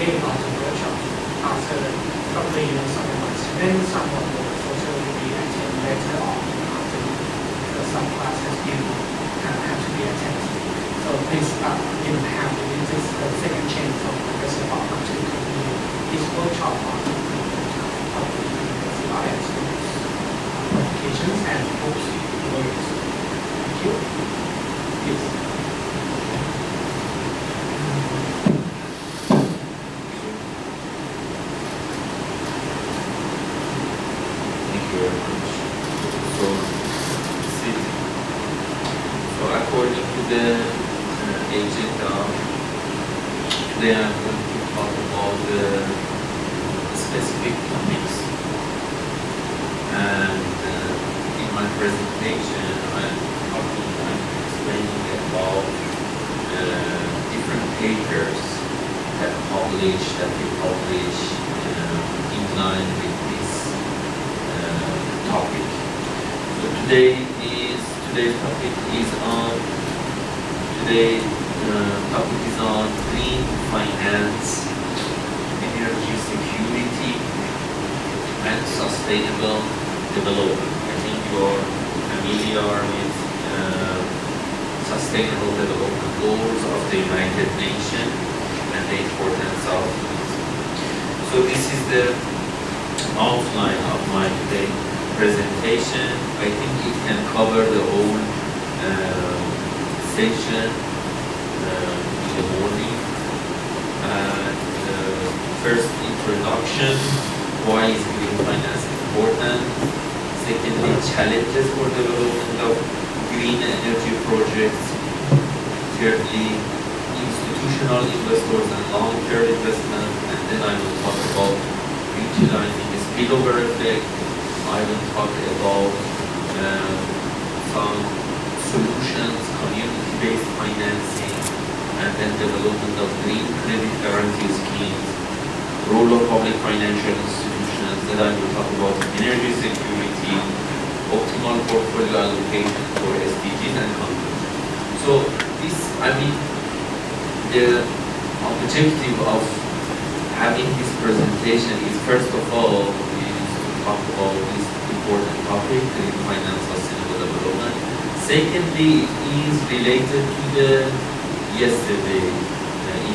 gave out a workshop after probably some of my students, some of the also will be attending later on after because some classes have to be attended. So please have this is the second chance of Professor Bob to continue his workshop on the science qualifications and books lawyers. Thank you. Please. So according to the agenda, today I'm going to talk about the specific topics, and in my presentation I'm explaining about different papers that we publish in line with this topic. So today's topic is on green finance, energy security, and sustainable development. I think you are familiar with sustainable development goals of the United Nations and the importance of it. So this is the outline of my today presentation. I think it can cover the whole session in the morning. First, introduction. Why is green finance important? Secondly, challenges for development of green energy projects. Thirdly, institutional investors and long-term investment. And then I will talk about utilizing the spillover effect. I will talk about some solutions, community-based financing, and then development of green credit guarantee schemes, role of public financial institutions. Then I will talk about energy security, optimal portfolio allocation for SDGs and conclusion. So the objective of having this presentation is, first of all, talk about this important topic, green finance, sustainable development. Secondly, it is related to the yesterday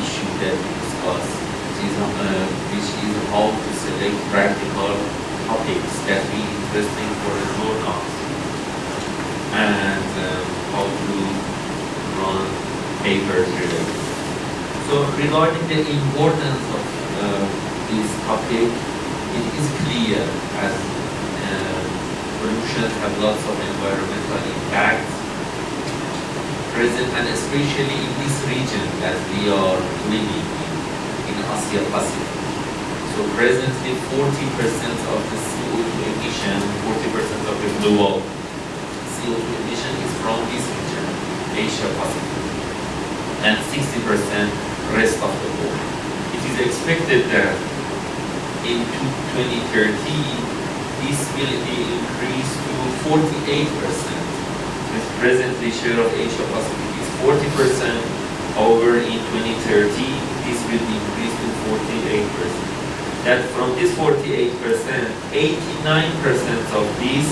issue that we discussed, which is how to select practical topics that be interesting for the journals and how to run papers related. So regarding the importance of this topic, it is clear as pollution have lots of environmental impacts present, and especially in this region that we are living in Asia Pacific. So presently 40% of the CO2 emission, 40% of the global CO2 emission is from this region, Asia Pacific, and 60% rest of the world. It is expected that in 2030, this will be increased to 48%. The presently share of Asia Pacific is 40%. However, in 2030, this will be increased to 48%. That from this 48%, 89% of this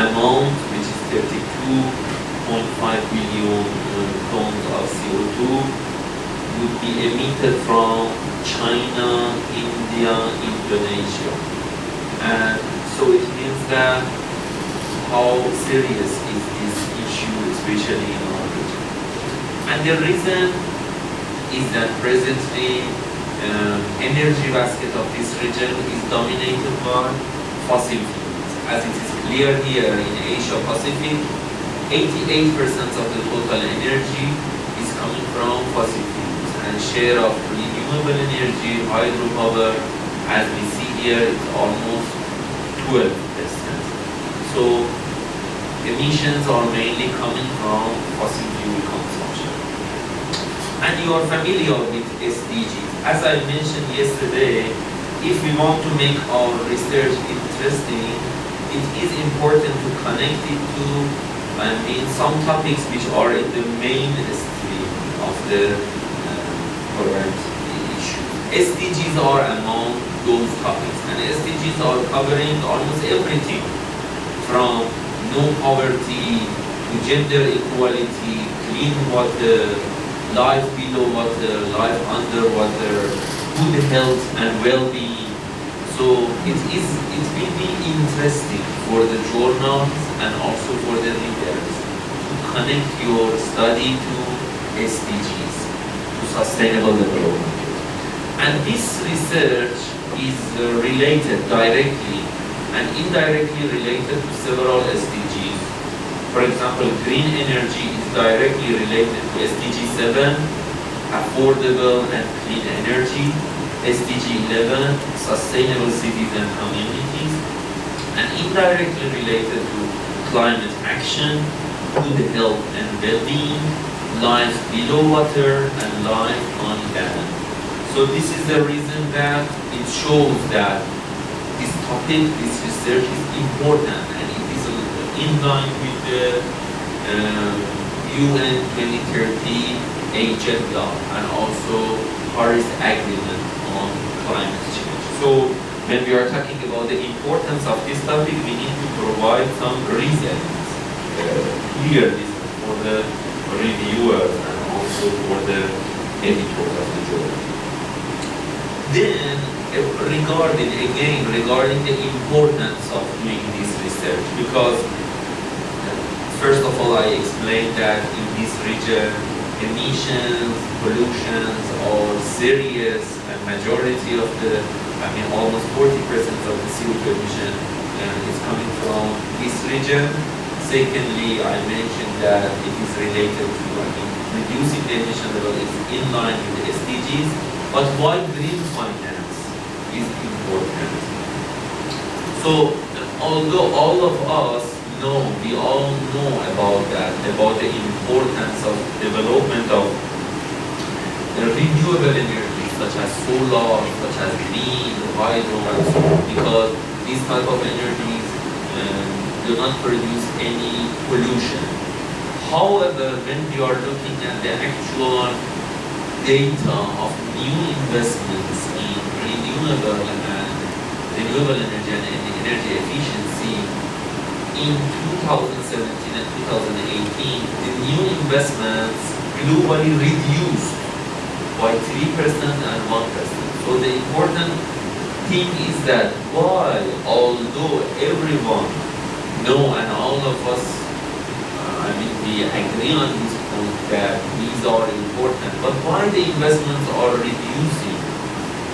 amount, which is 32.5 billion tons of CO2, would be emitted from China, India, Indonesia. And so it means that how serious is this issue, especially in our region. And the reason is that presently energy basket of this region is dominated by fossil fuels. As it is clear here in Asia Pacific, 88% of the total energy is coming from fossil fuels, and share of renewable energy, hydropower, as we see here, is almost 12%. So emissions are mainly coming from fossil fuel consumption. And you are familiar with SDGs. As I mentioned yesterday, if we want to make our research interesting, it is important to connect it to some topics which are in the mainstream of the current issue. SDGs are among those topics, and SDGs are covering almost everything from no poverty to gender equality, clean water, life below water, life under water, good health and well-being. So it will be interesting for the journals and also for the readers to connect your study to SDGs, to sustainable development. And this research is related directly and indirectly related to several SDGs. For example, green energy is directly related to SDG 7, affordable and clean energy, SDG 11, sustainable cities and communities, and indirectly related to climate action, good health and well-being, life below water, and life on land. So this is the reason that it shows that this topic, this research is important, and it is in line with the UN 2030 agenda and also Paris Agreement on climate change. So when we are talking about the importance of this topic, we need to provide some reasons, clear reasons for the reviewers and also for the editors of the journal. Then, regarding the importance of doing this research, because first of all, I explained that in this region, emissions, pollutions are serious, and majority of the, almost 40% of the CO2 emission is coming from this region. Secondly, I mentioned that it is related to reducing the emission level is in line with the SDGs, but why green finance is important? So, although all of us know, we all know about that, about the importance of development of renewable energy, such as solar, such as wind, hydro, and so on, because these type of energies do not produce any pollution. However, when we are looking at the actual data of new investments in renewable energy and energy efficiency, in 2017 and 2018, the new investments globally reduced by 3% and 1%. So the important thing is that while, although everyone know and all of us, we agree on this point that these are important, but why the investments are reducing?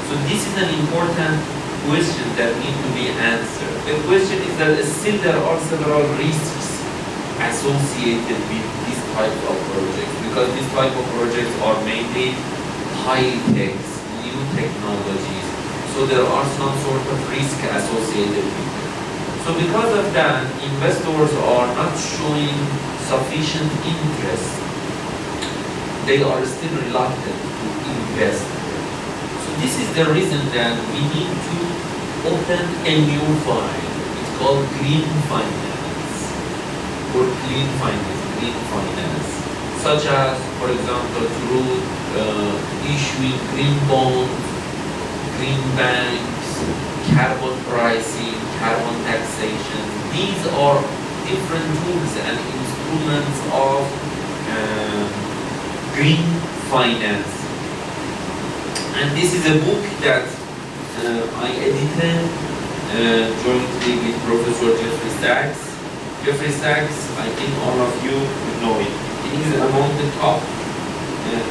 So this is an important question that needs to be answered. The question is that still there are several risks associated with this type of projects, because this type of projects are mainly high-techs, new technologies, so there are some sort of risk associated with it. So because of that, investors are not showing sufficient interest. They are still reluctant to invest. So this is the reason that we need to open a new file. It's called green finance or clean finance, green finance, such as, for example, through issuing green bonds, green banks, carbon pricing, carbon taxation. These are different tools and instruments of green finance. And this is a book that I edited jointly with Professor Jeffrey Sachs. Jeffrey Sachs, I think all of you know it. He is among the top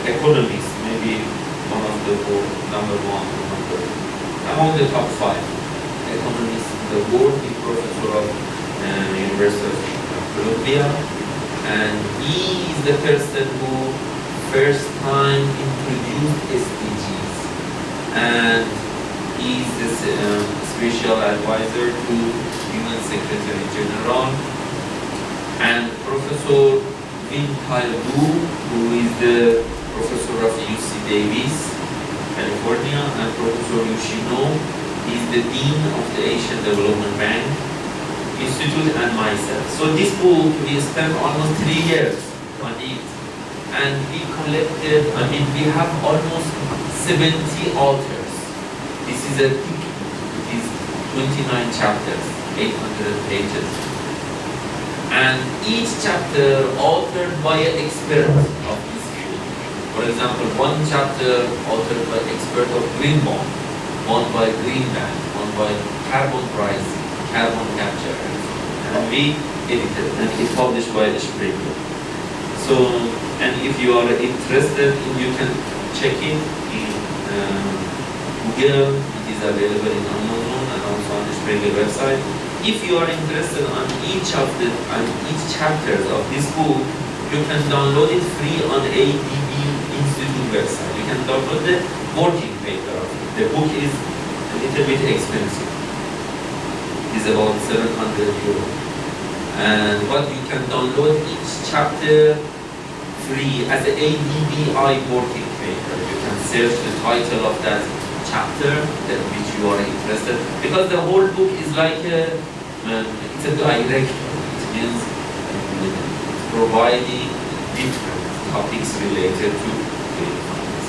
economists, maybe one of the number one, among the top 5 economists in the world. He's professor of University of Columbia, and he is the person who first time introduced SDGs, and he is the special advisor to UN Secretary General. And Professor Vin-Tai Lu, who is the professor of UC Davis, California, and Professor Yoshino, is the Dean of the Asian Development Bank Institute, and myself. So this book, we spent almost 3 years on it, and we collected, we have almost 70 authors This is a thick book. It is 29 chapters, 800 pages. And each chapter authored by an expert of this field. For example, one chapter authored by expert of green bond, one by green band, one by carbon pricing, carbon capture, and we edited and it's published by Springer. So, and if you are interested, you can check it in Google. It is available in Amazon and also on the Springer website. If you are interested on each chapters of this book, you can download it free on ADB Institute website. You can download the working paper of it. The book is a little bit expensive. It is about 700 euros. But you can download each chapter free as an ADBI working paper. You can search the title of that chapter that which you are interested, because the whole book is like it's a directory. It means providing different topics related to green finance.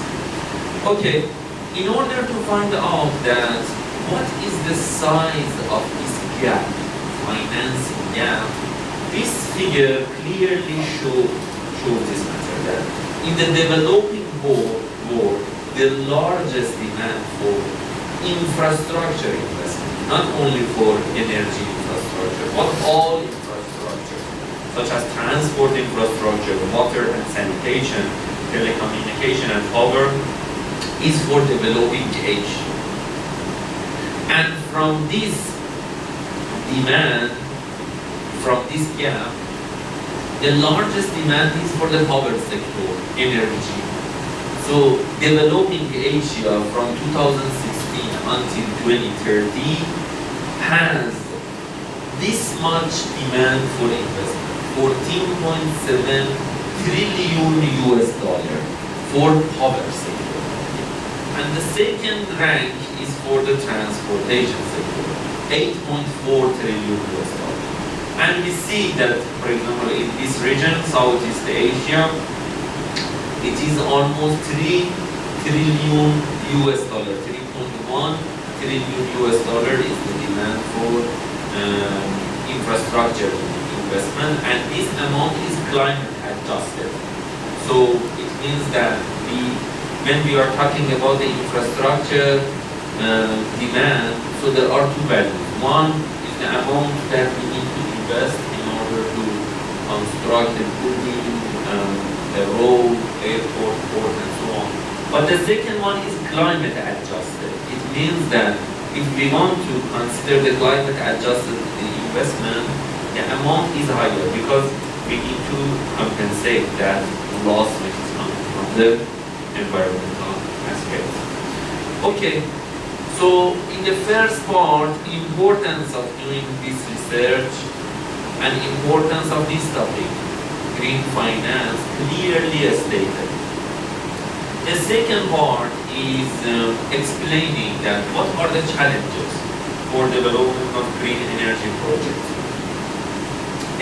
Okay, in order to find out that what is the size of this gap, financing gap, this figure clearly shows this matter, that in the developing world, the largest demand for infrastructure investment, not only for energy infrastructure, but all infrastructure, such as transport infrastructure, water and sanitation, telecommunication and power, is for developing age. And from this demand, from this gap, the largest demand is for the power sector, energy. So developing Asia from 2016 until 2030 has this much demand for investment, 14.7 trillion US dollar for power sector. And the second rank is for the transportation sector, 8.4 trillion US dollar. And we see that, for example, in this region, Southeast Asia, it is almost 3 trillion US dollar, 3.1 trillion US dollar is the demand for infrastructure investment, and this amount is climate adjusted. So it means that when we are talking about the infrastructure demand, so there are two values. One is the amount that we need to invest in order to construct a building, a road, airport, port, and so on. But the second one is climate adjusted. It means that if we want to consider the climate adjusted investment, the amount is higher because we need to compensate that loss which is coming from the environmental aspect. Okay, so in the first part, the importance of doing this research and importance of this topic, green finance, clearly stated. The second part is explaining that what are the challenges for development of green energy projects.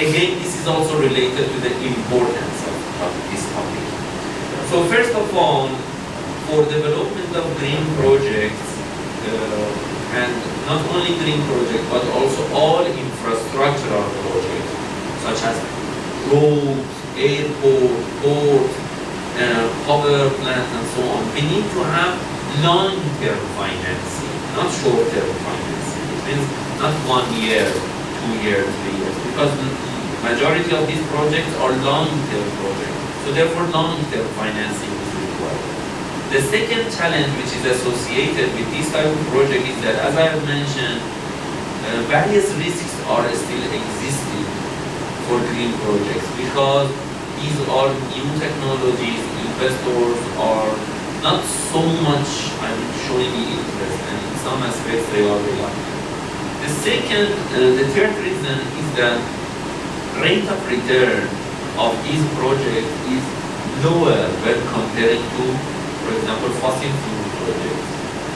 Again, this is also related to the importance of this topic. So first of all, for development of green projects, and not only green projects, but also all infrastructural projects, such as roads, airport, port, power plants, and so on, we need to have long-term financing, not short-term financing. It means not 1 year, 2 years, 3 years, because the majority of these projects are long-term projects. So therefore, long-term financing is required. The second challenge which is associated with this type of project is that, as I have mentioned, various risks are still existing for green projects because these are new technologies. Investors are not so much showing interest, and in some aspects they are reluctant. The third reason is that rate of return of these projects is lower when compared to, for example, fossil fuel projects,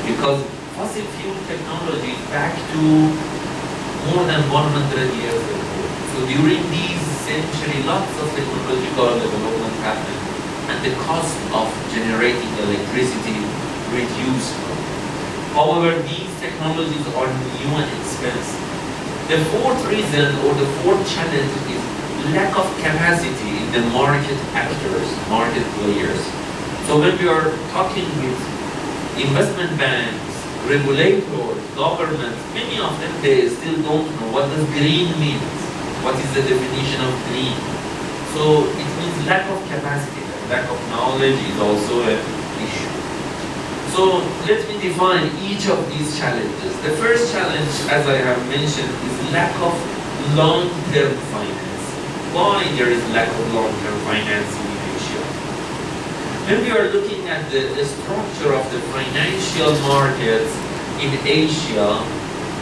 because fossil fuel technology is back to more than 100 years ago. So during these centuries, lots of technological development happened, and the cost of generating electricity reduced. However, these technologies are new and expensive. The fourth reason or the fourth challenge is lack of capacity in the market actors, market players. So when we are talking with investment banks, regulators, governments, many of them, they still don't know what does green mean. What is the definition of green? So it means lack of capacity, lack of knowledge is also an issue. So let me define each of these challenges. The first challenge, as I have mentioned, is lack of long-term finance. Why there is lack of long-term financing in Asia? When we are looking at the structure of the financial markets in Asia,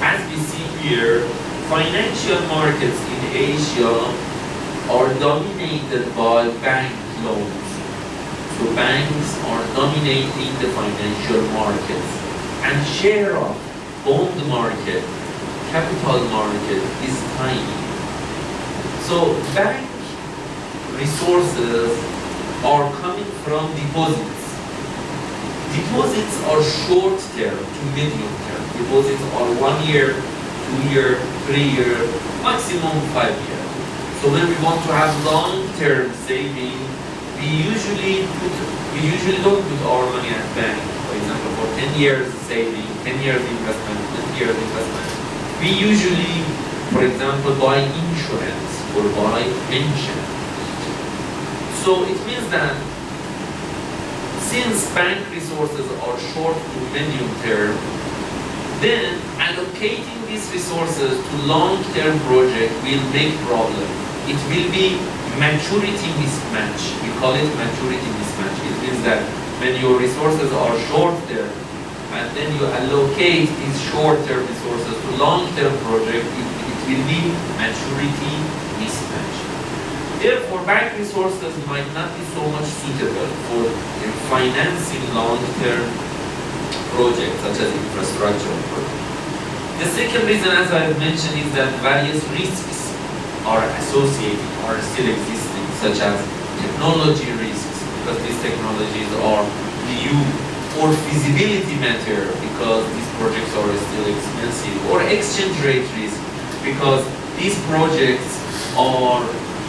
as we see here, financial markets in Asia are dominated by bank loans. So banks are dominating the financial markets, and share of bond market, capital market is tiny. So bank resources are coming from deposits. Deposits are short term to medium term. Deposits are 1 year, 2 year, 3 year, maximum 5 years. So when we want to have long-term saving, we usually don't put our money at bank. For example, for 10 years saving, 10 years investment, 20 years investment. We usually, for example, buy insurance or buy pension. So it means that since bank resources are short to medium term, then allocating these resources to long-term project will make problem. It will be maturity mismatch. We call it maturity mismatch. It means that when your resources are short-term and then you allocate these short-term resources to long-term project, it will be maturity mismatch. Therefore, bank resources might not be so much suitable for financing long-term projects such as infrastructure projects. The second reason, as I have mentioned, is that various risks are associated, are still existing, such as technology risks, because these technologies are new, or feasibility matter, because these projects are still expensive, or exchange rate risk, because these projects are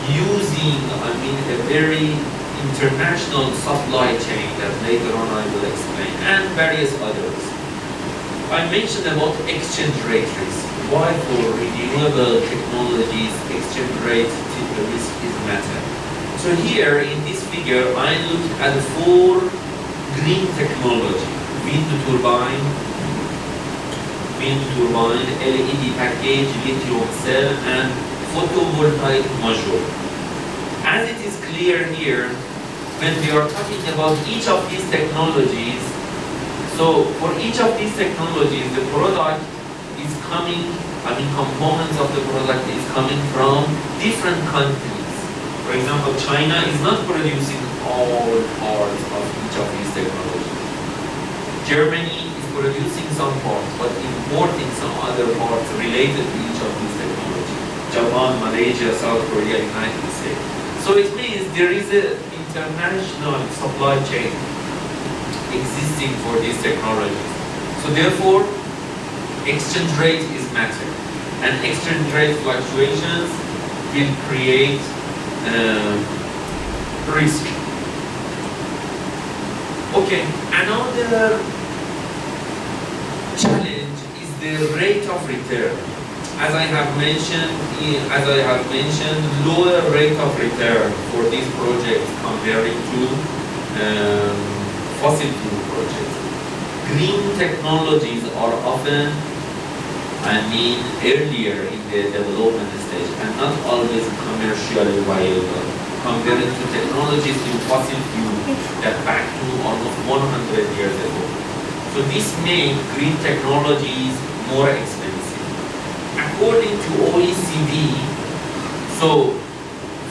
using, a very international supply chain that later on I will explain, and various others. I mentioned about exchange rate risk. Why for renewable technologies, exchange rate risk is matter. So here in this figure, I looked at 4 green technology: wind turbine, LED package, lithium cell, and photovoltaic module. As it is clear here, when we are talking about each of these technologies, so for each of these technologies, the product is coming, components of the product is coming from different countries. For example, China is not producing all parts of each of these technologies. Germany is producing some parts, but importing some other parts related to each of these technologies. Japan, Malaysia, South Korea, United States. So it means there is an international supply chain existing for these technologies. So therefore, exchange rate is matter. And exchange rate fluctuations will create risk. Okay, another challenge is the rate of return. As I have mentioned, lower rate of return for these projects comparing to fossil fuel projects. Green technologies are often, earlier in the development stage and not always commercially viable compared to technologies in fossil fuel that back to almost 100 years ago. So this made green technologies more expensive. According to OECD, so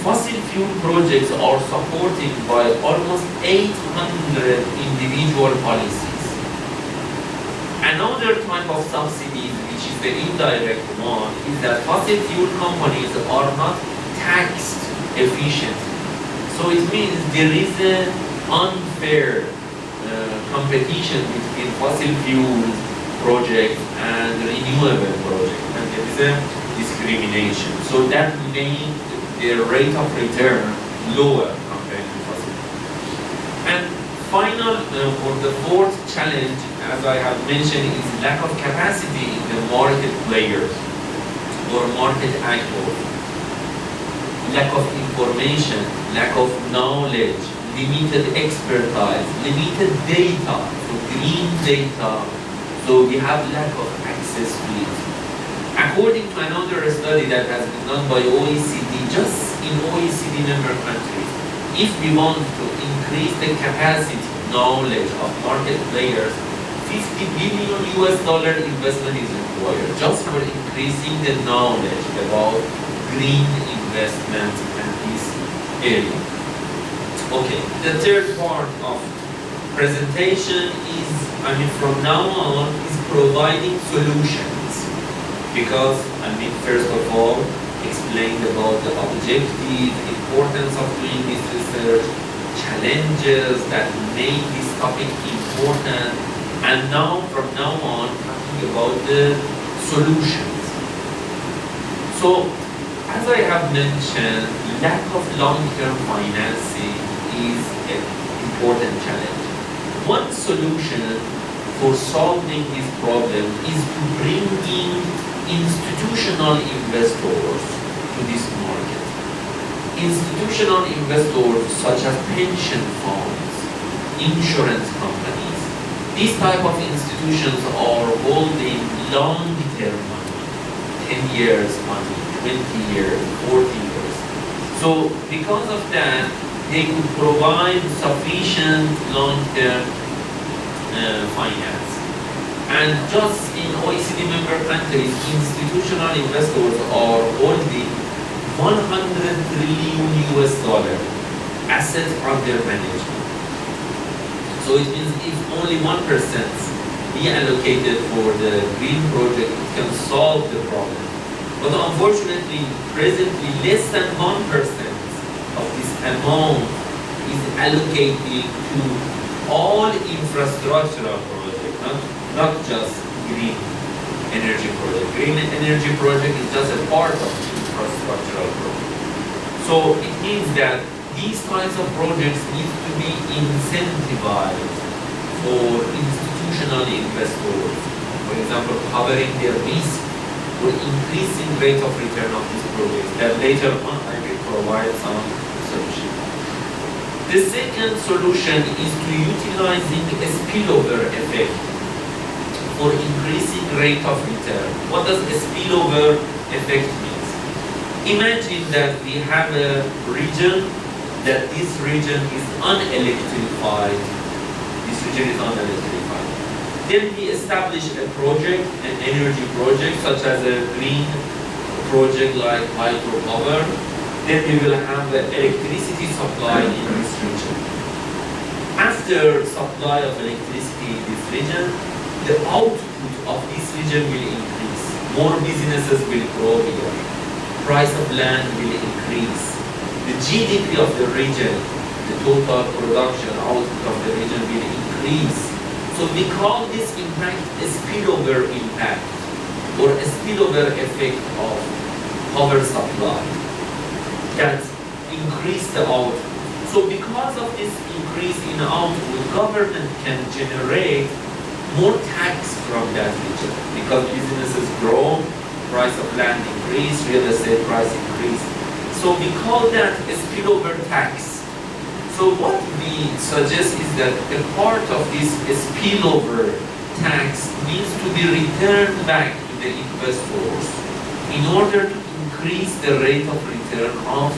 fossil fuel projects are supported by almost 800 individual policies. Another type of subsidy, which is the indirect one, is that fossil fuel companies are not taxed efficiently. So it means there is an unfair competition between fossil fuels project and renewable project, and there is a discrimination. So that made the rate of return lower compared to fossil. And final, or the fourth challenge, as I have mentioned, is lack of capacity in the market players or market actors. Lack of information, lack of knowledge, limited expertise, limited data, so green data, so we have lack of access to it. According to another study that has been done by OECD, just in OECD member countries, if we want to increase the capacity, knowledge of market players, $50 billion investment is required just for increasing the knowledge about green investment in this area. Okay, the third part of presentation is, from now on, is providing solutions. Because, first of all, explained about the objective, importance of doing this research, challenges that make this topic important, and now, from now on, talking about the solutions. So, as I have mentioned, lack of long-term financing is an important challenge. One solution for solving this problem is to bring in institutional investors to this market. Institutional investors such as pension funds, insurance companies, these type of institutions are holding long-term money, 10 years money, 20 years, 40 years. So because of that, they could provide sufficient long-term finance. And just in OECD member countries, institutional investors are holding $100 trillion assets under management. So it means if only 1% be allocated for the green project, it can solve the problem. But unfortunately, presently, less than 1% of this amount is allocated to all infrastructural projects, not just green energy project. Green energy project is just a part of the infrastructural project. So it means that these types of projects need to be incentivized for institutional investors. For example, covering their risk or increasing rate of return of these projects. That later on I will provide some solution. The second solution is to utilizing a spillover effect for increasing rate of return. What does a spillover effect mean? Imagine that we have a region that this region is unelectrified. This region is unelectrified. Then we establish a project, an energy project, such as a green project like hydropower. Then we will have the electricity supply in this region. After supply of electricity in this region, the output of this region will increase. More businesses will grow here. Price of land will increase. The GDP of the region, the total production output of the region will increase. So we call this impact a spillover impact or a spillover effect of power supply that increase the output. So because of this increase in output, government can generate more tax from that region because businesses grow, price of land increase, real estate price increase. So we call that a spillover tax. So what we suggest is that a part of this spillover tax needs to be returned back to the investors in order to increase the rate of return of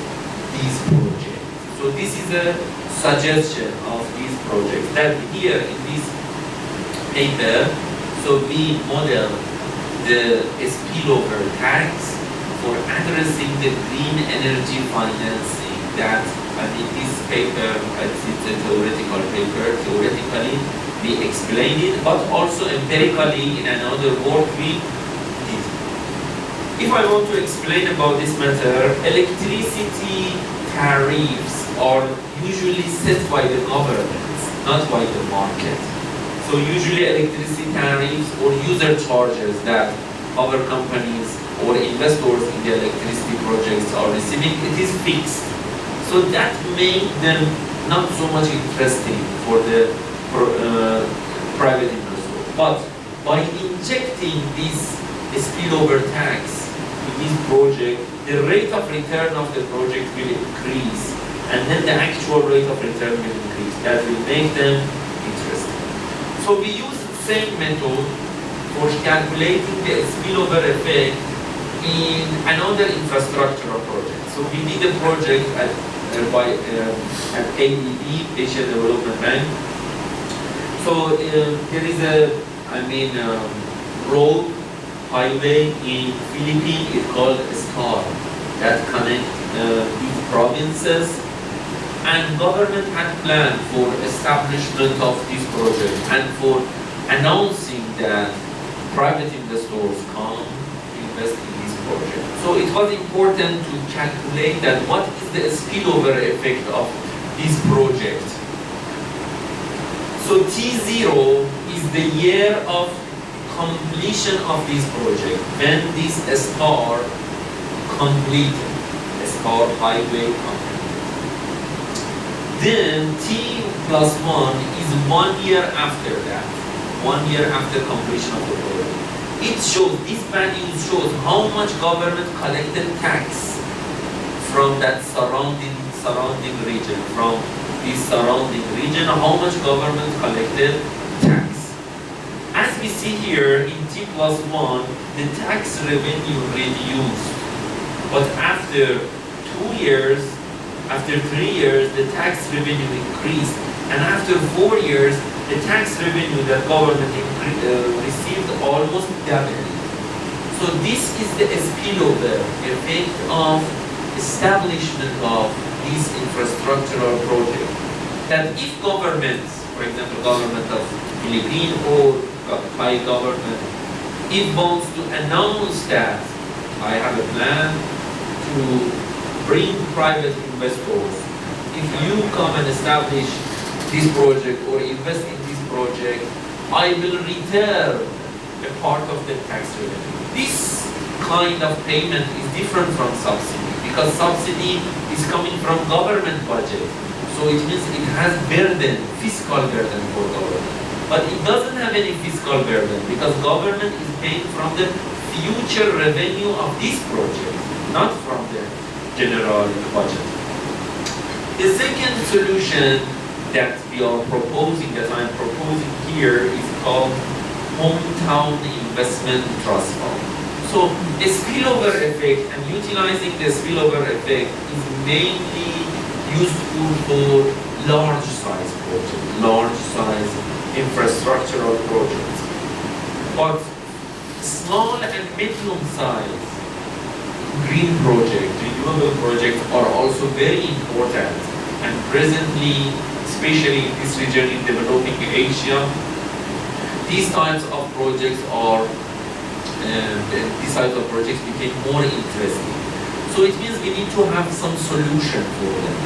these projects. So this is a suggestion of these projects that here in this paper, so we model the spillover tax for addressing the green energy financing that, and in this paper, it's a theoretical paper, theoretically we explain it, but also empirically in another work we did. If I want to explain about this matter, electricity tariffs are usually set by the governments, not by the market. So usually electricity tariffs or user charges that other companies or investors in the electricity projects are receiving, it is fixed. So that made them not so much interesting for the private investor. But by injecting this spillover tax to this project, the rate of return of the project will increase, and then the actual rate of return will increase. That will make them interesting. So we use the same method for calculating the spillover effect in another infrastructural project. So we did a project at ADB, Asia Development Bank. So there is road, highway in Philippines. It's called STAR, that connect these provinces. And government had planned for establishment of this project and for announcing that private investors come invest in this project. So it was important to calculate that what is the spillover effect of this project. So T0 is the year of completion of this project, when this STAR completed, STAR highway completed. Then T plus 1 is 1 year after that, 1 year after completion of the project. It shows, this value shows how much government collected tax from that surrounding region, from this surrounding region, how much government collected tax. As we see here in T plus 1, the tax revenue reduced, but after 2 years, after 3 years, the tax revenue increased, and after 4 years, the tax revenue that government received almost doubled. So this is the spillover effect of establishment of these infrastructural projects. That if governments, for example, government of Philippines or Thai government, it wants to announce that I have a plan to bring private investors. If you come and establish this project or invest in this project, I will return a part of the tax revenue. This kind of payment is different from subsidy, because subsidy is coming from government budget. So it means it has burden, fiscal burden for government. But it doesn't have any fiscal burden, because government is paying from the future revenue of this project, not from the general budget. The second solution that we are proposing, that I'm proposing here, is called Hometown Investment Trust Fund. So a spillover effect, and utilizing the spillover effect is mainly useful for large size projects, large size infrastructural projects. But small and medium size green projects, renewable projects are also very important, and presently, especially in this region in developing Asia, these types of projects became more interesting. So it means we need to have some solution for them.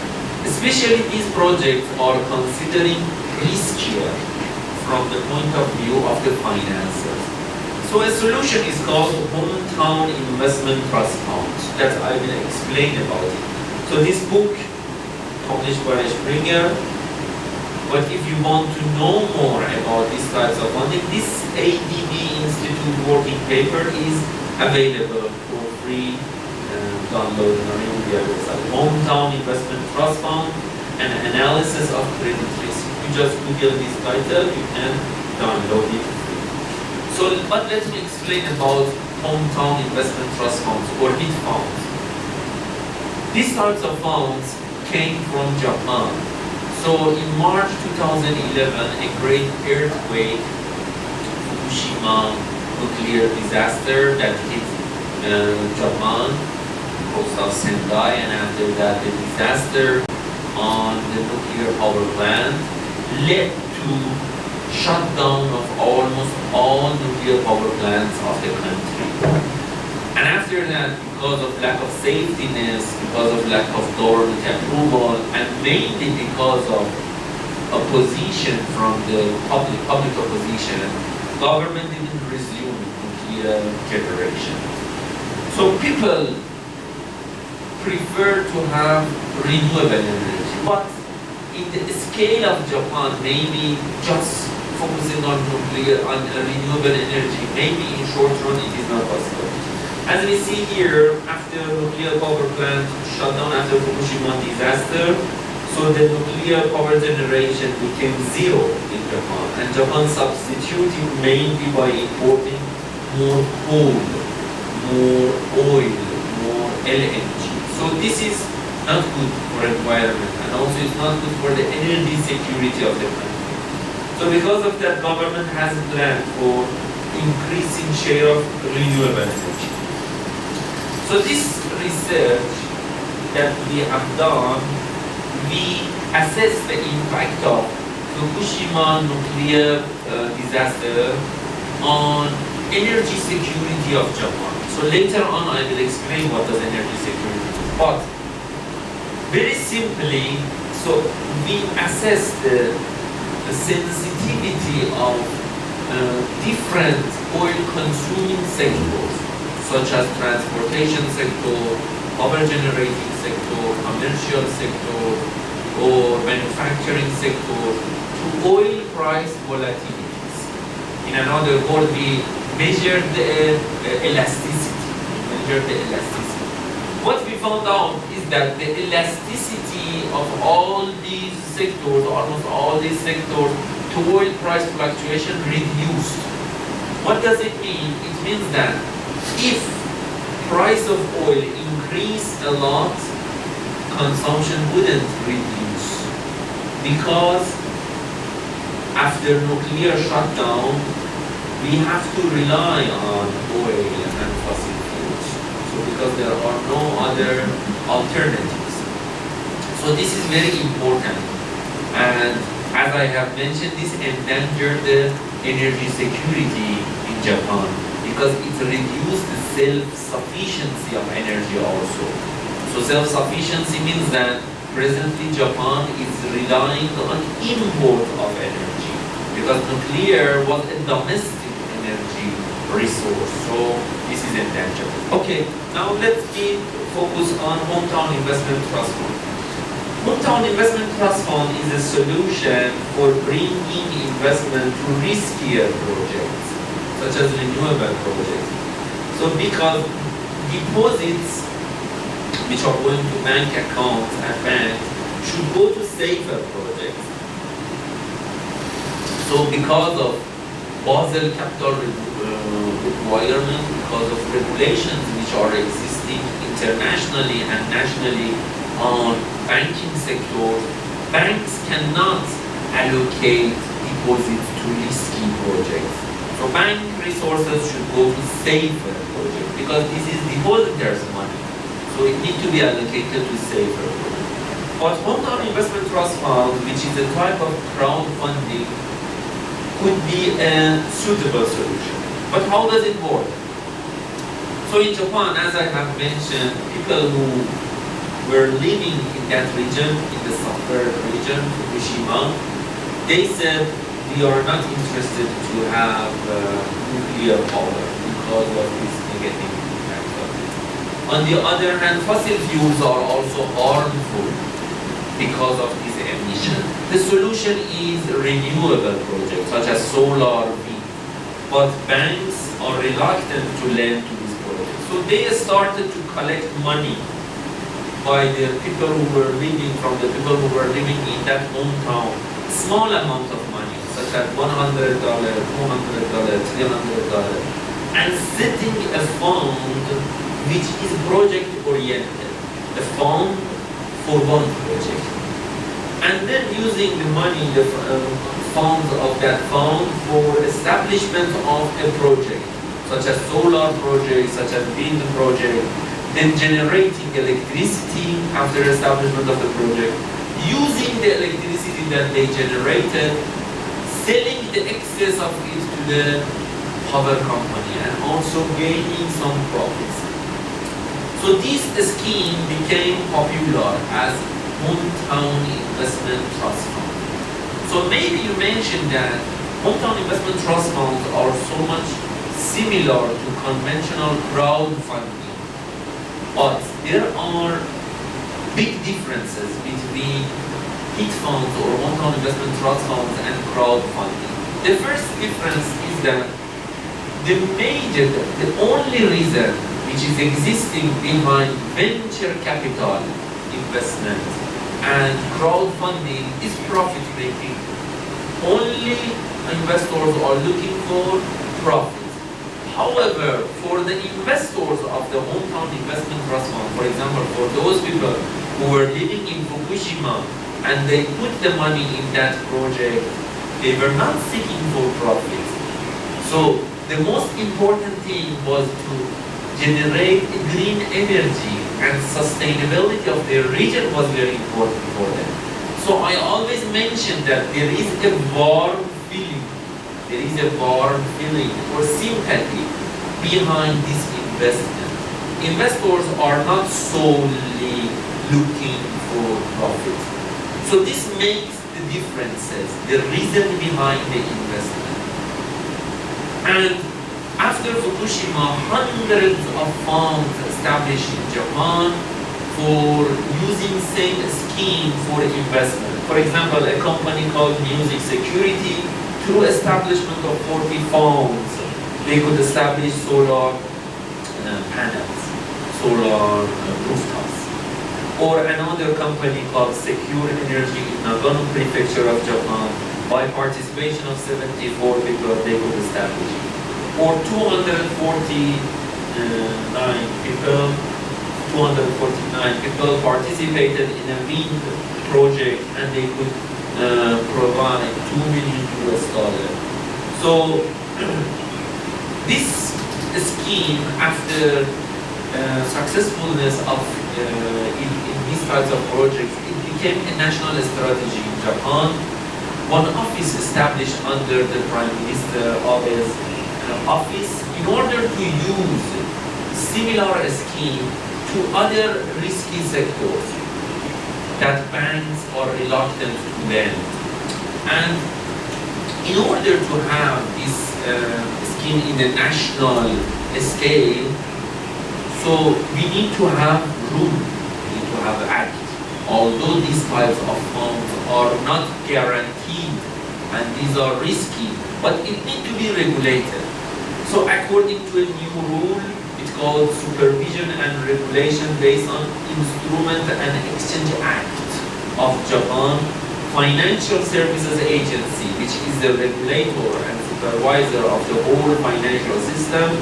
Especially these projects are considering riskier from the point of view of the finances. So a solution is called Hometown Investment Trust Fund, that I will explain about it. So this book, published by Springer, but if you want to know more about these types of funding, this ADB Institute working paper is available for free download on our website. Hometown Investment Trust Fund, and analysis of credit risk. You just Google this title, you can download it. So, but let me explain about Hometown Investment Trust Funds, or HIT funds. These types of funds came from Japan. So in March 2011, a great earthquake, Fukushima nuclear disaster that hit Japan, coast of Sendai, and after that the disaster on the nuclear power plant led to shutdown of almost all nuclear power plants of the country. And after that, because of lack of safetyness, because of lack of government approval, and mainly because of opposition from the public opposition, government didn't resume nuclear generation. So people prefer to have renewable energy, but in the scale of Japan, maybe just focusing on renewable energy, maybe in short run it is not possible. As we see here, after nuclear power plant shut down after Fukushima disaster, so the nuclear power generation became zero in Japan, and Japan substituted mainly by importing more coal, more oil, more LNG. So this is not good for environment, and also it's not good for the energy security of the country. So because of that, government has a plan for increasing share of renewable energy. So this research that we have done, we assess the impact of Fukushima nuclear disaster on energy security of Japan. So later on I will explain what does energy security is. But very simply, so we assess the sensitivity of different oil consuming sectors, such as transportation sector, power generating sector, commercial sector, or manufacturing sector, to oil price volatilities. In another word, we measure the elasticity. What we found out is that the elasticity of all these sectors, almost all these sectors, to oil price fluctuation reduced. What does it mean? It means that if price of oil increased a lot, consumption wouldn't reduce, because after nuclear shutdown, we have to rely on oil and fossil fuels. So because there are no other alternatives. So this is very important. And as I have mentioned, this endangered the energy security in Japan, because it reduced the self-sufficiency of energy also. So self-sufficiency means that presently Japan is relying on import of energy, because nuclear was a domestic energy resource. So this is endangered. Okay, now let's focus on Hometown Investment Trust Fund. Hometown Investment Trust Fund is a solution for bringing investment to riskier projects, such as renewable projects. So because deposits which are going to bank accounts and banks should go to safer projects. So because of Basel capital requirement, because of regulations which are existing internationally and nationally on banking sector, banks cannot allocate deposits to risky projects. So bank resources should go to safer projects, because this is depositors' money. So it needs to be allocated to safer projects. But Hometown Investment Trust Fund, which is a type of crowdfunding, could be a suitable solution. But how does it work? So in Japan, as I have mentioned, people who were living in that region, in the suffered region, Fukushima, they said, we are not interested to have nuclear power because of this negative impact of it. On the other hand, fossil fuels are also harmful because of this emission. The solution is renewable projects such as solar, wind, but banks are reluctant to lend to these projects. So they started to collect money by the people who were living, from the people who were living in that hometown, small amount of money, such as $100, $200, $300, and setting a fund which is project oriented, a fund for one project. And then using the money, the funds of that fund for establishment of a project, such as solar project, such as wind project, then generating electricity after establishment of the project, using the electricity that they generated, selling the excess of it to the power company, and also gaining some profits. So this scheme became popular as Hometown Investment Trust Fund. So So maybe you mentioned that hometown investment trust funds are so much similar to conventional crowdfunding, but there are big differences between HIT funds or hometown investment trust funds and crowdfunding. The first difference is that the only reason which is existing behind venture capital investment and crowdfunding is profit making. Only investors are looking for profit. However, for the investors of the hometown investment trust fund, for example, for those people who were living in Fukushima and they put the money in that project, they were not seeking for profit. So the most important thing was to generate green energy, and sustainability of their region was very important for them. So I always mention that there is a warm feeling or sympathy behind this investment. Investors are not solely looking for profit. So this makes the differences, the reason behind the investment. And after Fukushima, hundreds of funds established in Japan for using same scheme for investment. For example, a company called Music Security, through establishment of 40 funds, they could establish solar panels, solar rooftops. Or another company called Secure Energy in Nagano Prefecture of Japan, by participation of 74 people, they could establish. Or 249 people participated in a wind project, and they could provide $2 million. So this scheme, after successfulness of in these types of projects, it became a national strategy in Japan. One office established under the Prime Minister Abe's office in order to use similar scheme to other risky sectors that banks are reluctant to lend. And in order to have this scheme in the national scale, so we need to have room, we need to have act. Although these types of funds are not guaranteed and these are risky, but it needs to be regulated. So according to a new rule, it's called Supervision and Regulation based on Instrument and Exchange Act of Japan, Financial Services Agency, which is the regulator and supervisor of the whole financial system,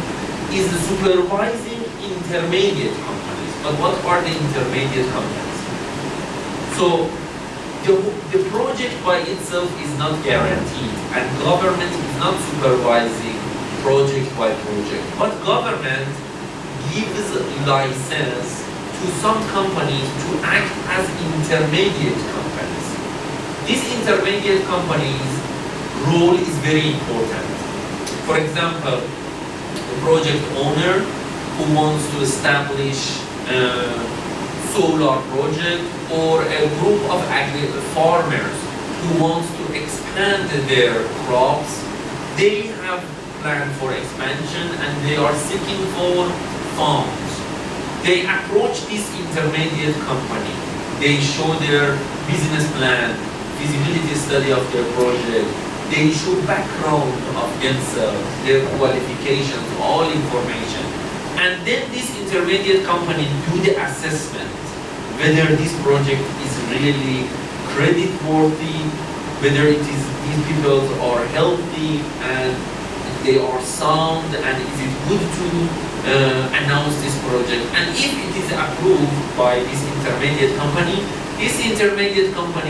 is supervising intermediate companies. But what are the intermediate companies? So the project by itself is not guaranteed, and government is not supervising project by project. But government gives license to some companies to act as intermediate companies. These intermediate companies' role is very important. For example, a project owner who wants to establish solar project, or a group of farmers who wants to expand their crops, they have plan for expansion and they are seeking for funds. They approach this intermediate company. They show their business plan, feasibility study of their project. They show background of themselves, their qualifications, all information. And then this intermediate company do the assessment whether this project is really credit worthy, whether these people are healthy and they are sound, and is it good to announce this project. And if it is approved by this intermediate company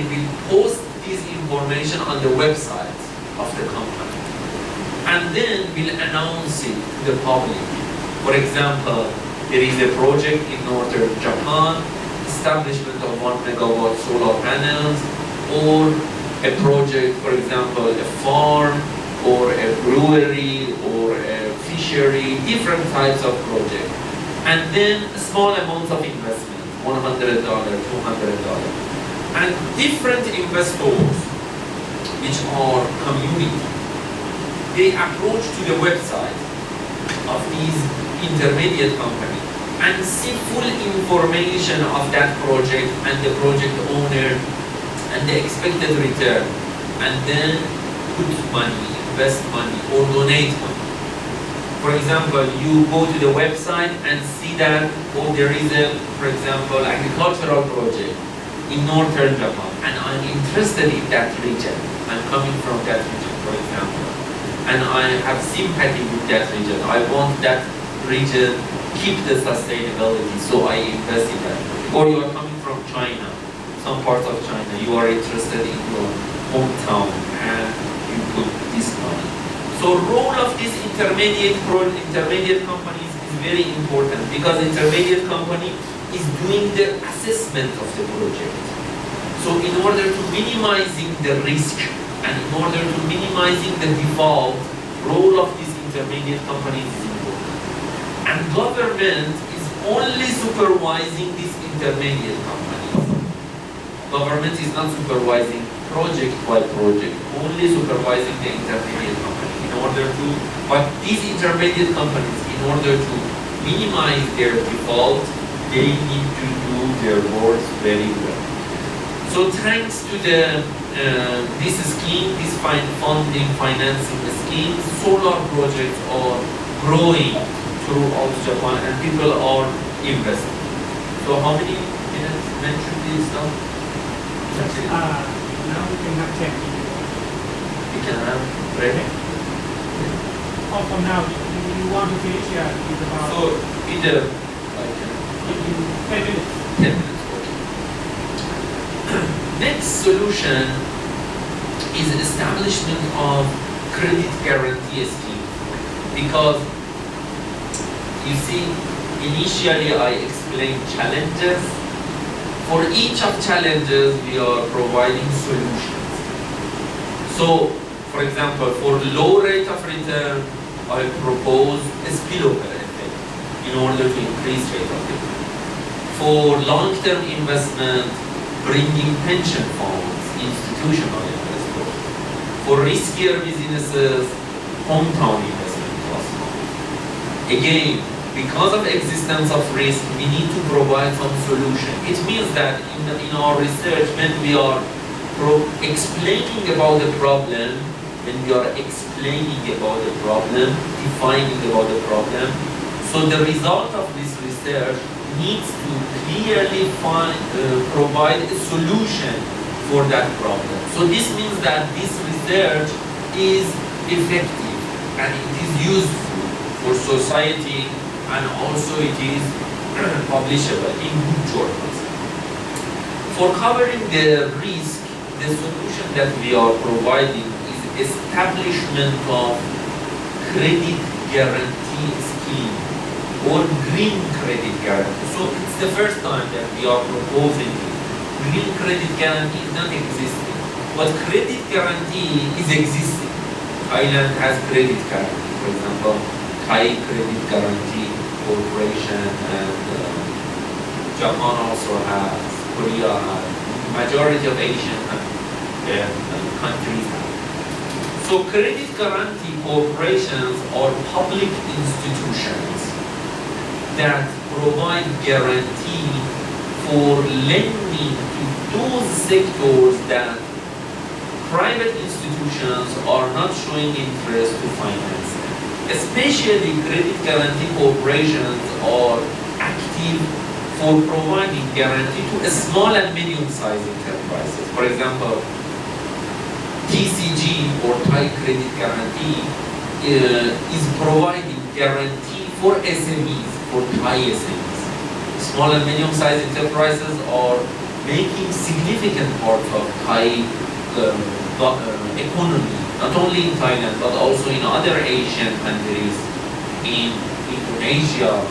will post this information on the website of the company, and then will announce it to the public. For example, there is a project in northern Japan, establishment of 1 megawatt solar panels, or a project, for example, a farm, or a brewery, or a fishery, different types of projects. And then small amounts of investment, $100, $200. And different investors which are community, they approach to the website of these intermediate company and see full information of that project and the project owner and the expected return, and then put money, invest money, or donate money. For example, you go to the website and see that, oh, there is a, for example, agricultural project in northern Japan, and I'm interested in that region. I'm coming from that region, for example, and I have sympathy with that region. I want that region keep the sustainability, so I invest in that. Or you are coming from China, some part of China, you are interested in your hometown, and you put this money. So role of these intermediate companies is very important, because intermediate company is doing the assessment of the project. So in order to minimizing the risk and in order to minimizing the default, role of these intermediate companies is important. And government is only supervising these intermediate companies. Government is not supervising project by project, only supervising the intermediate company. But these intermediate companies, in order to minimize their default, they need to do their work very well. So thanks to this scheme, this funding, financing scheme, solar projects are growing throughout Japan and people are investing. So how many minutes mentioned this stuff? Now we can have 10. We can have break. Oh, for now, you want to finish with about... So, either like 10 minutes. 10 minutes. Next solution is establishment of credit guarantee scheme. Because, you see, initially I explained challenges. For each of challenges, we are providing solutions. So, for example, for low rate of return, I propose a spillover effect in order to increase rate of return. For long-term investment, bringing pension funds, institutional investors. For riskier businesses, hometown investment trust funds. Again, because of existence of risk, we need to provide some solution. It means that in our research, when we are explaining about the problem, when we are explaining about the problem, defining about the problem, so the result of this research needs to clearly provide a solution for that problem. So this means that this research is effective and it is useful for society, and also it is publishable in good journals. For covering the risk, the solution that we are providing establishment of credit guarantee scheme or green credit guarantee. So it's the first time that we are proposing it. Green credit guarantee is not existing, but credit guarantee is existing. Thailand has credit guarantee, for example, Thai Credit Guarantee Corporation, and Japan also has, Korea has, majority of Asian countries have. So credit guarantee corporations are public institutions that provide guarantee for lending to those sectors that private institutions are not showing interest to finance them. Especially credit guarantee corporations are active for providing guarantee to small and medium-sized enterprises. For example, TCG or Thai Credit Guarantee is providing guarantee for SMEs, for Thai SMEs. Small and medium-sized enterprises are making significant part of Thai economy, not only in Thailand but also in other Asian countries. In Indonesia,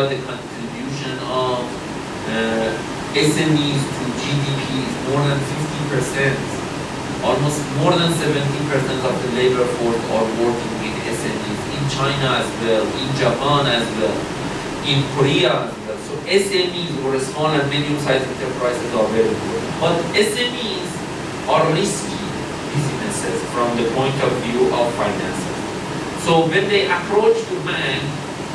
the contribution of SMEs to GDP is more than 50%. Almost more than 70% of the labor force are working with SMEs. In China as well, in Japan as well, in Korea as well. So SMEs or small and medium-sized enterprises are very important. But SMEs are risky finances, from the point of view of finances. So when they approach the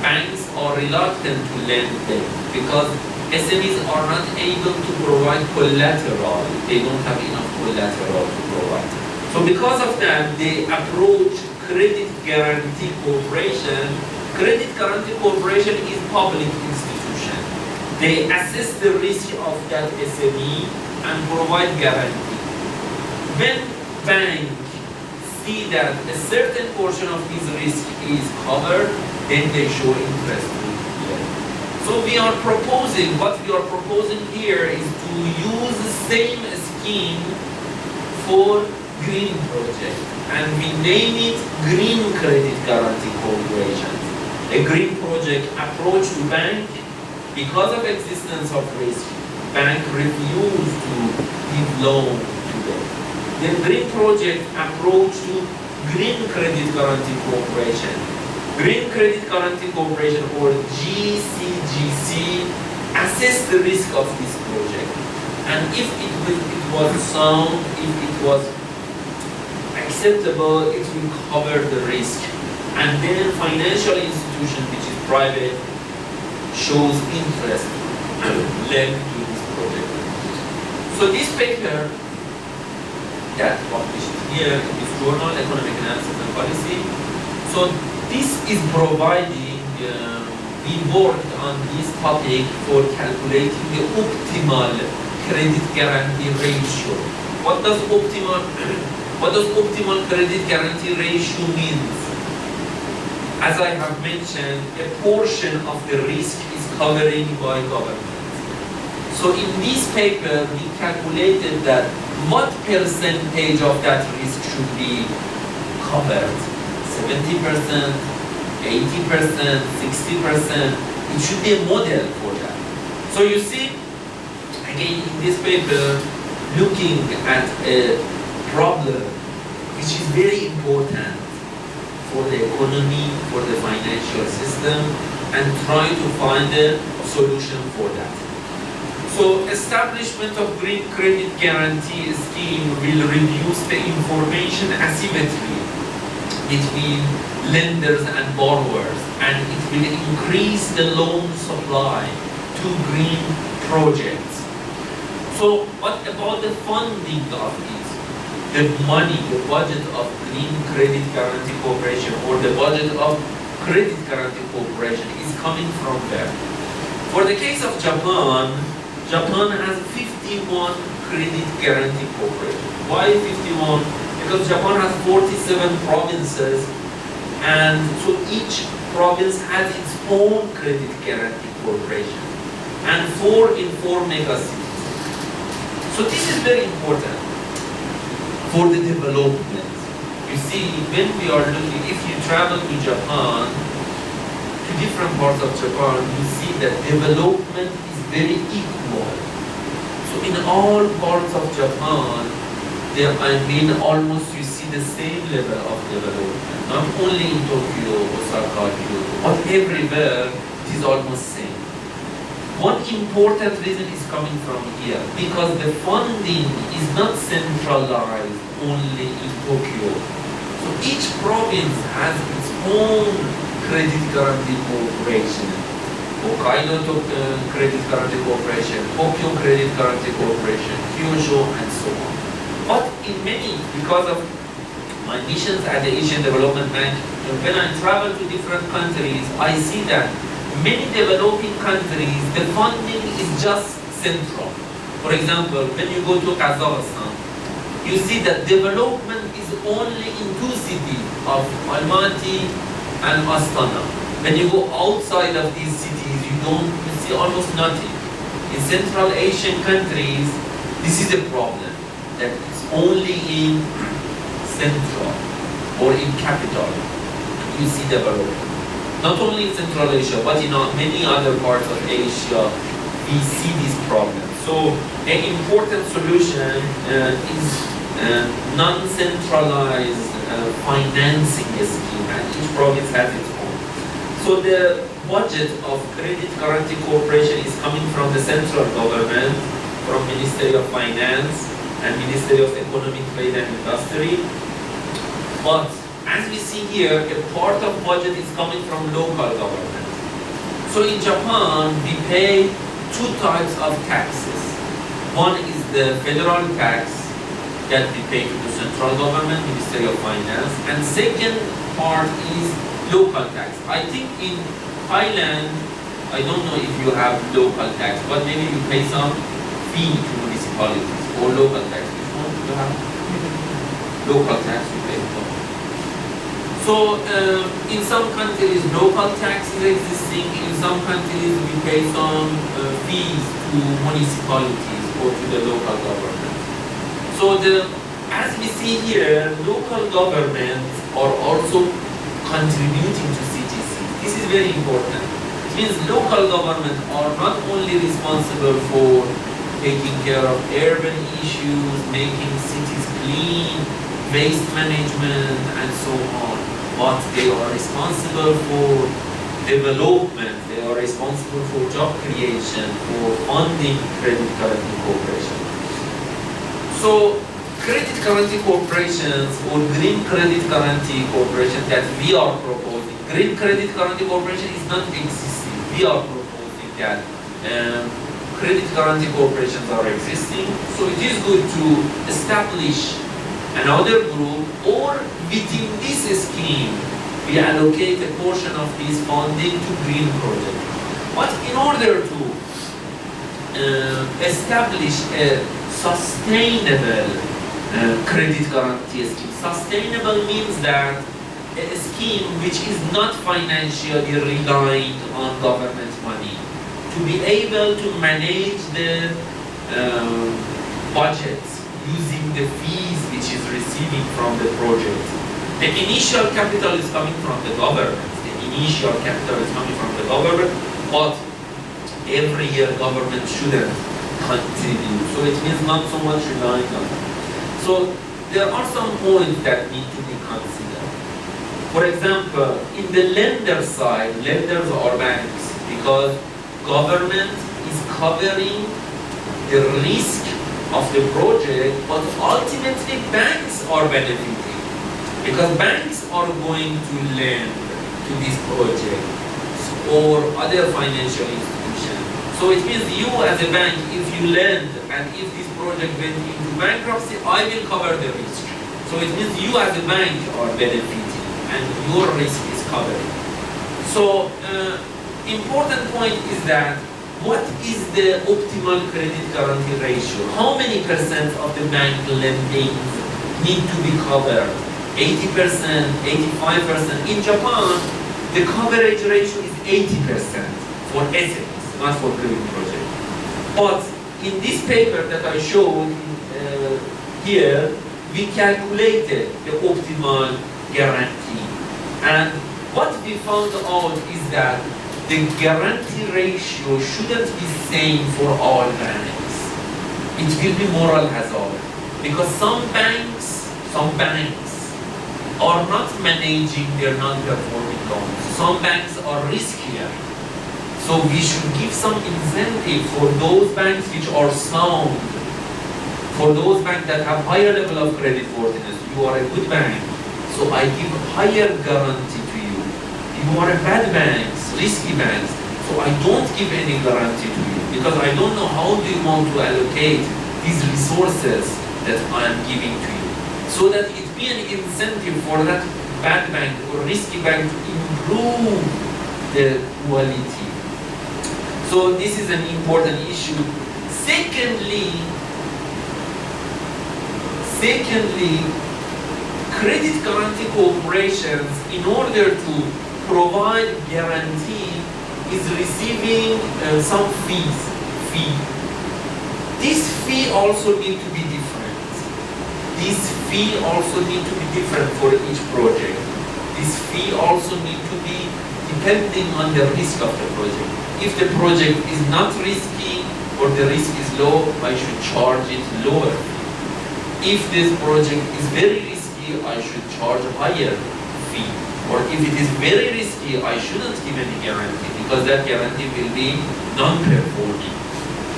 banks are reluctant to lend them because SMEs are not able to provide collateral. They don't have enough collateral to provide. So because of that, they approach Credit Guarantee Corporation. Credit Guarantee Corporation is public institution. They assess the risk of that SME and provide guarantee. When banks see that a certain portion of his risk is covered, then they show interest to lend. So we are proposing, what we are proposing here is to use the same scheme for green project, and we name it Green Credit Guarantee Corporation. A green project approach to bank, because of existence of risk, bank refuse to give loan to them. The green project approach to Green Credit Guarantee Corporation. Green Credit Guarantee Corporation, or GCGC, assess the risk of this project, and if it was sound, if it was acceptable, it will cover the risk. And then financial institution, which is private, shows interest to lend to this project. So this paper that published here in this journal, Economic Analysis and Policy, so this is providing, we worked on this topic for calculating the optimal credit guarantee ratio. What does optimal credit guarantee ratio means? As I have mentioned, a portion of the risk is covered by government. So in this paper, we calculated that what percentage of that risk should be covered? 70%, 80%, 60%. It should be a model for that. So you see, again in this paper, looking at a problem which is very important for the economy, for the financial system, and try to find a solution for that. So establishment of green credit guarantee scheme will reduce the information asymmetry between lenders and borrowers, and it will increase the loan supply to green projects. So what about the funding of it? The money, the budget of Green Credit Guarantee Corporation, or the budget of Credit Guarantee Corporation is coming from where? For the case of Japan, Japan has 51 Credit Guarantee Corporation. Why 51? Because Japan has 47 provinces, and so each province has its own Credit Guarantee Corporation, and 4 in 4 megacities. So this is very important for the development. You see, when we are looking, if you travel to Japan, to different parts of Japan, you see that development is very equal. So in all parts of Japan, almost you see the same level of development. Not only in Tokyo, Osaka, Kyoto, but everywhere it is almost same. One important reason is coming from here, because the funding is not centralized only in Tokyo. So each province has its own credit guarantee corporation. Hokkaido Credit Guarantee Corporation, Tokyo Credit Guarantee Corporation, Kyushu, and so on. But in many, because of my missions at the Asian Development Bank, when I travel to different countries, I see that many developing countries, the funding is just central. For example, when you go to Kazakhstan, you see that development is only in 2 cities of Almaty and Astana. When you go outside of these cities, you see almost nothing. In Central Asian countries, this is a problem, that it's only in central or in capital you see development. Not only in Central Asia, but in many other parts of Asia, we see this problem. So an important solution is non-centralized financing scheme, and each province has its own. So the budget of Credit Guarantee Corporation is coming from the central government, from Ministry of Finance, and Ministry of Economic Trade and Industry. But as we see here, a part of budget is coming from local government. So in Japan, we pay two types of taxes. One is the federal tax that we pay to the central government, Ministry of Finance, and second part is local tax. I think in Thailand, I don't know if you have local tax, but maybe you pay some fee to municipalities or local tax. Which one do you have? Local tax you pay. So in some countries, local tax is existing. In some countries, we pay some fees to municipalities or to the local government. So as we see here, local governments are also contributing to CTC. This is very important. It means local governments are not only responsible for taking care of urban issues, making cities clean, waste management, and so on, but they are responsible for development, they are responsible for job creation, for funding credit guarantee corporations. So, credit guarantee corporations or green credit guarantee corporation that we are proposing, green credit guarantee corporation is not existing. We are proposing that credit guarantee corporations are existing. So it is good to establish another group, or within this scheme, we allocate a portion of this funding to green projects. But in order to establish a sustainable credit guarantee scheme. Sustainable means that a scheme which is not financially relying on government money to be able to manage the budget using the fees which is receiving from the project. The initial capital is coming from the government. But every year government shouldn't contribute. So it means not so much relying on it. So there are some points that need to be considered. For example, in the lender side, lenders are banks because government is covering the risk of the project, but ultimately banks are benefiting because banks are going to lend to this project or other financial institutions. So it means you as a bank, if you lend and if this project went into bankruptcy, I will cover the risk. So it means you as a bank are benefiting and your risk is covered. So important point is that what is the optimal credit guarantee ratio? How many percent of the bank lending need to be covered? 80%, 85%. In Japan, the coverage ratio is 80% for SMEs, not for green project. But in this paper that I showed here, we calculated the optimal guarantee. And what we found out is that the guarantee ratio shouldn't be same for all banks. It will be moral hazard. Because some banks are not managing their non-performing loans. Some banks are riskier. So we should give some incentive for those banks which are sound. For those banks that have higher level of credit worthiness. You are a good bank, so I give higher guarantee to you. You are a bad bank, risky banks, so I don't give any guarantee to you because I don't know how do you want to allocate these resources that I am giving to you. So that it be an incentive for that bad bank or risky bank to improve the quality. So this is an important issue. Secondly, credit guarantee corporations, in order to provide guarantee, is receiving some fee. This fee also need to be different. This fee also need to be different for each project. This fee also need to be depending on the risk of the project. If the project is not risky or the risk is low, I should charge it lower. If this project is very risky, I should charge a higher fee. Or if it is very risky, I shouldn't give any guarantee because that guarantee will be non-performing.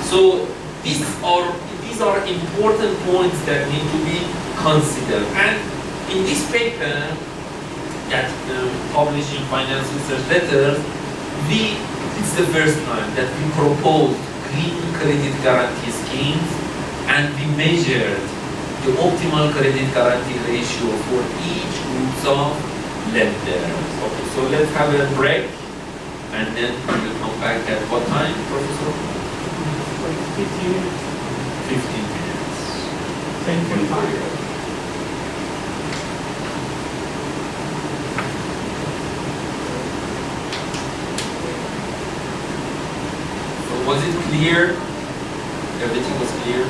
So these these are important points that need to be considered. And in this paper that published in Finance Research Letters, it's the first time that we proposed green credit guarantee schemes, and we measured the optimal credit guarantee ratio for each group of lenders. Okay, so let's have a break, and then we will come back at what time, Professor? 15 minutes. 15 minutes. 10:45. So was it clear? Everything was clear?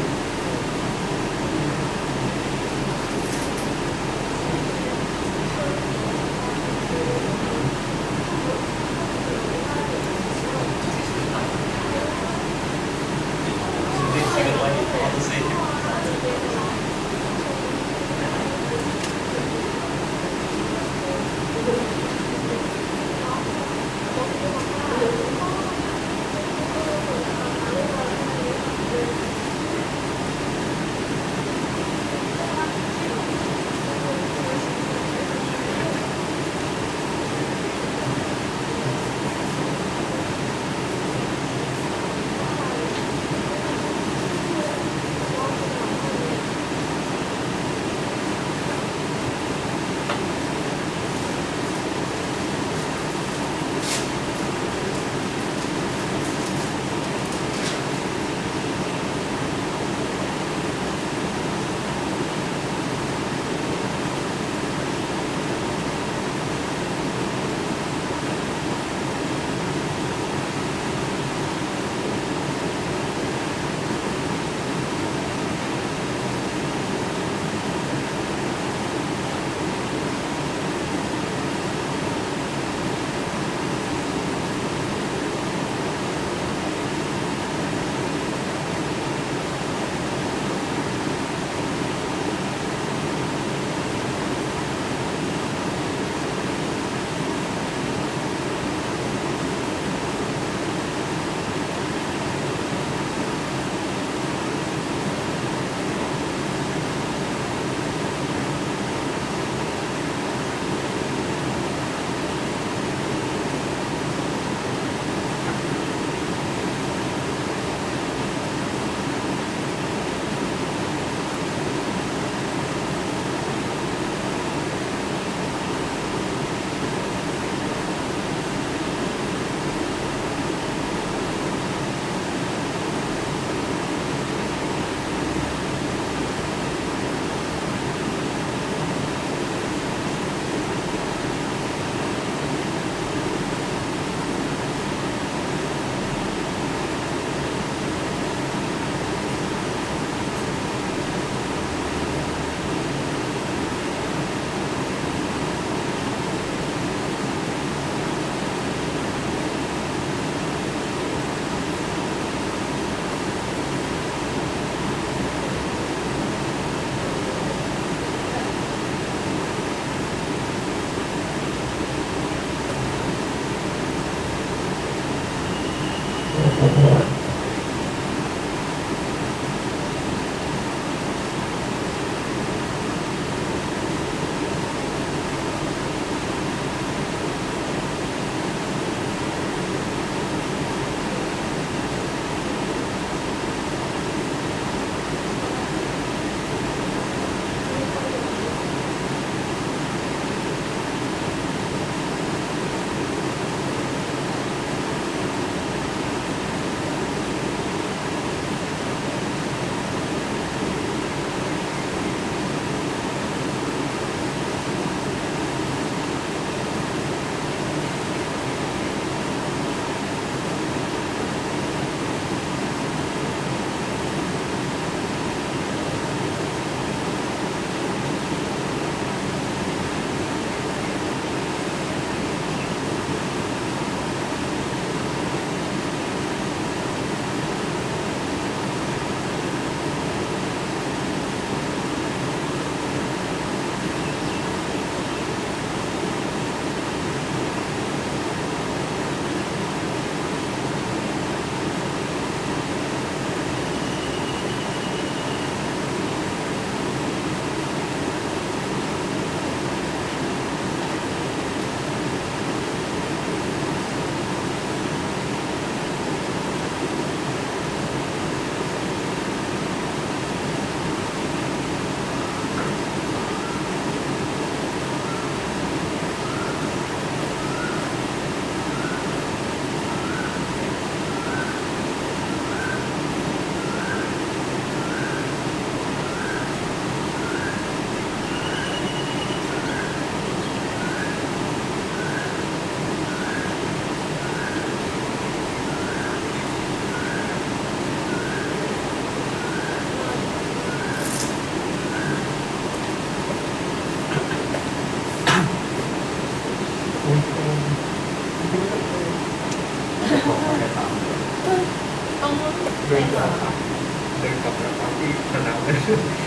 ค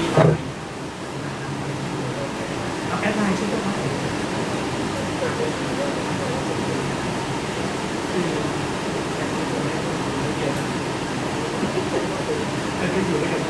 มีไลน์เอาแอดไลน์ชื่อว่าแต่ก็อยู่ด้วยกัน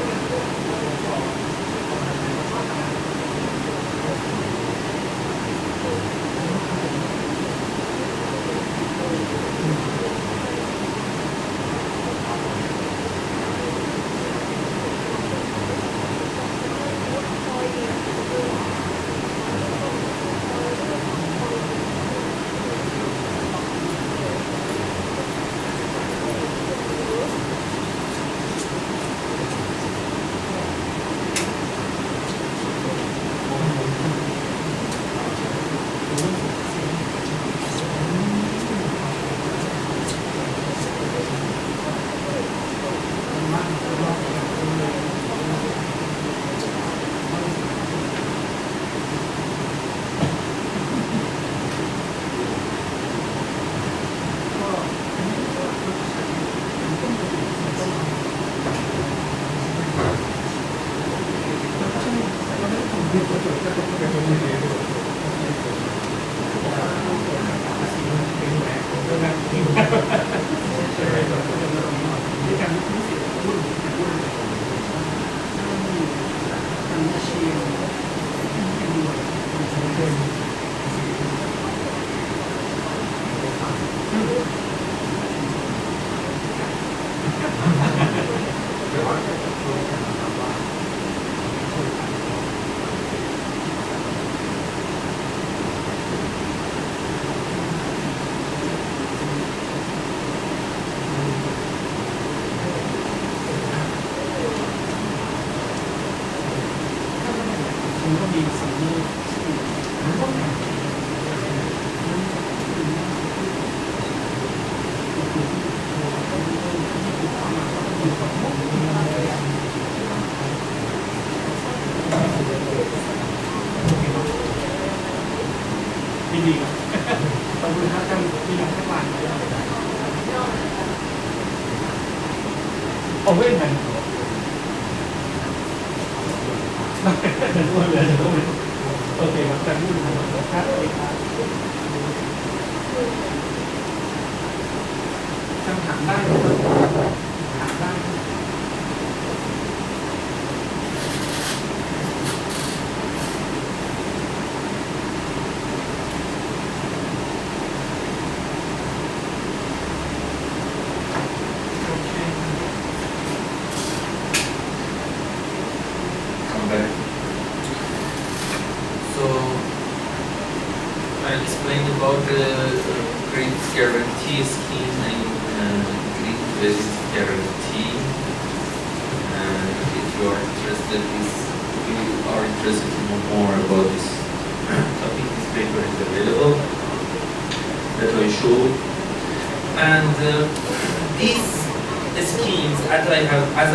ก็มีสิ่งที่ยินดีครับขอบคุณครับท่านที่รับให้ผ่านโอ้ยมันโอเคครับแต่พูดครับคำถามได้ถามได้I explained about the Green Guarantee Scheme and Green Credit Guarantee. If you are interested, to know more about this topic, this paper is available that I showed. And these schemes, as I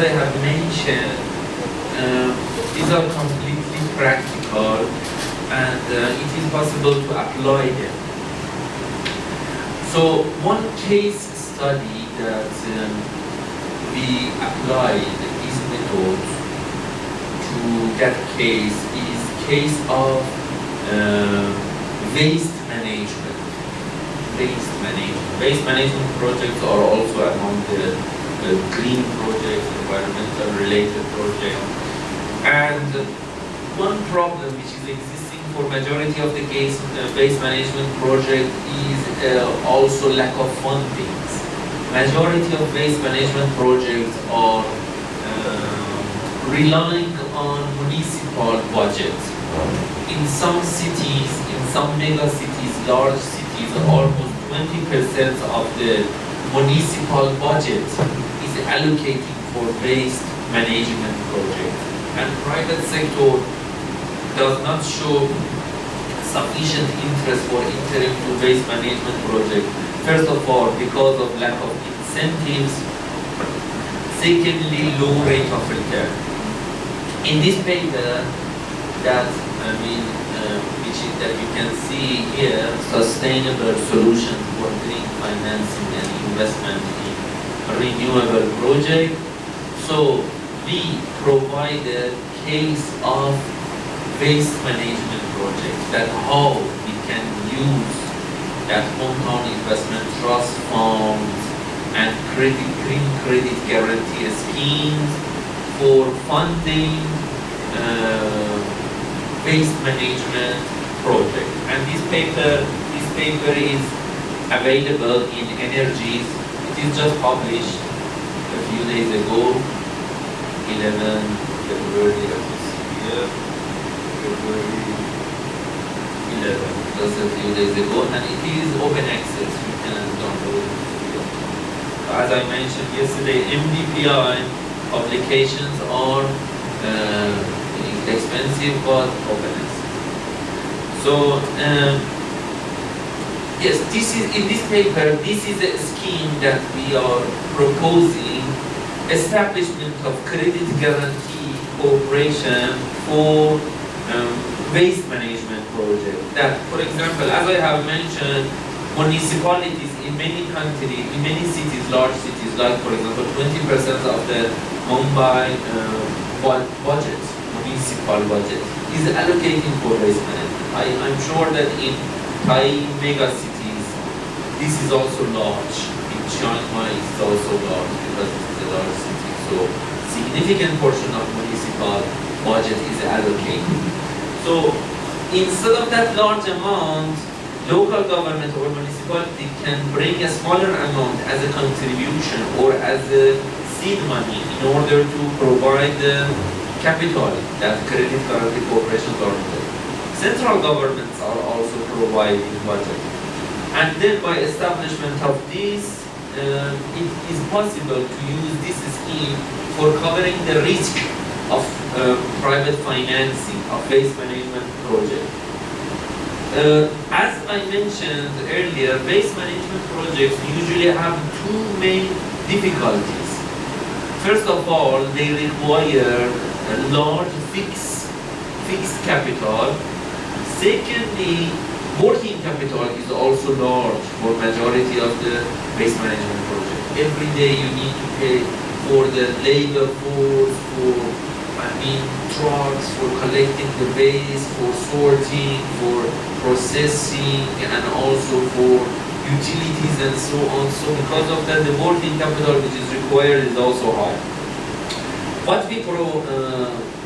have mentioned, these are completely practical, and it is possible to apply them. So one case study that we applied these methods to that case is case of waste management. Waste management projects are also among the green projects, environmental related projects. And one problem which is existing for majority of the case waste management project is also lack of funding. Majority of waste management projects are relying on municipal budgets. In some cities, in some mega cities, large cities, almost 20% of the municipal budget is allocated for waste management projects. And private sector does not show sufficient interest for entering to waste management projects. First of all, because of lack of incentives. Secondly, low rate of return. In this paper, that you can see here, sustainable solutions for green financing and investment in renewable project. So we provided case of waste management project, that how we can use that hometown investment trust funds and green credit guarantee schemes for funding waste management project. And this paper is available in Energies. It is just published a few days ago, 11 February of this year, February 11, just a few days ago, and it is open access. You can download it. As I mentioned yesterday, MDPI publications are expensive but open access. So yes, this is in this paper. This is a scheme that we are proposing: establishment of credit guarantee corporation for waste management project. That, for example, as I have mentioned, municipalities in many countries, in many cities, large cities, like for example, 20% of the Mumbai budget, municipal budget, is allocating for waste management. I'm sure that in Thai mega cities, this is also large. In Shanghai, it's also large because it is a large city. So, significant portion of municipal budget is allocated. So, instead of that large amount, local government or municipality can bring a smaller amount as a contribution or as a seed money in order to provide the capital that credit guarantee corporations are doing. Central governments are also providing budget. And then by establishment of this, it is possible to use this scheme for covering the risk of private financing of waste management project. As I mentioned earlier, waste management projects usually have two main difficulties. First of all, they require a large fixed capital. Secondly, working capital is also large for majority of the waste management project. Every day you need to pay for the labor force, for trucks, for collecting the waste, for sorting, for processing, and also for utilities and so on. So because of that, the working capital which is required is also high. What we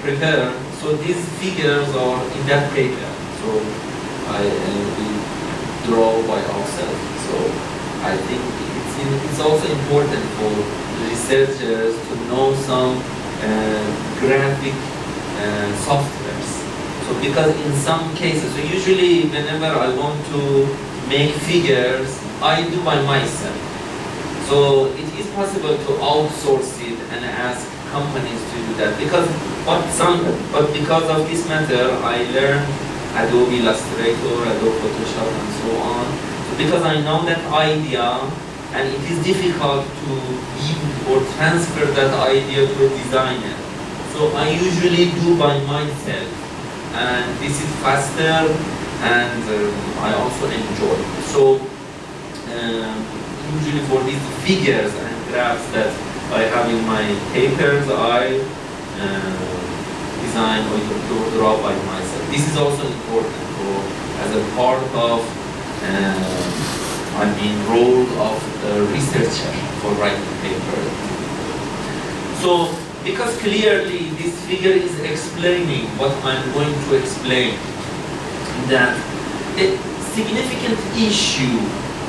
prepare, so these figures are in that paper. So we draw by ourselves. So I think it's also important for researchers to know some graphic softwares. So because in some cases, so usually whenever I want to make figures, I do by myself. So it is possible to outsource it and ask companies to do that. But because of this matter, I learned Adobe Illustrator, Adobe Photoshop, and so on. So because I know that idea, and it is difficult to give or transfer that idea to a designer. So I usually do by myself, and this is faster, and I also enjoy. So usually for these figures and graphs that I have in my papers, I design or draw by myself. This is also important as a part of role of the researcher for writing paper. So because clearly this figure is explaining what I'm going to explain, that a significant issue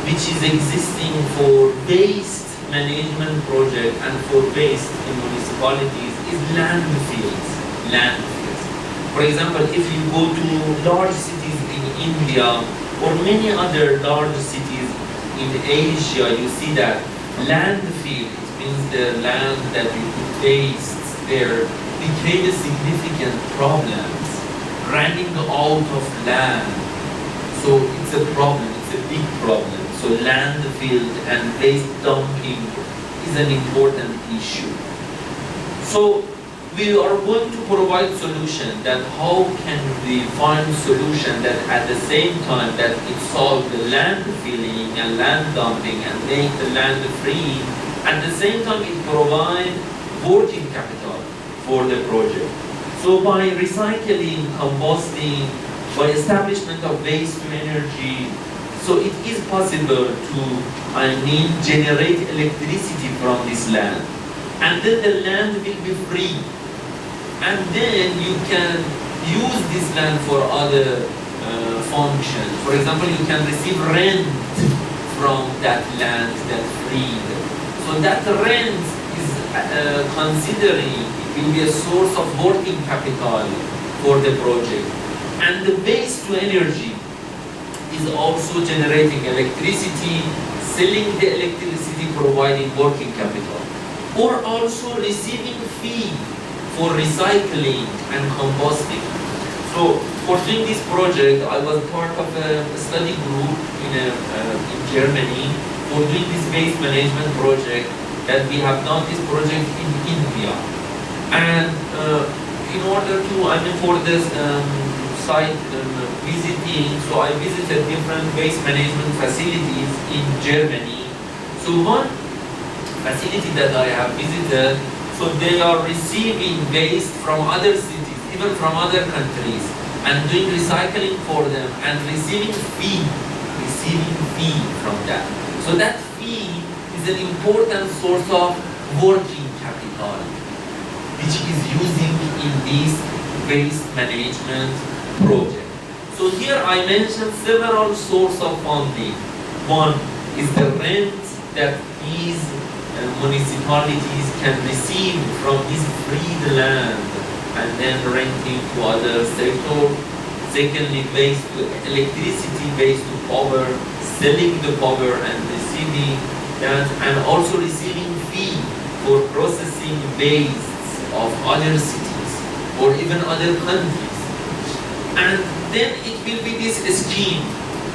which is existing for waste management project and for waste in municipalities is landfills. For example, if you go to large cities in India or many other large cities in Asia, you see that landfill, it means the land that you put waste there, became a significant problem. Running out of land. So it's a problem, it's a big problem. So landfill and waste dumping is an important issue. So we are going to provide solution that how can we find solution that at the same time that it solves the land filling and land dumping and make the land free, at the same time it provides working capital for the project. So by recycling, composting, by establishment of waste to energy, so it is possible to, generate electricity from this land. And then the land will be free. And then you can use this land for other functions. For example, you can receive rent from that land that's freed. So that rent is considering it will be a source of working capital for the project. And the waste to energy is also generating electricity, selling the electricity, providing working capital, or also receiving fee for recycling and composting. So for doing this project, I was part of a study group in Germany for doing this waste management project, that we have done this project in India. And in order to, for this site visiting, so I visited different waste management facilities in Germany. So one facility that I have visited, so they are receiving waste from other cities, even from other countries, and doing recycling for them and receiving fee from that. So that fee is an important source of working capital, which is using in this waste management project. So here I mentioned several sources of funding. One is the rent that these municipalities can receive from this freed land and then renting to other sectors. Secondly, waste to electricity, waste to power, selling the power and receiving that, and also receiving fee for processing wastes of other cities or even other countries. And then it will be this scheme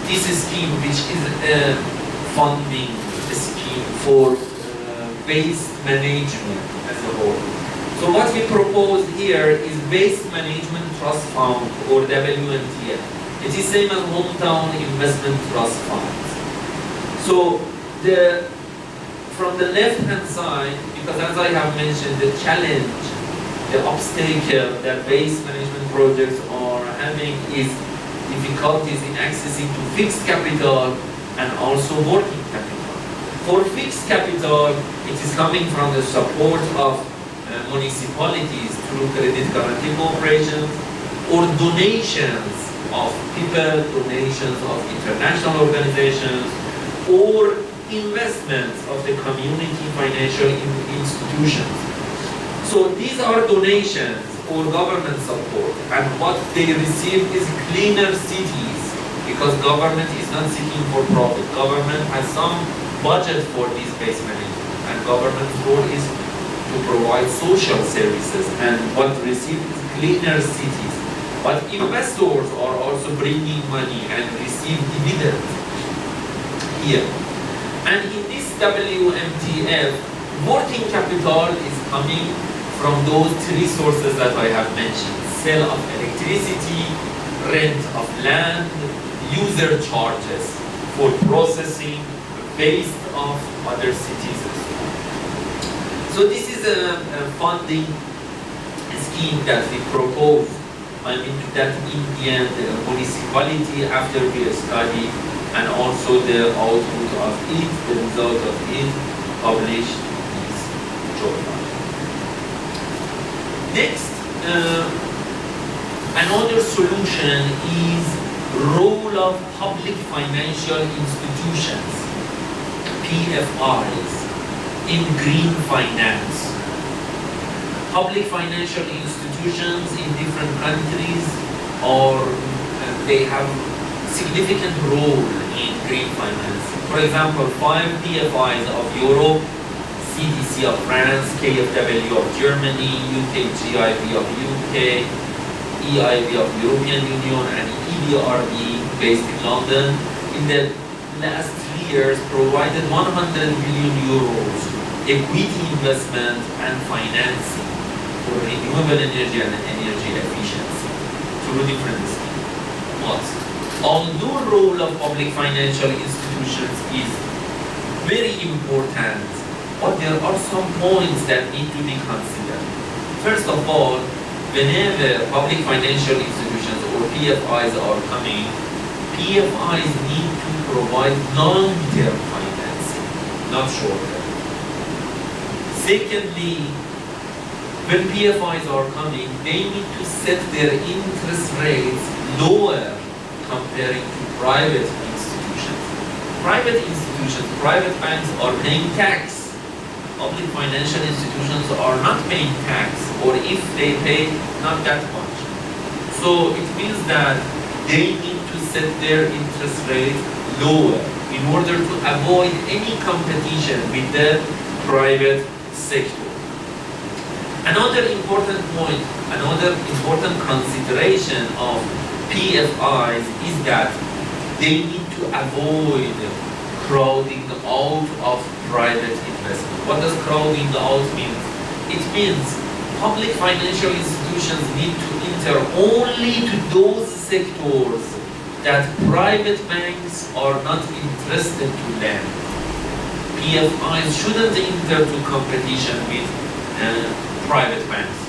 which is a funding scheme for waste management as a whole. So what we propose here is Waste Management Trust Fund, or WMTF. It is same as Hometown Investment Trust Fund. So from the left-hand side, because as I have mentioned, the challenge, the obstacle that waste management projects are having is difficulties in accessing to fixed capital and also working capital. For fixed capital, it is coming from the support of municipalities through credit guarantee corporations, or donations of people, donations of international organizations, or investments of the community financial institutions. So these are donations or government support, and what they receive is cleaner cities, because government is not seeking for profit. Government has some budget for this waste management, and government's role is to provide social services, and what receive is cleaner cities. But investors are also bringing money and receive dividends here. And in this WMTF, working capital is coming from those three sources that I have mentioned: sale of electricity, rent of land, user charges for processing waste of other cities. So this is a funding scheme that we propose, to that Indian municipality after we study, and also the output of it, the result of it, published in this journal. Next, another solution is role of public financial institutions, PFIs, in green finance. Public financial institutions in different countries they have significant role in green finance. For example, 5 PFIs of Europe, CDC of France, KfW of Germany, UKGIB of UK, EIB of European Union, and EBRD based in London, in the last 3 years provided 100 billion euros equity investment and financing for renewable energy and energy efficiency through different schemes. But although the role of public financial institutions is very important, but there are some points that need to be considered. First of all, whenever public financial institutions or PFIs are coming, PFIs need to provide long-term financing, not short-term. Secondly, when PFIs are coming, they need to set their interest rates lower comparing to private institutions. Private institutions, private banks are paying tax. Public financial institutions are not paying tax, or if they pay, not that much. So it means that they need to set their interest rate lower in order to avoid any competition with the private sector. Another important point, another important consideration of PFIs is that they need to avoid crowding out of private investment. What does crowding out mean? It means public financial institutions need to enter only to those sectors that private banks are not interested to lend. PFIs shouldn't enter to competition with private banks.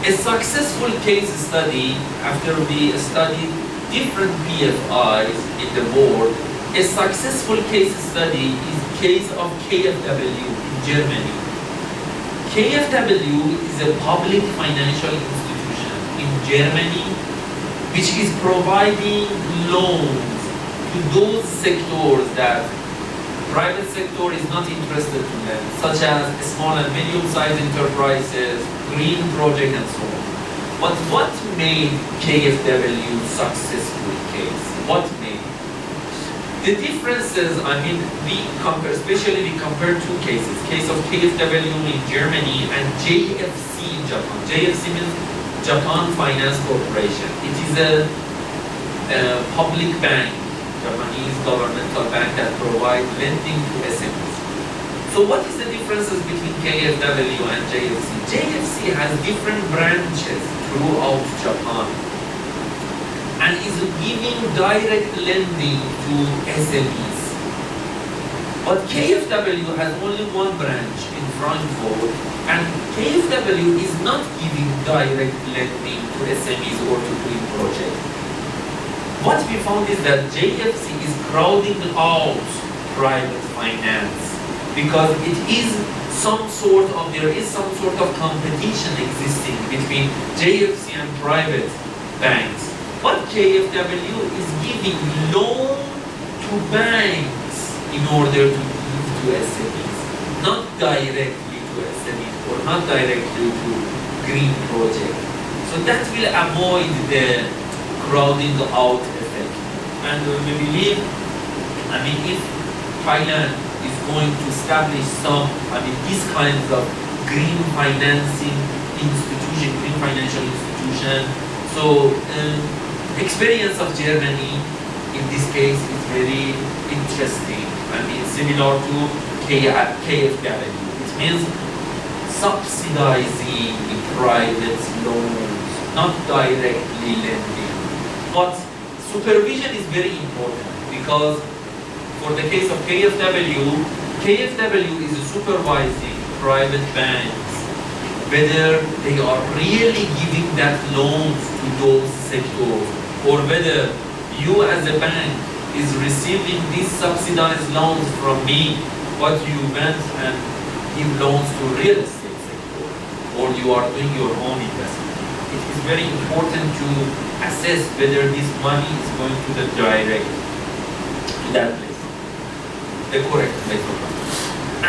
A successful case study, after we studied different PFIs in the world, a successful case study is the case of KfW in Germany. KfW is a public financial institution in Germany which is providing loans to those sectors that private sector is not interested in them, such as small and medium-sized enterprises, green project, and so on. But what made KfW successful case? What made it? The differences, especially we compare two cases. Case of KfW in Germany and JFC in Japan. JFC means Japan Finance Corporation. It is a public bank, Japanese governmental bank that provides lending to SMEs. So what is the differences between KfW and JFC? JFC has different branches throughout Japan and is giving direct lending to SMEs. But KfW has only one branch in Frankfurt, and KfW is not giving direct lending to SMEs or to green projects. What we found is that JFC is crowding out private finance because there is some sort of competition existing between JFC and private banks. But KfW is giving loan to banks in order to give to SMEs, not directly to SMEs or not directly to green projects. So that will avoid the crowding out effect. And we believe, if Thailand is going to establish these kinds of green financing institution, green financial institution, so experience of Germany in this case is very interesting. Similar to KfW. It means subsidizing private loans, not directly lending. But supervision is very important because for the case of KfW is supervising private banks whether they are really giving that loans to those sectors or whether you as a bank is receiving these subsidized loans from me, but you went and give loans to real estate sector or you are doing your own investment. It is very important to assess whether this money is going to the direct, to that place, the correct place of money.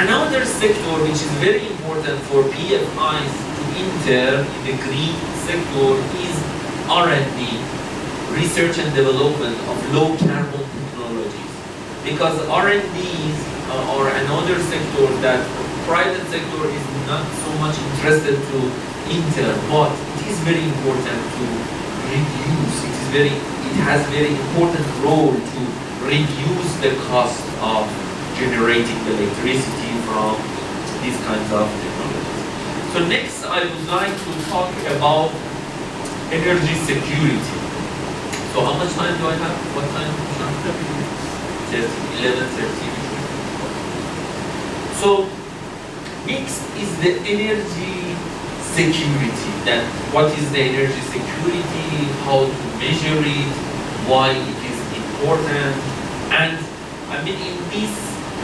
Another sector which is very important for PFIs to enter in the green sector is R&D, research and development of low carbon technologies. Because R&Ds are another sector that private sector is not so much interested to enter, but it is very important to reduce. It has very important role to reduce the cost of generating electricity from these kinds of technologies. So next, I would like to talk about energy security. So how much time do I have? What time? Just 11:30. So next is the energy security. that what is the energy security, how to measure it, why it is important. And I mean, in this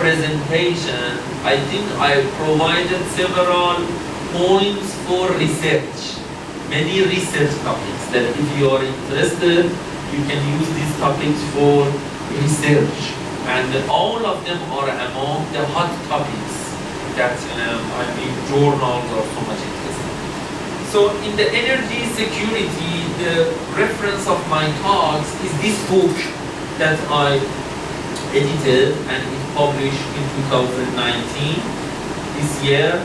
presentation, I think I provided several points for research, many research topics that if you are interested, you can use these topics for research. And all of them are among the hot topics that I mean, journals are so much interested. So in the energy security, the reference of my talks is this book that I edited and it published in 2019, this year.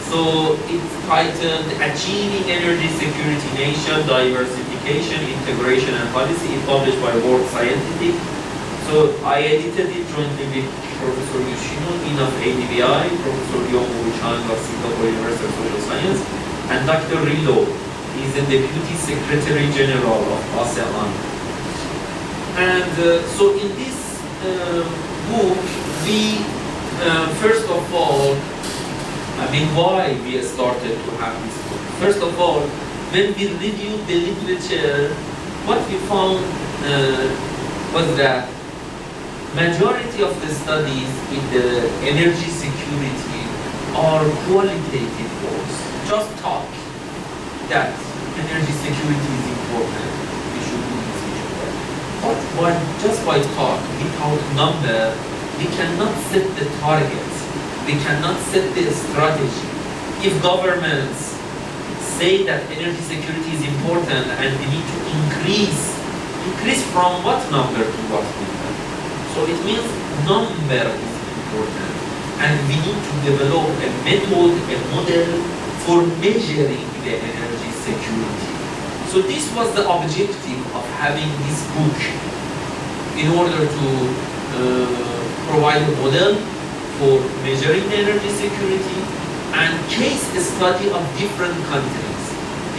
So it's titled Achieving Energy Security Nation, Diversification, Integration and Policy. It's published by World Scientific. So I edited it jointly with Professor Yoshino, Dean of ADBI, Professor Yongwoo Chang of Singapore University of Social Science, and Dr. Rilo. He's the Deputy Secretary General of ASEAN. And so in this book, we, first of all, I mean, why we started to have this book? First of all, when we reviewed the literature, what we found was that majority of the studies in the energy security are qualitative works. Just talk that energy security is important. We should do this, we should do that. But just by talk, without number, we cannot set the targets. We cannot set the strategy. If governments say that energy security is important and we need to increase from what number to what number? So it means number is important. And we need to develop a method, a model for measuring the energy security. So this was the objective of having this book, in order to provide a model for measuring the energy security and case study of different countries,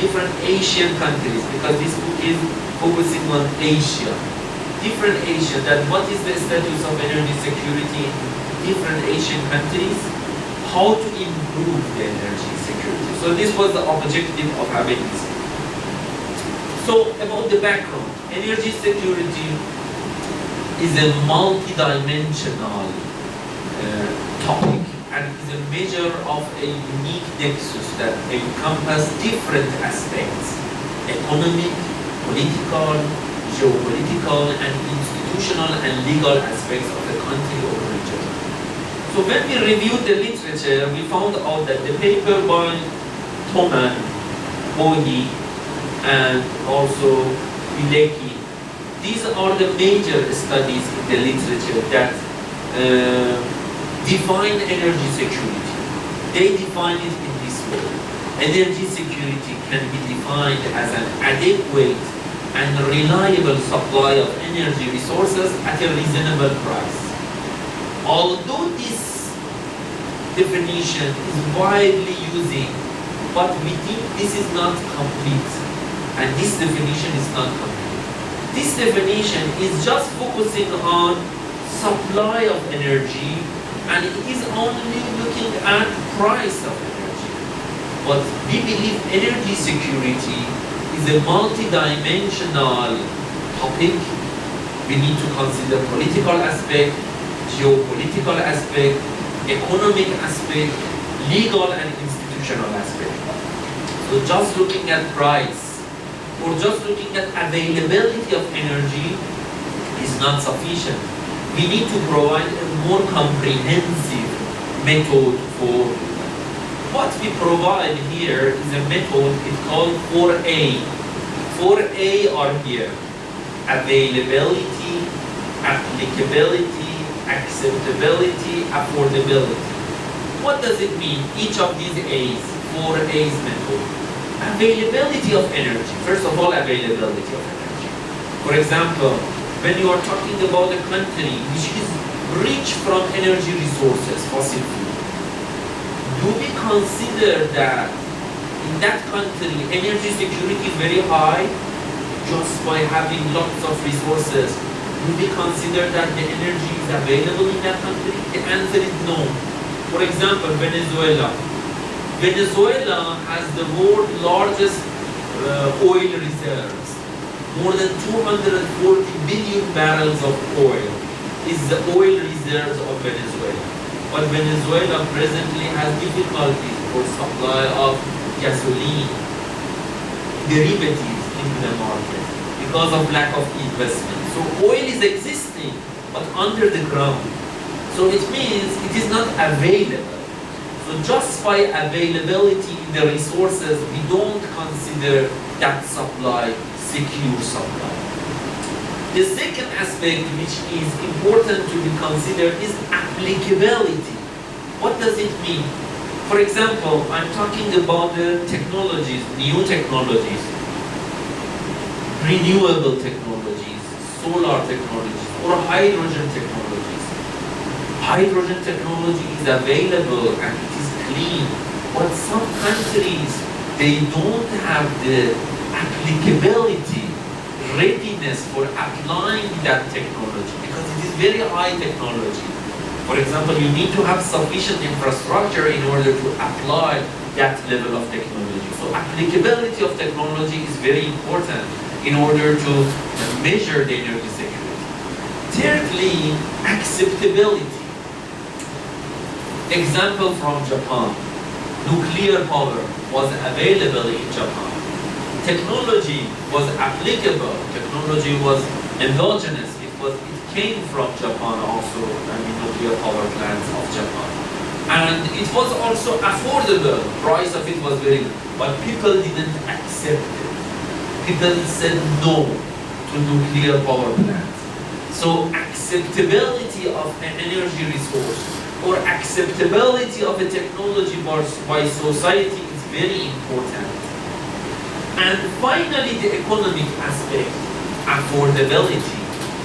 different Asian countries, because this book is focusing on Asia. Different Asia, that what is the status of energy security in different Asian countries, how to improve the energy security. So this was the objective of having this. So about the background, energy security is a multi-dimensional topic and is a measure of a unique nexus that encompasses different aspects: economic, political, geopolitical, and institutional and legal aspects of the country or region. So when we reviewed the literature, we found out that the paper by Thoman, Bohi, and also Bilecki, these are the major studies in the literature that define energy security. They define it in this way. Energy security can be defined as an adequate and reliable supply of energy resources at a reasonable price. Although this definition is widely used, but we think this is not complete, and this definition is not complete. This definition is just focusing on supply of energy, and it is only looking at price of energy. But we believe energy security is a multi-dimensional topic. We need to consider political aspect, geopolitical aspect, economic aspect, legal and institutional aspect. So just looking at price or just looking at availability of energy is not sufficient. We need to provide a more comprehensive method for what we provide here is a method, it's called 4A. 4A are here: availability, applicability, acceptability, affordability. What does it mean, each of these A's, 4A's method? Availability of energy. First of all, availability of energy. For example, when you are talking about a country which is rich from energy resources, fossil fuel, do we consider that in that country energy security is very high just by having lots of resources? Do we consider that the energy is available in that country? The answer is no. For example, Venezuela. Venezuela has the world's largest oil reserves. More than 240 billion barrels of oil is the oil reserves of Venezuela. But Venezuela presently has difficulties for supply of gasoline, derivatives into the market because of lack of investment. So oil is existing, but under the ground. So it means it is not available. So just by availability in the resources, we don't consider that supply secure supply. The second aspect which is important to be considered is applicability. What does it mean? For example, I'm talking about the technologies, new technologies, renewable technologies, solar technologies, or hydrogen technologies. Hydrogen technology is available and it is clean, but some countries, they don't have the applicability, readiness for applying that technology because it is very high technology. For example, you need to have sufficient infrastructure in order to apply that level of technology. So applicability of technology is very important in order to measure the energy security. Thirdly, acceptability. Example from Japan. Nuclear power was available in Japan. Technology was applicable. Technology was endogenous. It came from Japan also, nuclear power plants of Japan. And it was also affordable. Price of it was very good. But people didn't accept it. People said no to nuclear power plants. So acceptability of an energy resource or acceptability of a technology by society is very important. And finally, the economic aspect, affordability.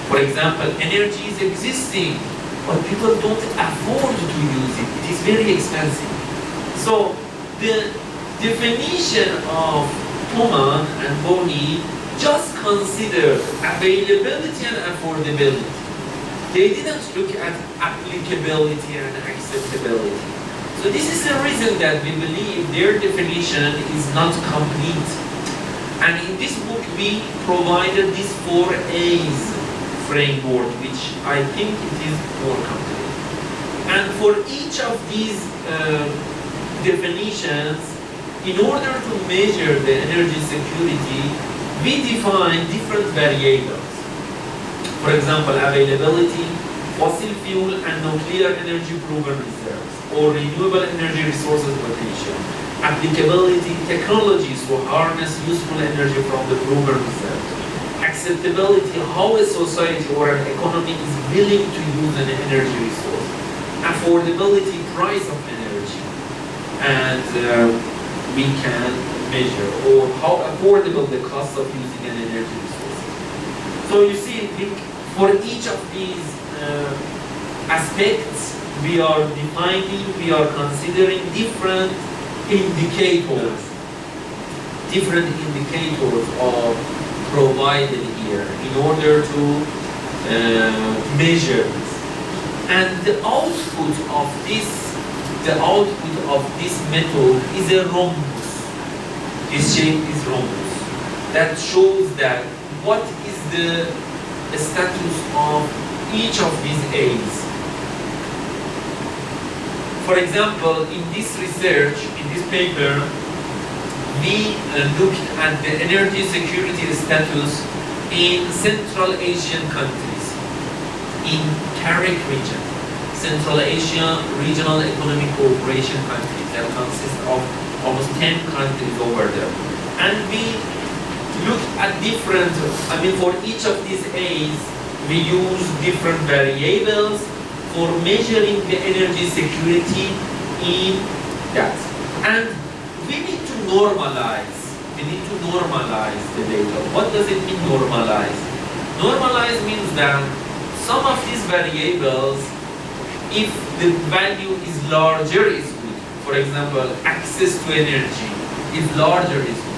For example, energy is existing, but people don't afford to use it. It is very expensive. So the definition of Thoman and Boni just considered availability and affordability. They didn't look at applicability and acceptability. So this is the reason that we believe their definition is not complete. And in this book, we provided this 4 A's framework, which I think it is more complete. And for each of these definitions, in order to measure the energy security, we define different variables. For example, availability, fossil fuel and nuclear energy proven reserves, or renewable energy resources potential. Applicability, technologies to harness useful energy from the proven reserves. Acceptability, how a society or an economy is willing to use an energy resource. Affordability, price of energy. And we can measure, or how affordable the cost of using an energy resource. So you see, for each of these aspects, we are defining, we are considering different indicators. Different indicators are provided here in order to measure this. And the output of this method is a rhombus. This shape is rhombus. That shows that what is the status of each of these A's. For example, in this research, in this paper, we looked at the energy security status in Central Asian countries, in CAREC region, Central Asia Regional Economic Cooperation countries that consist of almost 10 countries over there. And we looked at different, for each of these A's, we use different variables for measuring the energy security in that. And we need to normalize the data. What does it mean normalize? Normalize means that some of these variables, if the value is larger, is good. For example, access to energy, if larger is good.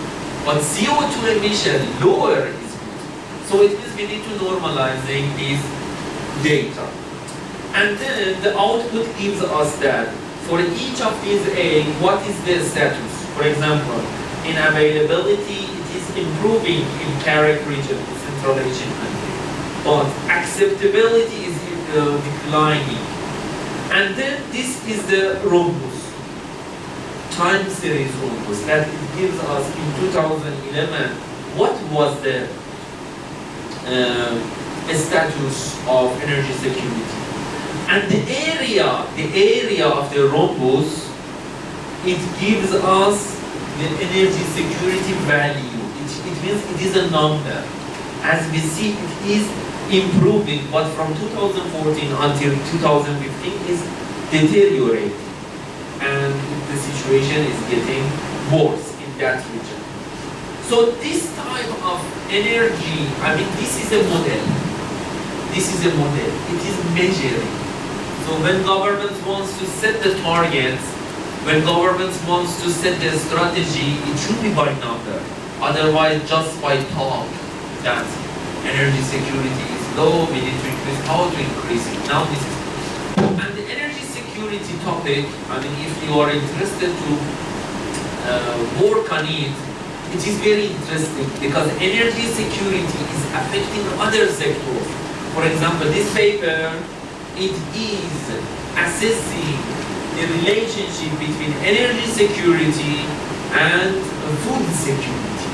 But CO2 emission, lower is good. So it means we need to normalizing these data. And then the output gives us that For each of these A, what is the status? For example, in availability, it is improving in Karachi region, Central Asian country, but acceptability is declining. And then this is the rhombus, time series rhombus, that it gives us in 2011 what was the status of energy security. And the area of the rhombus, it gives us the energy security value. It means it is a number. As we see, it is improving, but from 2014 until 2015 is deteriorating. And the situation is getting worse in that region. So this type of energy, I mean, this is a model. This is a model. It is measuring. So when government wants to set the targets, when government wants to set the strategy, it should be by number. Otherwise, just by talk, that energy security is low, we need to increase, how to increase it. Now this is, and the energy security topic, I mean, if you are interested to work on it, it is very interesting because energy security is affecting other sectors. For example, this paper, it is assessing the relationship between energy security and food security.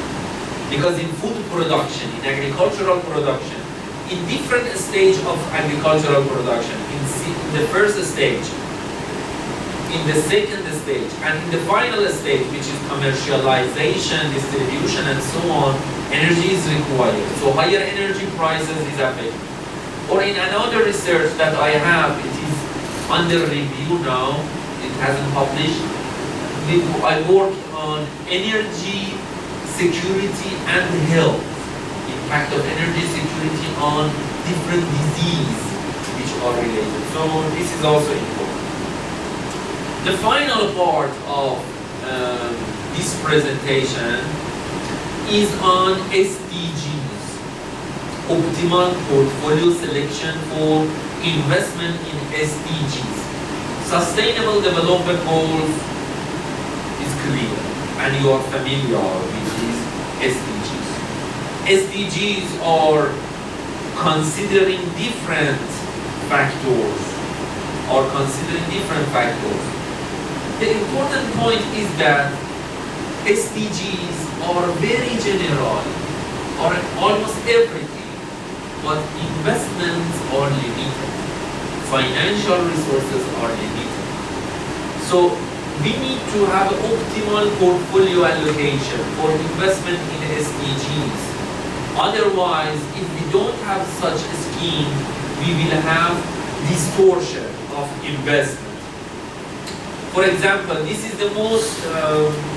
Because in food production, in agricultural production, in different stage of agricultural production, in the first stage, in the second stage, and in the final stage, which is commercialization, distribution, and so on, energy is required. So higher energy prices is affected. Or in another research that I have, it is under review now, it hasn't published. I work on energy security and health, impact of energy security on different diseases which are related. So this is also important. The final part of this presentation is on SDGs. Optimal portfolio selection for investment in SDGs. Sustainable Development Goals is clear, and you are familiar with these SDGs. SDGs are considering different factors, The important point is that SDGs are very general, or almost everything. But investments are limited. Financial resources are limited. So we need to have optimal portfolio allocation for investment in SDGs. Otherwise, if we don't have such a scheme, we will have distortion of investment. For example, this is the most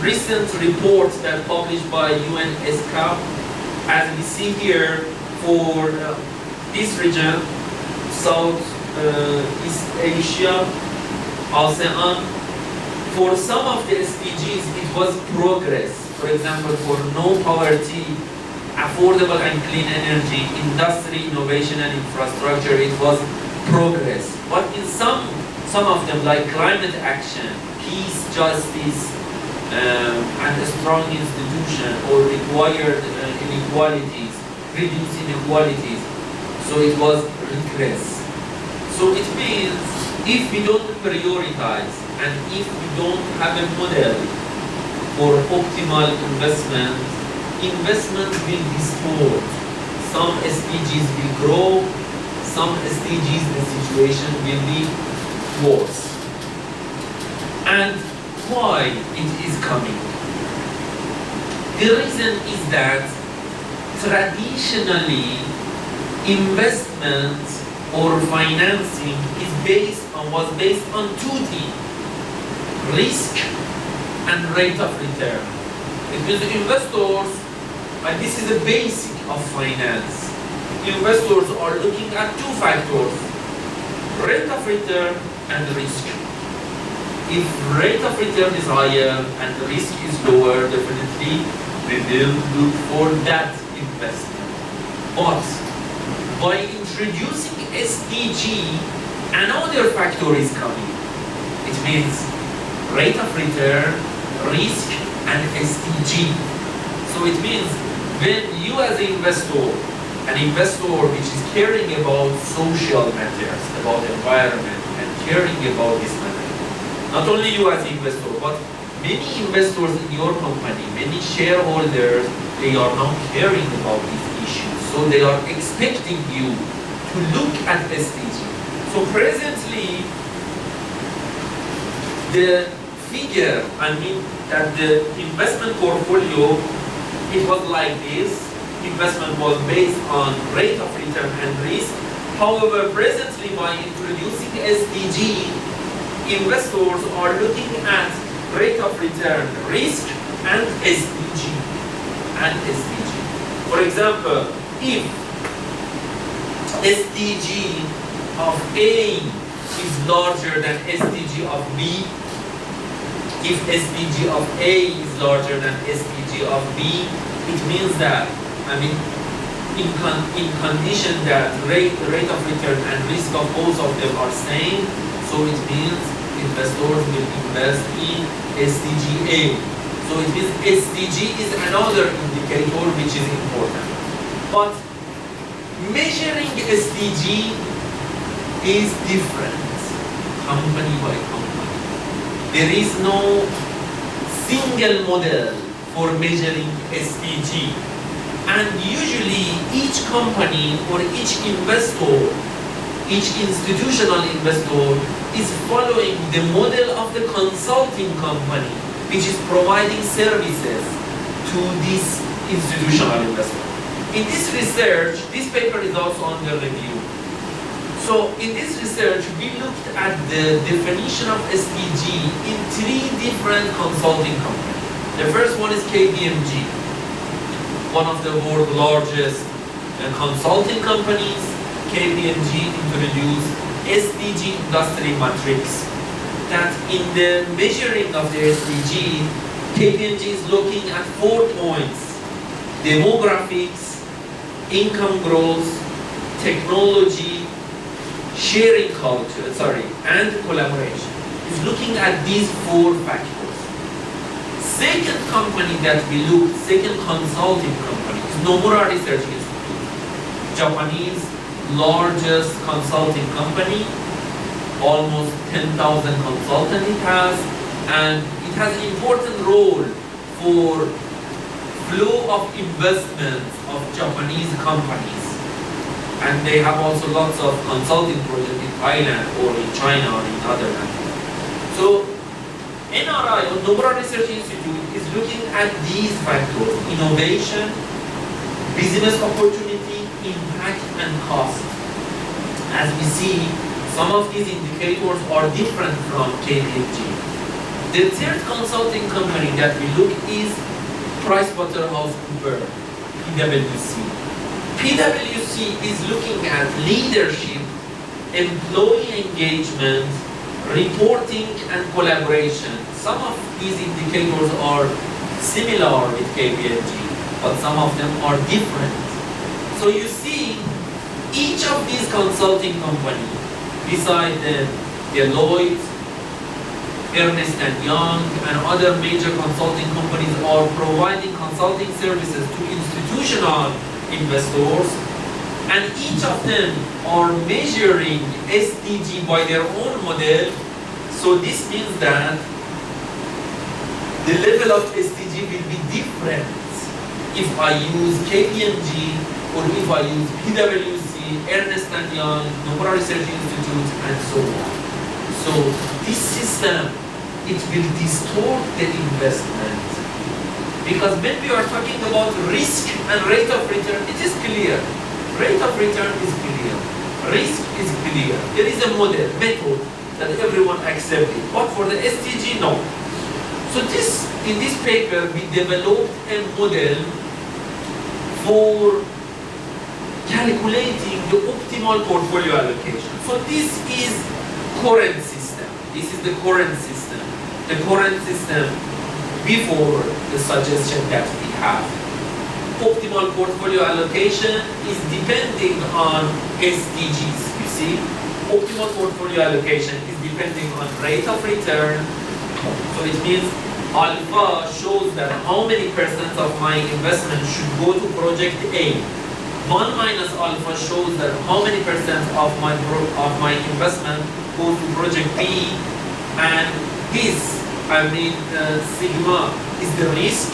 recent report that published by UNESCAP. As we see here, for this region, Southeast Asia, ASEAN, for some of the SDGs, it was progress. For example, for no poverty, affordable and clean energy, industry, innovation and infrastructure, it was progress. But in some of them, like climate action, peace, justice, and a strong institution, or required inequalities, reduce inequalities, so it was regress. So it means if we don't prioritize and if we don't have a model for optimal investment, investment will distort. Some SDGs will grow, some SDGs the situation will be worse. And why it is coming? The reason is that traditionally, investment or financing was based on two things: risk and rate of return. It means the investors, and this is a basic of finance. Investors are looking at two factors: rate of return and risk. If rate of return is higher and the risk is lower, definitely we will look for that investment. But by introducing SDG, another factor is coming. It means rate of return, risk, and SDG. So it means when you as an investor which is caring about social matters, about environment, and caring about this matter, not only you as an investor, but many investors in your company, many shareholders, they are now caring about these issues. So they are expecting you to look at SDG. So presently, the figure, that the investment portfolio, it was like this. Investment was based on rate of return and risk. However, presently by introducing SDG, investors are looking at rate of return, risk, and SDG. For example, if SDG of A is larger than SDG of B, if SDG of A is larger than SDG of B, it means that, in condition that rate of return and risk of both of them are same, so it means investors will invest in SDG A. So it means SDG is another indicator which is important. But measuring SDG is different, company by company. There is no single model for measuring SDG. And usually each company or each investor, each institutional investor is following the model of the consulting company which is providing services to this institutional investor. In this research, this paper is also under review. So in this research, we looked at the definition of SDG in 3 different consulting companies. The first one is KPMG, one of the world's largest consulting companies. KPMG introduced SDG industry matrix. That in the measuring of the SDG, KPMG is looking at 4 points: demographics, income growth, technology, sharing culture, and collaboration. It's looking at these 4 factors. Second company that we looked, second consulting company, is Nomura Research Institute, Japanese largest consulting company, almost 10,000 consultants it has, and it has an important role for flow of investments of Japanese companies. And they have also lots of consulting projects in Thailand or in China or in other countries. So NRI, or Nomura Research Institute, is looking at these factors: innovation, business opportunity, impact, and cost. As we see, some of these indicators are different from KPMG. The third consulting company that we look is PricewaterhouseCoopers, PwC. PwC is looking at leadership, employee engagement, reporting, and collaboration. Some of these indicators are similar with KPMG, but some of them are different. So you see, each of these consulting companies, besides Deloitte, Ernst & Young, and other major consulting companies, are providing consulting services to institutional investors, and each of them are measuring SDG by their own model. So this means that the level of SDG will be different if I use KPMG or if I use PwC, Ernst & Young, Nomura Research Institute, and so on. So this system, it will distort the investment. Because when we are talking about risk and rate of return, it is clear. Rate of return is clear. Risk is clear. There is a model, method that everyone accepts it. But for the SDG, no. So in this paper, we developed a model for calculating the optimal portfolio allocation. So this is current system. This is the current system. The current system before the suggestion that we have. Optimal portfolio allocation is depending on SDGs, you see. optimal portfolio allocation is depending on rate of return. So it means alpha shows that how many percent of my investment should go to project A. 1 minus alpha shows that how many percent of my investment goes to project B, and this, sigma is the risk,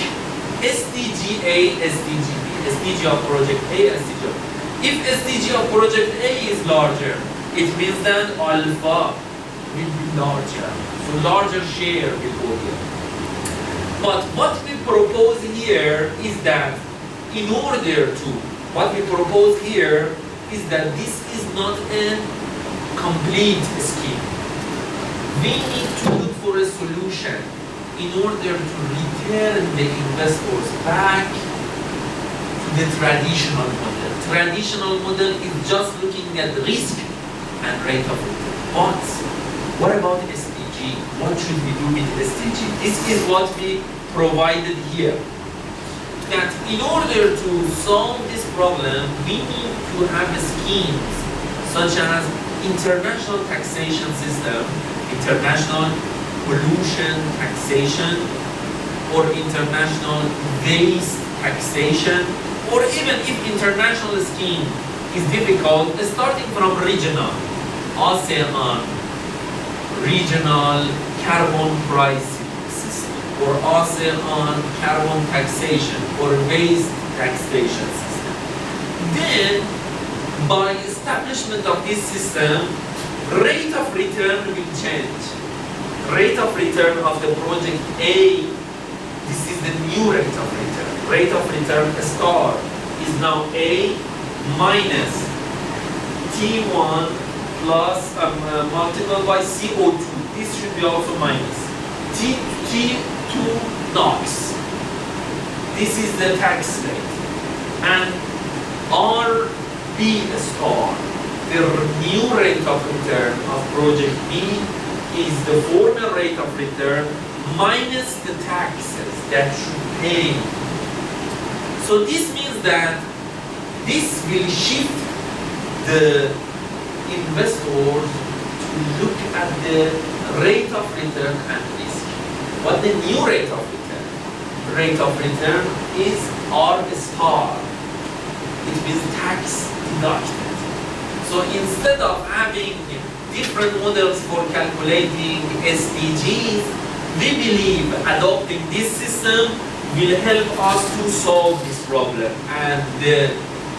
SDG A, SDG B, SDG of project A, SDG of B. If SDG of project A is larger, it means that alpha will be larger, so larger share will go here. But what we propose here is that what we propose here is that this is not a complete scheme. We need to look for a solution in order to return the investors back to the traditional model. Traditional model is just looking at the risk and rate of return. But what about SDG? What should we do with SDG? This is what we provided here. That in order to solve this problem, we need to have schemes such as international taxation system, international pollution taxation, or international waste taxation, or even if international scheme is difficult, starting from regional, ASEAN, regional carbon pricing system, or ASEAN carbon taxation, or waste taxation system. Then, by establishment of this system, rate of return will change. Rate of return of the project A, this is the new rate of return. Rate of return star is now A minus T1 plus multiplied by CO2. This should be also minus T2 NOx. This is the tax rate. And RB star, the new rate of return of project B, is the former rate of return minus the taxes that should pay. So this means that this will shift the investors to look at the rate of return and risk. What the new rate of return? Rate of return is R star. It means tax deducted. So instead of having different models for calculating SDGs, we believe adopting this system will help us to solve this problem. And the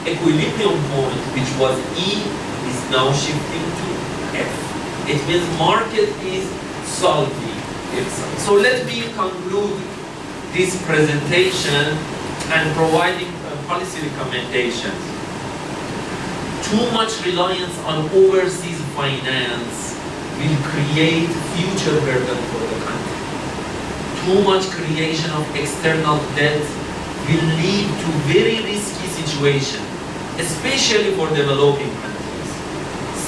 equilibrium point, which was E, is now shifting to F. It means market is solving itself. So let me conclude this presentation and providing policy recommendations. Too much reliance on overseas finance will create future burden for the country. Too much creation of external debt will lead to very risky situation, especially for developing countries.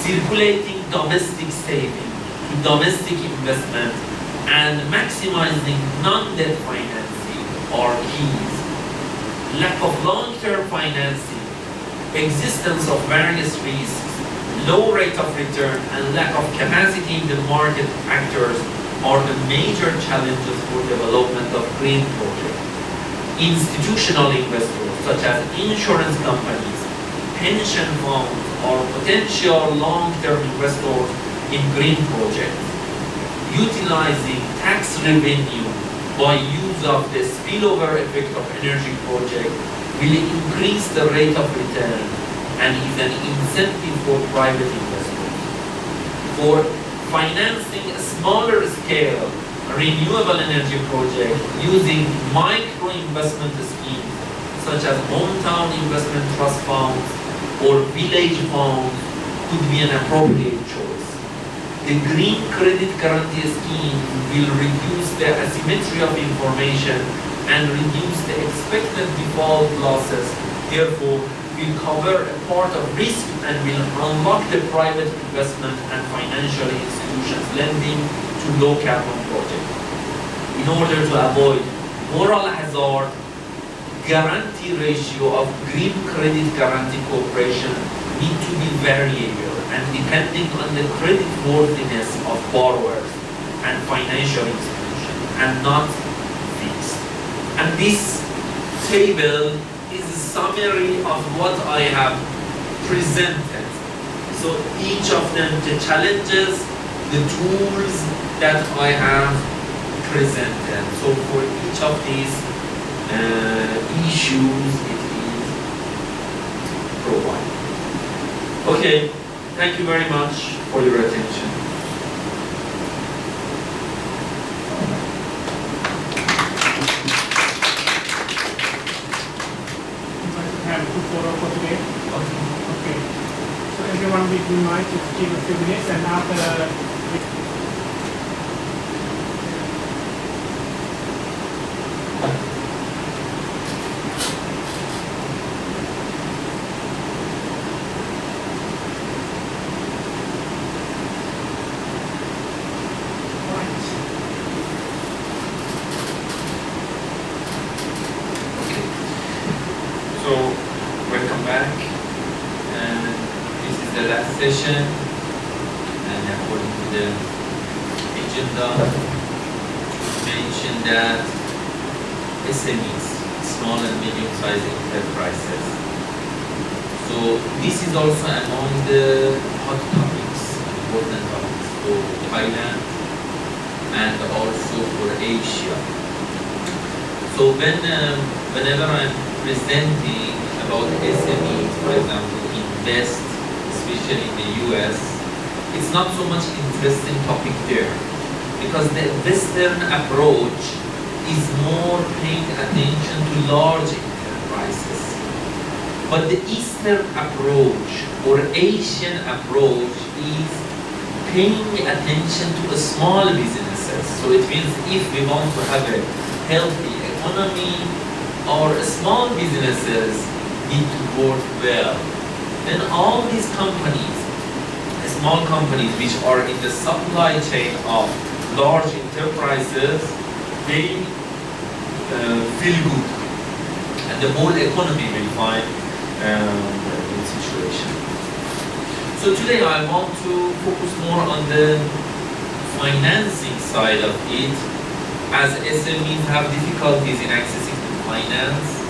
Circulating domestic saving to domestic investment and maximizing non-debt financing are keys. Lack of long-term financing, existence of various risks, low rate of return, and lack of capacity in the market actors are the major challenges for development of green projects. Institutional investors, such as insurance companies, pension funds, or potential long-term investors in green projects, utilizing tax revenue by use of the spillover effect of energy projects will increase the rate of return and is an incentive for private investors. For financing a smaller scale renewable energy project using micro investment schemes such as hometown investment trust funds or village funds could be an appropriate choice. The green credit guarantee scheme will reduce the asymmetry of information and reduce the expected default losses, therefore will cover a part of risk and will unlock the private investment and financial institutions lending to low carbon projects. In order to avoid moral hazard, guarantee ratio of Green Credit Guarantee Corporation need to be variable and depending on the credit worthiness of borrowers and financial institutions and not fixed. And this table is a summary of what I have presented. So each of them, the challenges, the tools that I have presented. So for each of these issues, it is provided. Okay, thank you very much for your attention. Have to follow for today. Okay. So everyone will be mind to give a few minutes and after So, welcome back. And this is the last session. And according to the agenda, mention that SMEs, small and medium-sized enterprises. So, this is also among the hot topics, important topics for Thailand and also for Asia. So, whenever I'm presenting about SMEs, for example, in West, especially in the US, it's not so much interesting topic there because the Western approach is more paying attention to large enterprises. But the Eastern approach or Asian approach is paying attention to small businesses. So it means if we want to have a healthy economy, or small businesses need to work well, then all these companies, small companies which are in the supply chain of large enterprises, they feel good and the whole economy will find a good situation. So today I want to focus more on the financing side of it, as SMEs have difficulties in accessing finance,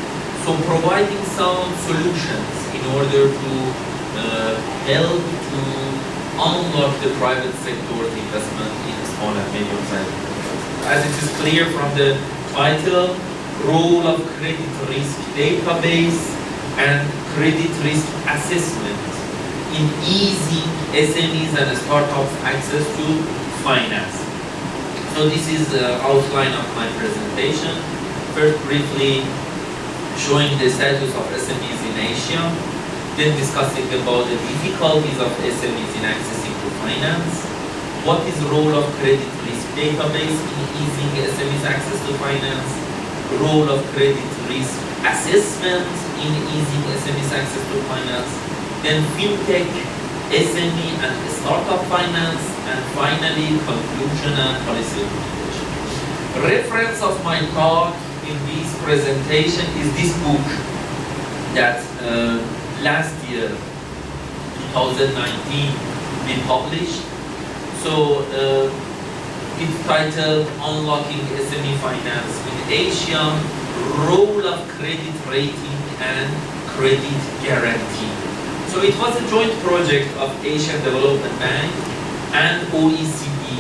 so providing some solutions in order to help to unlock the private sector's investment in small and medium-sized enterprises. As it is clear from the title, role of credit risk database and credit risk assessment in easing SMEs and startups access to finance. So this is the outline of my presentation. First, briefly showing the status of SMEs in Asia, then discussing about the difficulties of SMEs in accessing to finance, what is the role of credit risk database in easing SMEs access to finance, role of credit risk assessment in easing SMEs access to finance, then fintech, SME and startup finance, and finally conclusion and policy implementation. Reference of my talk in this presentation is this book that last year, 2019, we published. So it's titled Unlocking SME Finance in Asia, Role of Credit Rating and Credit Guarantee. So it was a joint project of Asian Development Bank and OECD.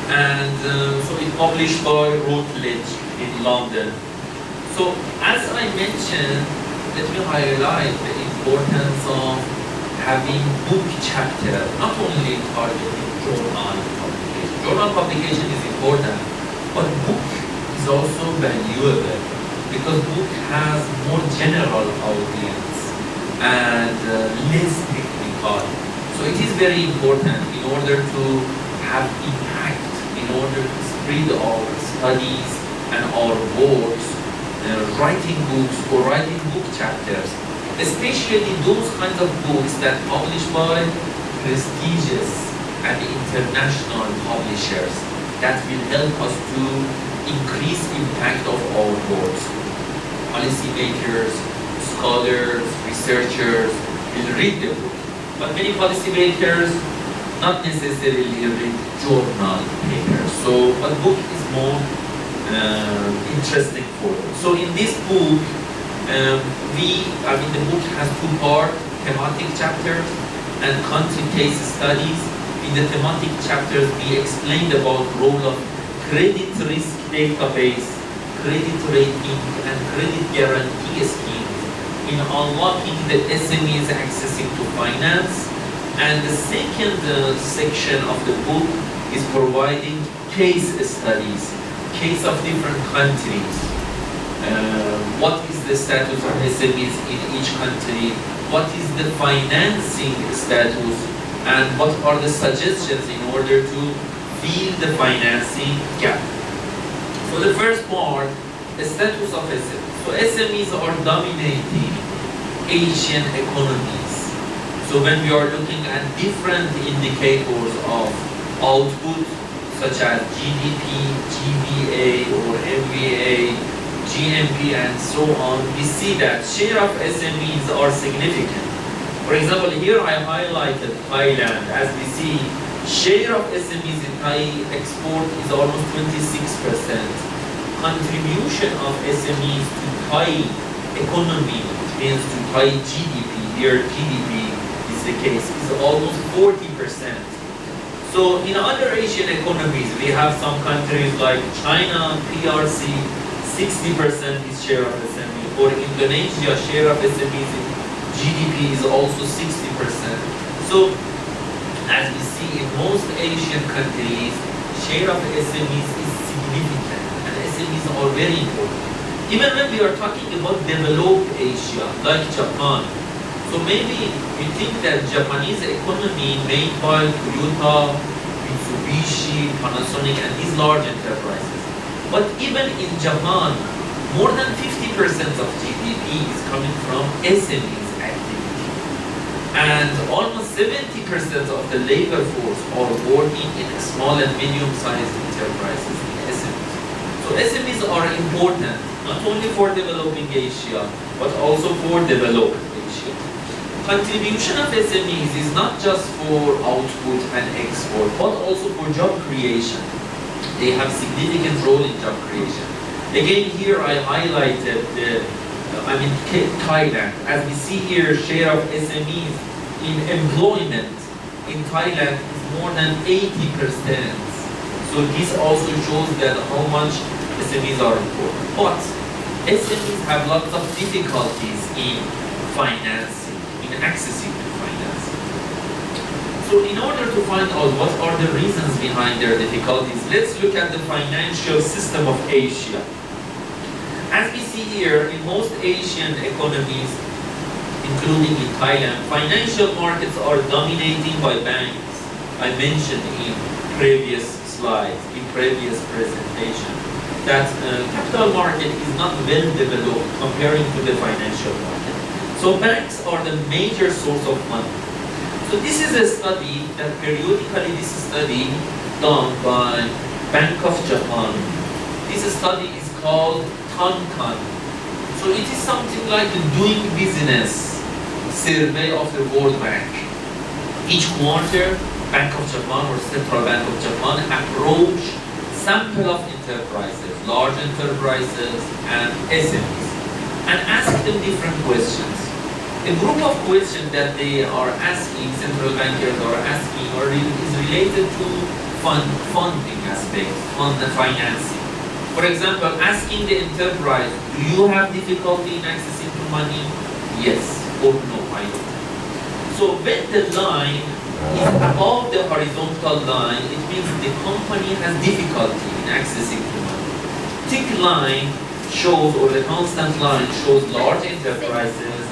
And so it published by Routledge in London. So as I mentioned, let me highlight the importance of having book chapter, not only targeting journal publication. Journal publication is important, but book is also valuable because book has more general audience and less technical. So it is very important in order to have impact, in order to spread our studies and our works, writing books or writing book chapters, especially those kinds of books that published by prestigious and international publishers that will help us to increase impact of our works. Policymakers, scholars, researchers will read the book. But many policymakers not necessarily read journal papers. So, but book is more interesting for them. So in this book, the book has two parts, thematic chapters and country case studies. In the thematic chapters, we explained about role of credit risk database, credit rating, and credit guarantee schemes in unlocking the SMEs accessing to finance. And the second section of the book is providing case studies, case of different countries. What is the status of SMEs in each country? What is the financing status? And what are the suggestions in order to fill the financing gap? So the first part, the status of SMEs. So SMEs are dominating Asian economies. So when we are looking at different indicators of output, such as GDP, GVA or MVA, GMP and so on, we see that share of SMEs are significant. For example, here I highlighted Thailand. As we see, share of SMEs in Thai export is almost 26%. Contribution of SMEs to Thai economy, which means to Thai GDP, here GDP is the case, is almost 40%. So in other Asian economies, we have some countries like China, PRC, 60% is share of SME, or Indonesia, share of SMEs in GDP is also 60%. So as we see in most Asian countries, share of SMEs is significant, and SMEs are very important. Even when we are talking about developed Asia, like Japan, so maybe we think that Japanese economy made by Toyota, Mitsubishi, Panasonic, and these large enterprises. But even in Japan, more than 50% of GDP is coming from SMEs activity. And almost 70% of the labor force are working in small and medium-sized enterprises in SMEs. So SMEs are important, not only for developing Asia, but also for developed Asia. Contribution of SMEs is not just for output and export, but also for job creation. They have significant role in job creation. Again, here I highlighted Thailand. As we see here, share of SMEs in employment in Thailand is more than 80%. So this also shows that how much SMEs are important. But SMEs have lots of difficulties in financing, in accessing to financing. So in order to find out what are the reasons behind their difficulties, let's look at the financial system of Asia. As we see here, in most Asian economies, including in Thailand, financial markets are dominated by banks. I mentioned in previous slides, in previous presentation, that capital market is not well developed comparing to the financial market. So banks are the major source of money. So this is a study that periodically done by Bank of Japan. This study is called Tankan. So it is something like the doing business survey of the World Bank. Each quarter, Bank of Japan or Central Bank of Japan approach sample of enterprises, large enterprises and SMEs, and ask them different questions. A group of questions that they are asking, central bankers are asking, is related to funding aspects, on the financing. For example, asking the enterprise, do you have difficulty in accessing to money? Yes or no, I don't. So when the line is above the horizontal line, it means the company has difficulty in accessing to money. Thick line shows, or the constant line shows large enterprises.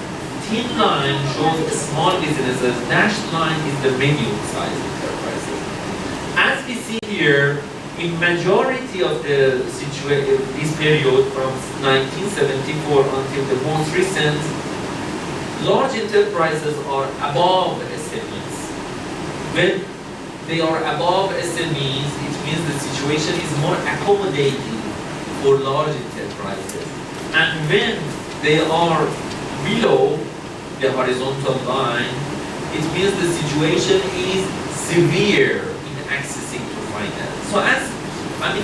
Thin line shows small businesses. Dashed line is the medium-sized enterprises. As we see here, in majority of the this period from 1974 until the most recent, large enterprises are above SMEs. When they are above SMEs, it means the situation is more accommodating for large enterprises. And when they are below the horizontal line, it means the situation is severe in accessing to finance. So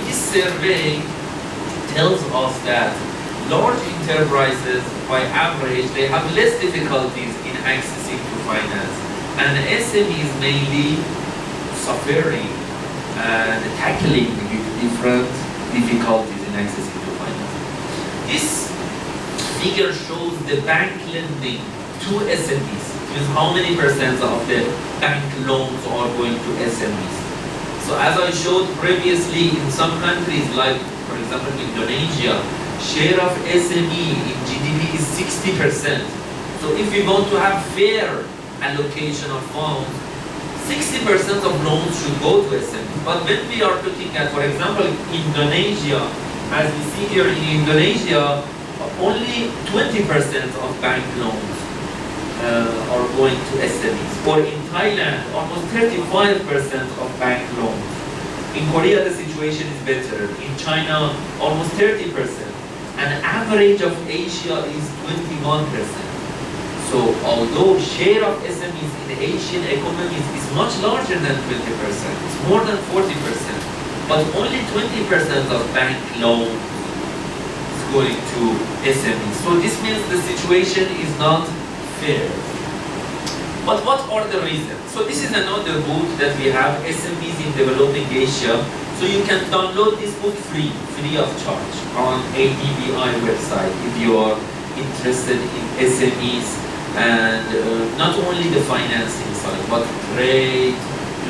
this survey tells us that large enterprises, by average, they have less difficulties in accessing to finance, and SMEs mainly suffering and tackling with different difficulties in accessing to finance. This figure shows the bank lending to SMEs. It means how many percent of the bank loans are going to SMEs. So as I showed previously, in some countries like, for example, Indonesia, share of SME in GDP is 60%. So if we want to have fair allocation of funds, 60% of loans should go to SME. But when we are looking at, for example, Indonesia, as we see here in Indonesia, only 20% of bank loans are going to SMEs. Or in Thailand, almost 35% of bank loans. In Korea, the situation is better. In China, almost 30%. And average of Asia is 21%. So although share of SMEs in Asian economies is much larger than 20%, it's more than 40%, but only 20% of bank loans is going to SMEs. So this means the situation is not fair. But what are the reasons? So this is another book that we have, SMEs in Developing Asia. So you can download this book free of charge on ADBI website if you are interested in SMEs and not only the financing side, but trade,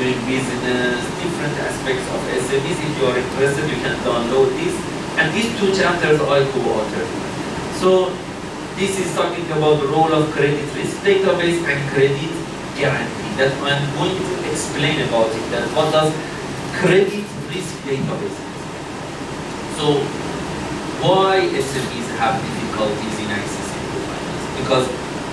doing business, different aspects of SMEs. If you are interested, you can download this. And these two chapters I co-authored. So this is talking about the role of credit risk database and credit guarantee. That I'm going to explain about it. That what does credit risk database is. So why SMEs have difficulties in accessing to finance? Because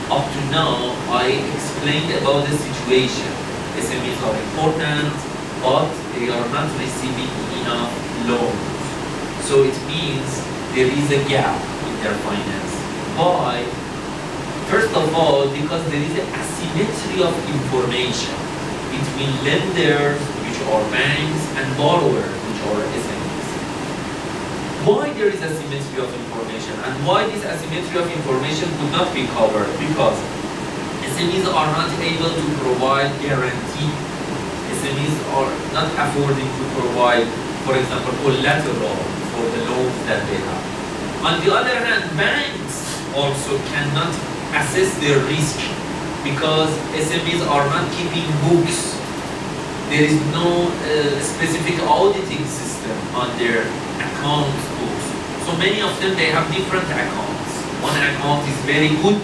up to now, I explained about the situation. SMEs are important, but they are not receiving enough loans. So it means there is a gap in their finance. Why? First of all, because there is an asymmetry of information between lenders, which are banks, and borrowers, which are SMEs. Why there is asymmetry of information, and why this asymmetry of information could not be covered? Because SMEs are not able to provide guarantee. SMEs are not affording to provide, for example, collateral for the loans that they have. On the other hand, banks also cannot assess their risk because SMEs are not keeping books. There is no specific auditing system on their account books. So many of them, they have different accounts. One account is very good,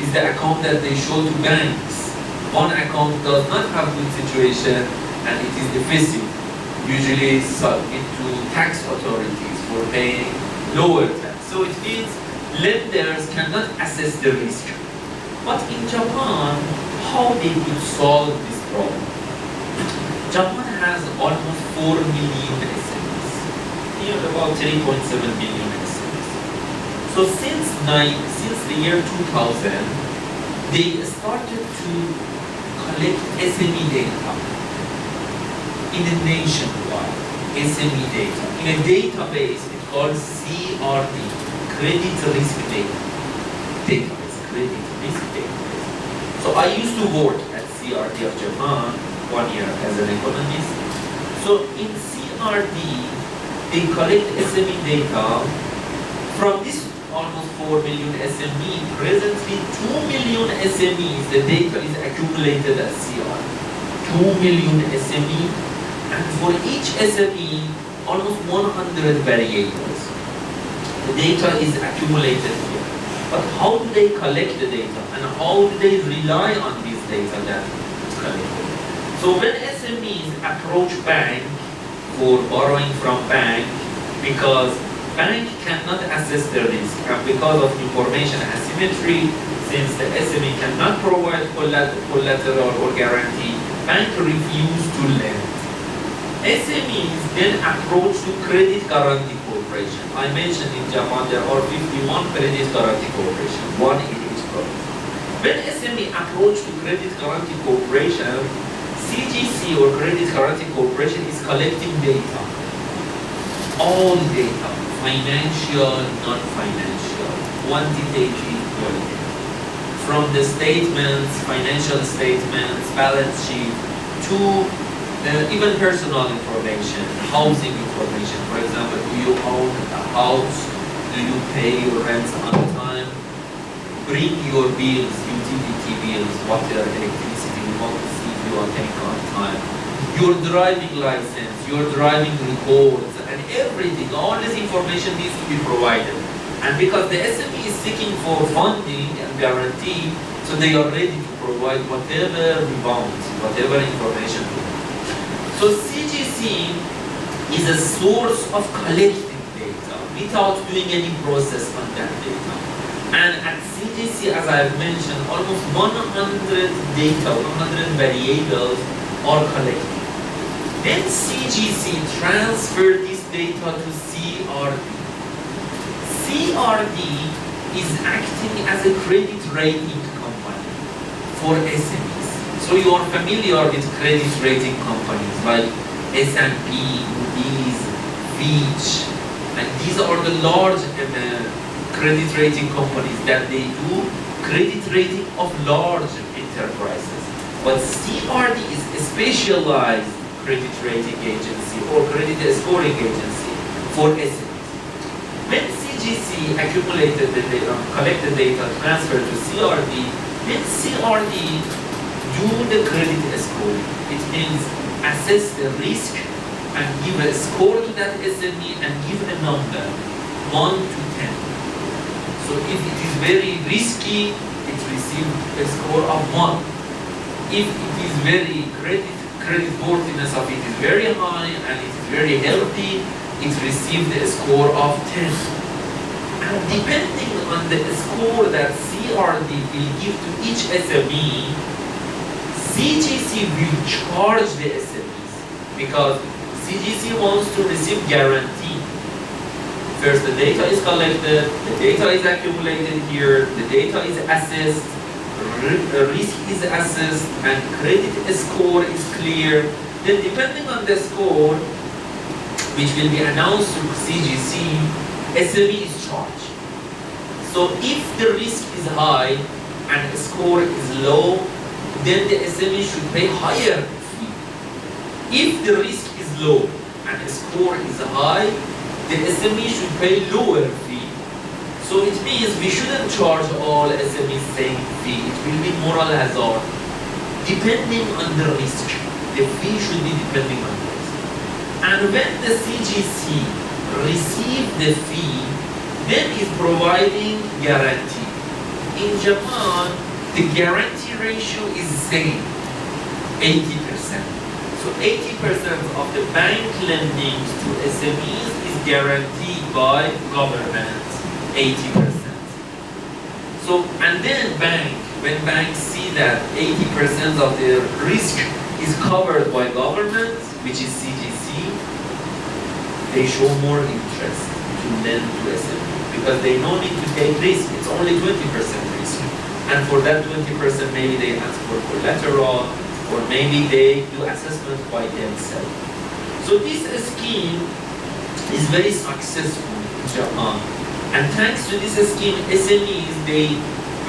is the account that they show to banks. One account does not have good situation and it is deficit, usually subject to tax authorities for paying lower tax. So it means lenders cannot assess the risk. But in Japan, how they could solve this problem? Japan has almost 4 million SMEs, near about 3.7 billion SMEs. So since the year 2000, they started to collect SME data in a nationwide SME data, in a database it's called CRD, Credit Risk Database, Credit Risk Database. So I used to work at CRD of Japan 1 year as an economist. So in CRD, they collect SME data from this almost 4 million SME. Presently, 2 million SMEs, the data is accumulated at CRD. 2 million SME, and for each SME, almost 100 variables. The data is accumulated here. But how do they collect the data and how do they rely on this data that is collected? So when SMEs approach bank for borrowing from bank, because bank cannot assess the risk and because of information asymmetry, since the SME cannot provide collateral or guarantee, bank refuse to lend. SMEs then approach to credit guarantee program. corporation. I mentioned in Japan there are 51 credit guarantee corporation, one in each province. When SME approach to credit guarantee corporation, CGC or credit guarantee corporation is collecting data, all data, financial, non-financial, quantitative, qualitative, from the statements, financial statements, balance sheet, to even personal information, housing information. For example, do you own a house? Do you pay your rent on time? Bring your bills, utility bills, water, electricity. We want to see if you are paying on time. Your driving license, your driving records, and everything. All this information needs to be provided. And because the SME is seeking for funding and guarantee, so they are ready to provide whatever we want, whatever information we want. So CGC is a source of collecting data without doing any process on that data. And at CGC, as I've mentioned, almost 100 data, 100 variables are collected. Then CGC transferred this data to CRD. CRD is acting as a credit rating company for SMEs. So you are familiar with credit rating companies like S&P, Moody's, Fitch, and these are the large credit rating companies that they do credit rating of large enterprises. But CRD is a specialized credit rating agency or credit scoring agency for SMEs. When CGC accumulated the data, collected data, transferred to CRD, then CRD do the credit scoring. It means assess the risk and give a score to that SME and give a number, 1 to 10. So if it is very risky, it receives a score of 1. If it is very credit worthiness of it is very high and it is very healthy, it receives a score of 10. And depending on the score that CRD will give to each SME, CGC will charge the SMEs because CGC wants to receive guarantee. First, the data is collected, the data is accumulated here, the data is assessed, risk is assessed, and credit score is clear. Then depending on the score, which will be announced to CGC, SME is charged. So if the risk is high and the score is low, then the SME should pay higher fee. If the risk is low and the score is high, the SME should pay lower fee. So it means we shouldn't charge all SMEs same fee. It will be moral hazard. Depending on the risk, the fee should be depending on the risk. And when the CGC receive the fee, then is providing guarantee. In Japan, the guarantee ratio is same, 80%. So 80% of the bank lendings to SMEs is guaranteed by government, 80%. So, and then when banks see that 80% of their risk is covered by government, which is CGC, they show more interest to lend to SME because they no need to take risk, it's only 20% risk. And for that 20%, maybe they ask for collateral, or maybe they do assessment by themselves. So this scheme is very successful in Japan. And thanks to this scheme, SMEs, they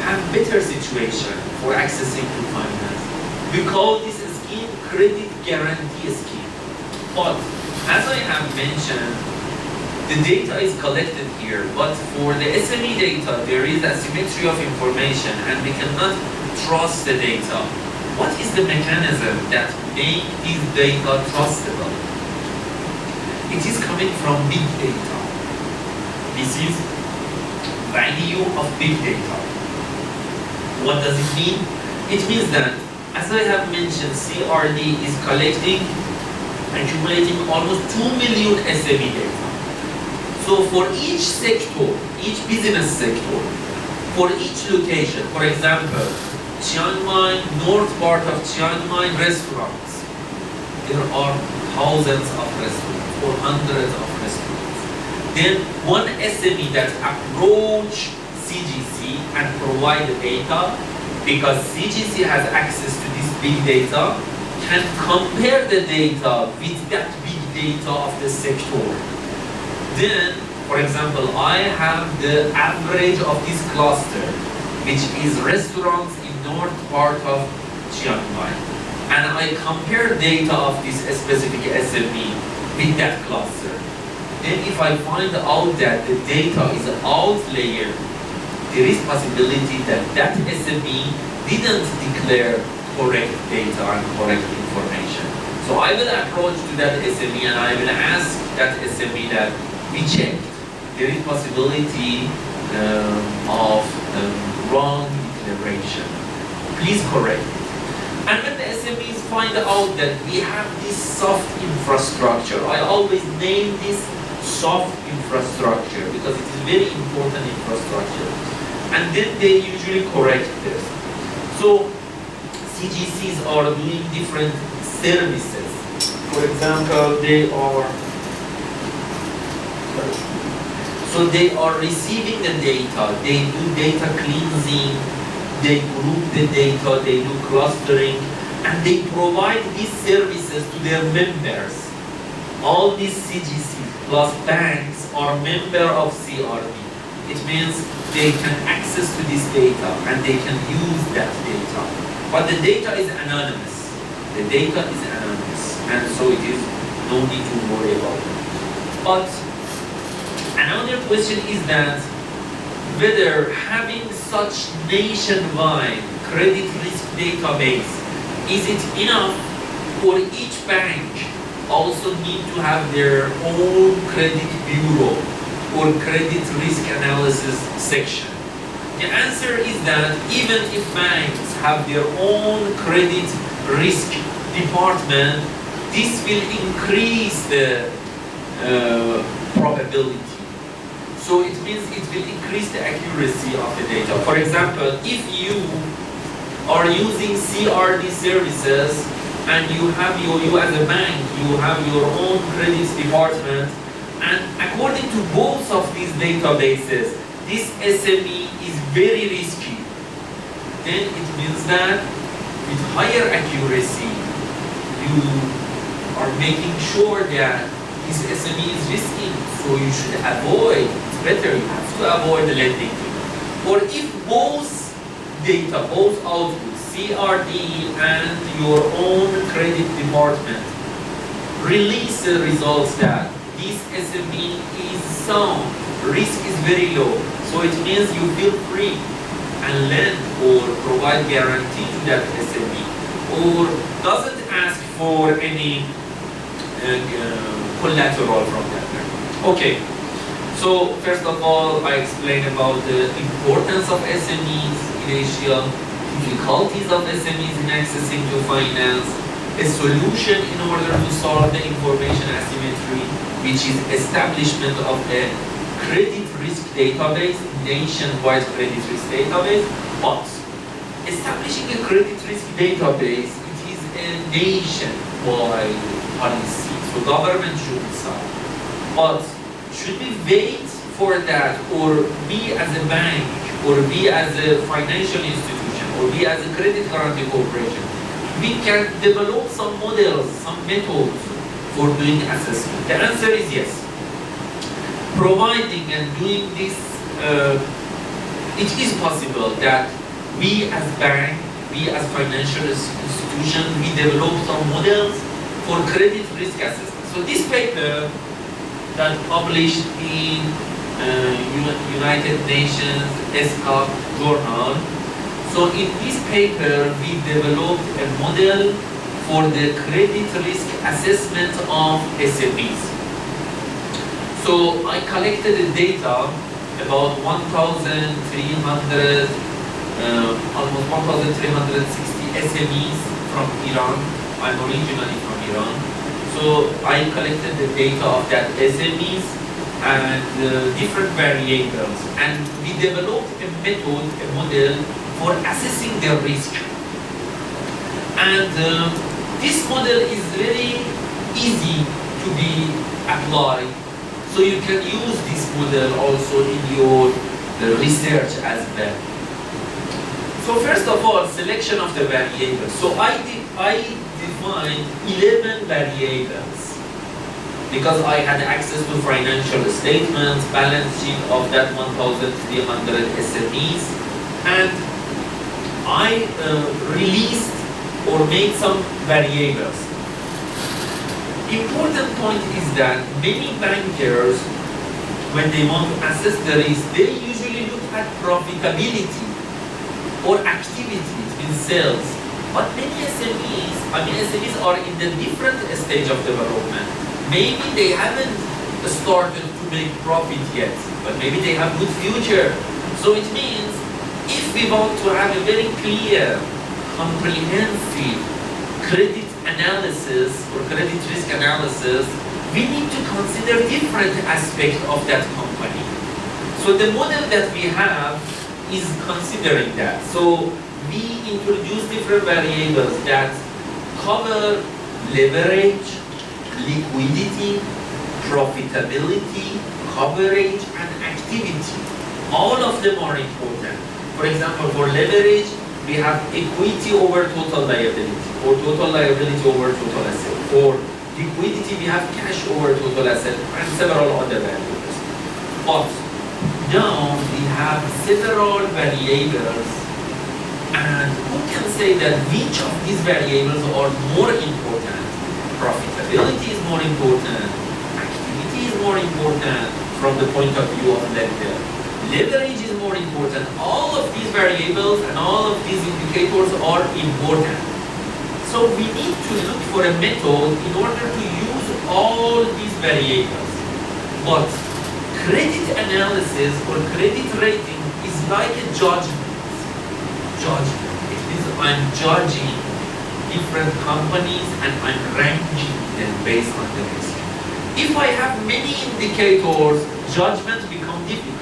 have better situation for accessing to finance. We call this scheme credit guarantee scheme. But as I have mentioned, the data is collected here, but for the SME data, there is asymmetry of information and we cannot trust the data. What is the mechanism that makes this data trustable? It is coming from big data. This is value of big data. What does it mean? It means that, as I have mentioned, CRD is collecting, accumulating almost 2 million SME data. So for each sector, each business sector, for each location, for example, Chiang Mai, north part of Chiang Mai restaurants, there are thousands of restaurants or hundreds of restaurants. Then one SME that approach CGC and provide the data, because CGC has access to this big data, can compare the data with that big data of the sector. Then, for example, I have the average of this cluster, which is restaurants in north part of Chiang Mai. And I compare data of this specific SME with that cluster. Then if I find out that the data is an outlier, there is possibility that that SME didn't declare correct data and correct information. So I will approach to that SME and I will ask that SME that we checked. There is possibility of wrong declaration. Please correct it. And when the SMEs find out that we have this soft infrastructure, I always name this soft infrastructure because it is very important infrastructure. And then they usually correct this. So CGCs are doing different services. For example, they are receiving the data, they do data cleansing, they group the data, they do clustering, and they provide these services to their members. All these CGCs plus banks are member of CRD. It means they can access to this data and they can use that data. But the data is anonymous. The data is anonymous, and so it is no need to worry about it. But another question is that whether having such nationwide credit risk database, is it enough for each bank also need to have their own credit bureau or credit risk analysis section? The answer is that even if banks have their own credit risk department, this will increase the probability. So it means it will increase the accuracy of the data. For example, if you are using CRD services and you as a bank, you have your own credit department, and according to both of these databases, this SME is very risky, then it means that with higher accuracy, you are making sure that this SME is risky, so you should avoid. Better, you have to avoid the lending. Or if both data, both outputs, CRD and your own credit department, release the results that this SME is sound, risk is very low, so it means you feel free and lend or provide guarantee to that SME, or doesn't ask for any collateral from that bank. Okay. So first of all, I explained about the importance of SMEs in Asia, difficulties of SMEs in accessing to finance, a solution in order to solve the information asymmetry, which is establishment of a credit risk database, nationwide credit risk database. But establishing a credit risk database, it is a nationwide policy, so government should decide. But should we wait for that, or we as a bank, or we as a financial institution, or we as a credit guarantee corporation, we can develop some models, some methods for doing assessment? The answer is yes. Providing and doing this, it is possible that we as bank, we as financial institution, we develop some models for credit risk assessment. So this paper that published in United Nations ESCAP journal. So in this paper, we developed a model for the credit risk assessment of SMEs. So I collected the data about 1,300, almost 1,360 SMEs from Iran. I'm originally from Iran. So I collected the data of that SMEs and different variables, and we developed a method, a model for assessing their risk. And this model is very easy to be applied. So you can use this model also in your research as well. So first of all, selection of the variables. So I defined 11 variables because I had access to financial statements, balance sheet of that 1,300 SMEs, and I released or made some variables. Important point is that many bankers, when they want to assess the risk, they usually look at profitability or activity in sales. But many SMEs are in the different stage of development. Maybe they haven't started to make profit yet, but maybe they have good future. So it means if we want to have a very clear, comprehensive credit analysis or credit risk analysis, we need to consider different aspects of that company. So the model that we have is considering that. So we introduce different variables that cover leverage, liquidity, profitability, coverage, and activity. All of them are important. For example, for leverage, we have equity over total liability, or total liability over total asset. For liquidity, we have cash over total asset, and several other variables. But now we have several variables, and who can say that which of these variables are more important? Profitability is more important, activity is more important from the point of view of lender. Leverage is more important. All of these variables and all of these indicators are important. So we need to look for a method in order to use all these variables. But credit analysis or credit rating is like a judgment. It means I'm judging different companies and I'm ranking them based on the risk. If I have many indicators, judgment becomes difficult.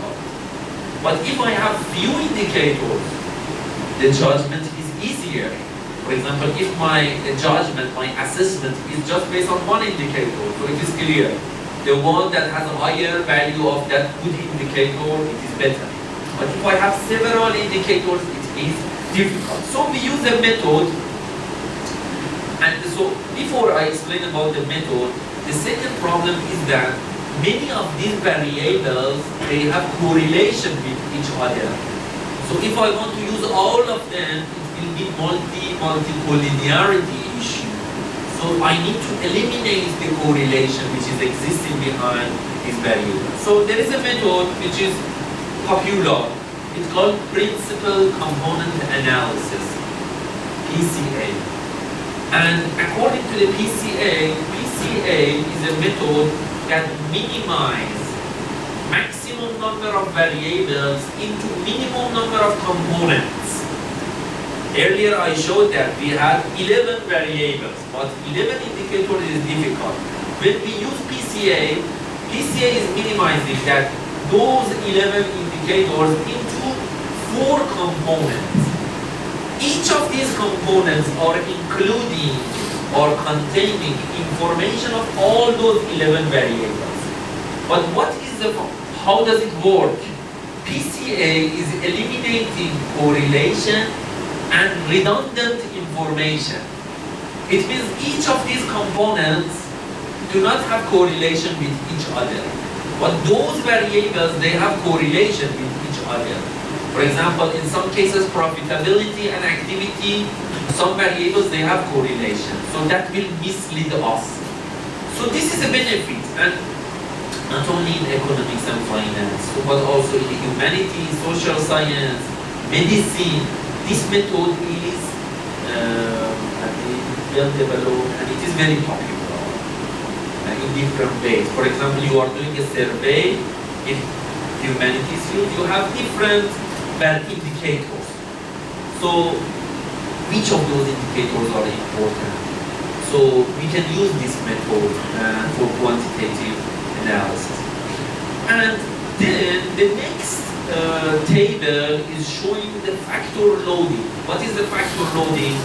But if I have few indicators, the judgment is easier. For example, if my judgment, my assessment is just based on one indicator, so it is clear. The one that has a higher value of that good indicator, it is better. But if I have several indicators, it is difficult. So we use a method. And so before I explain about the method, the second problem is that many of these variables, they have correlation with each other. So if I want to use all of them, it will be multi-collinearity issue. So I need to eliminate the correlation which is existing behind these variables. So there is a method which is popular. It's called Principal Component Analysis, PCA. And according to the PCA is a method that minimize maximum number of variables into minimum number of components. Earlier I showed that we had 11 variables, but 11 indicators is difficult. When we use PCA is minimizing that those 11 indicators into 4 components. Each of these components are including or containing information of all those 11 variables. But how does it work? PCA is eliminating correlation and redundant information. It means each of these components do not have correlation with each other. But those variables, they have correlation with each other. For example, in some cases, profitability and activity, some variables, they have correlation. So that will mislead us. So this is a benefit, and not only in economics and finance, but also in humanities, social science, medicine. This method is well developed and it is very popular in different ways. For example, you are doing a survey in humanities field, you have different indicators. So which of those indicators are important? So we can use this method for quantitative analysis. And then the next table is showing the factor loading. What is the factor loading?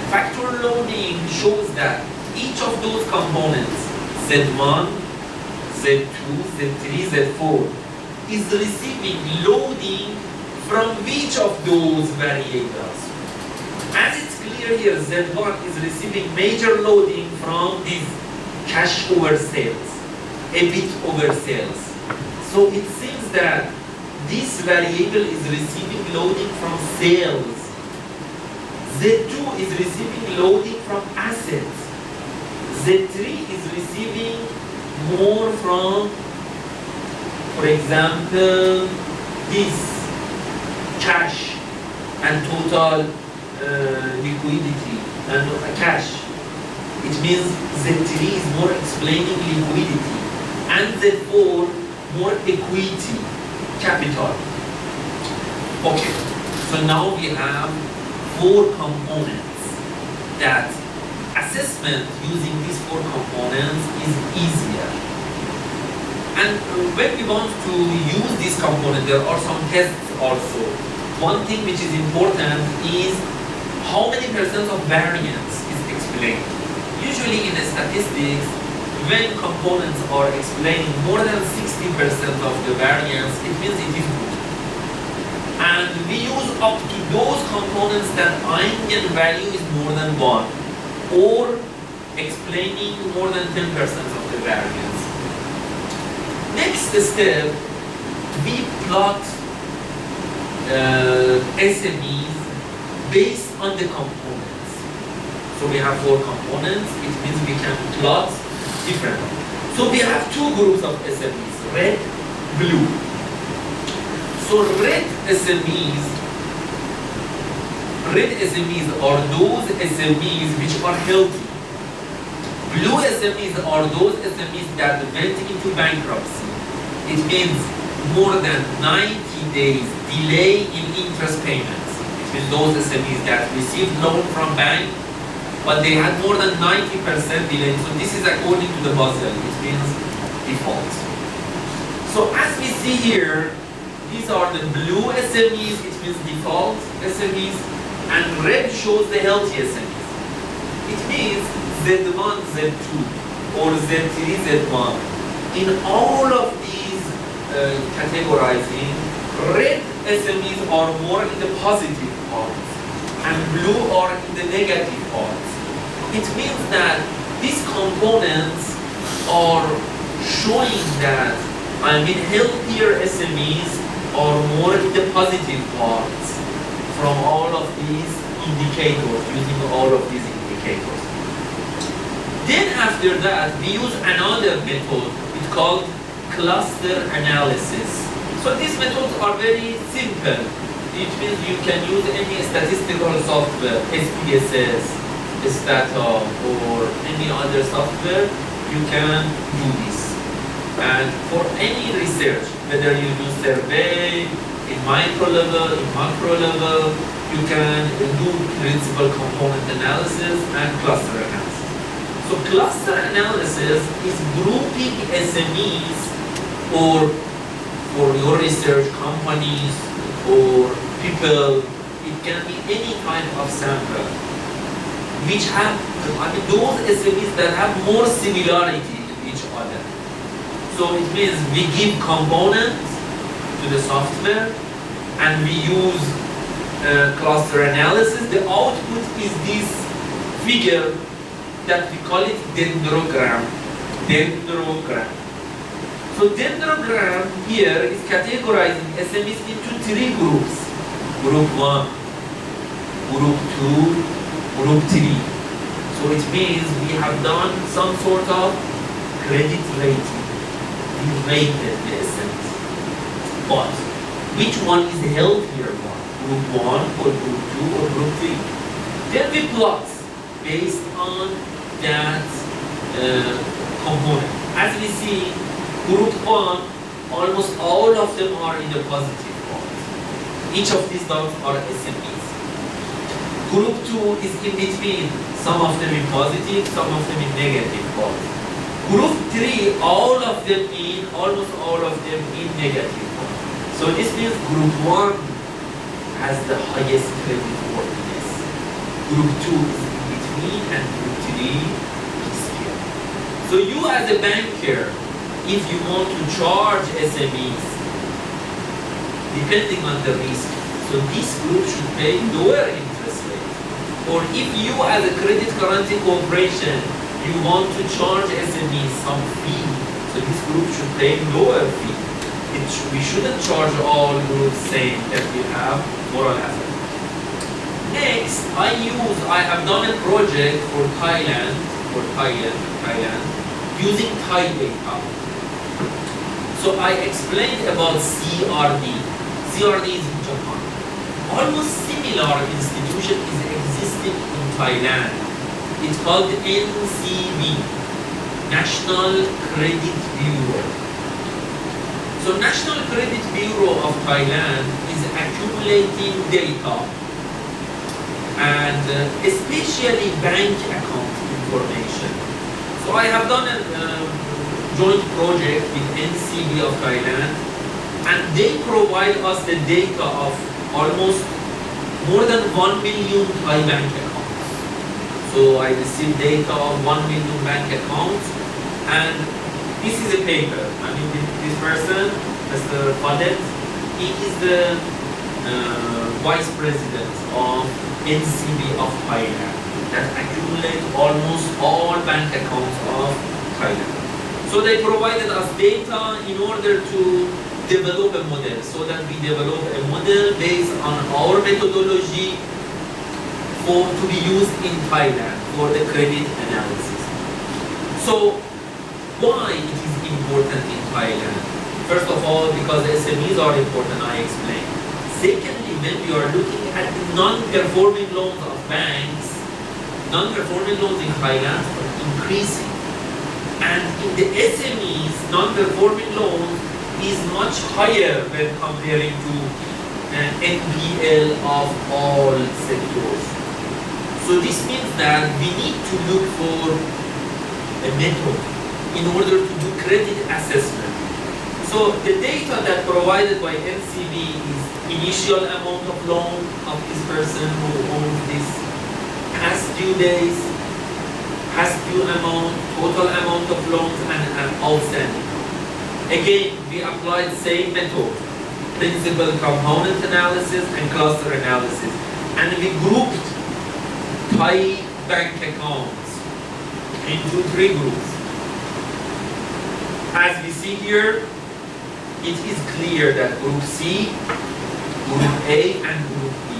Factor loading shows that each of those components, Z1, Z2, Z3, Z4 is receiving loading from which of those variables? As it's clear here, Z1 is receiving major loading from these cash over sales, EBIT over sales. So it seems that this variable is receiving loading from sales. Z2 is receiving loading from assets. Z3 is receiving more from, for example, this cash and total liquidity and cash. It means Z3 is more explaining liquidity and Z4 more equity, capital. Okay, so now we have 4 components that assessment using these 4 components is easier. And when we want to use this component, there are some tests also. One thing which is important is how many percent of variance is explained. Usually in statistics, when components are explaining more than 60% of the variance, it means it is good. And we use up to those components that eigenvalue is more than 1 or explaining more than 10% of the variance. Next step, we plot SMEs based on the components. So we have 4 components, it means we can plot different. So we have 2 groups of SMEs, red, blue. So red SMEs are those SMEs which are healthy. Blue SMEs are those SMEs that went into bankruptcy. It means more than 90 days delay in interest payments. It means those SMEs that received loan from bank, but they had more than 90% delay. So this is according to the Basel. It means default. So as we see here, these are the blue SMEs, it means default SMEs, and red shows the healthy SMEs. It means Z1, Z2, or Z3, Z1. In all of these categorizing, red SMEs are more in the positive parts, and blue are in the negative parts. It means that these components are showing that, healthier SMEs are more in the positive parts from all of these indicators, using all of these indicators. Then after that, we use another method, it's called cluster analysis. So these methods are very simple. It means you can use any statistical software, SPSS, Stata, or any other software, you can do this. And for any research, whether you do survey, in micro level, in macro level, you can do principal component analysis and cluster analysis. So cluster analysis is grouping SMEs or for your research companies or people, it can be any kind of sample, which have, those SMEs that have more similarity in each other. So it means we give components to the software and we use cluster analysis. The output is this figure that we call it dendrogram. Dendrogram. So dendrogram here is categorizing SMEs into 3 groups. Group 1, group 2, group 3. So it means we have done some sort of credit rating. We rated the SMEs. But which one is the healthier one? Group 1 or group 2 or group 3? Then we plot based on that component. As we see, group 1, almost all of them are in the positive part. Each of these dots are SMEs. Group 2 is in between, some of them in positive, some of them in negative part. Group 3, all of them in, almost all of them in negative part. So this means group 1 has the highest credit worthiness. Group 2 is in between and group 3 is here. So you as a banker, if you want to charge SMEs, depending on the risk, so this group should pay lower interest rate. Or if you as a credit guarantee corporation, you want to charge SMEs some fee, so this group should pay lower fee. We shouldn't charge all groups same if we have moral hazard. Next, I have done a project for Thailand, using Thai data. So I explained about CRD. CRD is in Japan. Almost similar institution is existing in Thailand. It's called NCB, National Credit Bureau. So National Credit Bureau of Thailand is accumulating data, and especially bank account information. So I have done a joint project with NCB of Thailand, and they provide us the data of almost more than 1 million Thai bank accounts. So I received data of 1 million bank accounts, and this is a paper. I mean, this person, Mr. Fadet, he is the vice president of NCB of Thailand that accumulate almost all bank accounts of Thailand. So they provided us data in order to develop a model, so that we develop a model based on our methodology to be used in Thailand for the credit analysis. So why it is important in Thailand? First of all, because SMEs are important, I explained. Secondly, when we are looking at the non-performing loans of banks, non-performing loans in Thailand are increasing. And in the SMEs, non-performing loans is much higher when comparing to an NPL of all sectors. So this means that we need to look for a method in order to do credit assessment. So the data that provided by NCB is initial amount of loan of this person who owns this, past due days, past due amount, total amount of loans, and outstanding. Again, we applied same method, principal component analysis and cluster analysis, and we grouped Thai bank accounts into 3 groups. As we see here, it is clear that Group C, Group A, and Group B.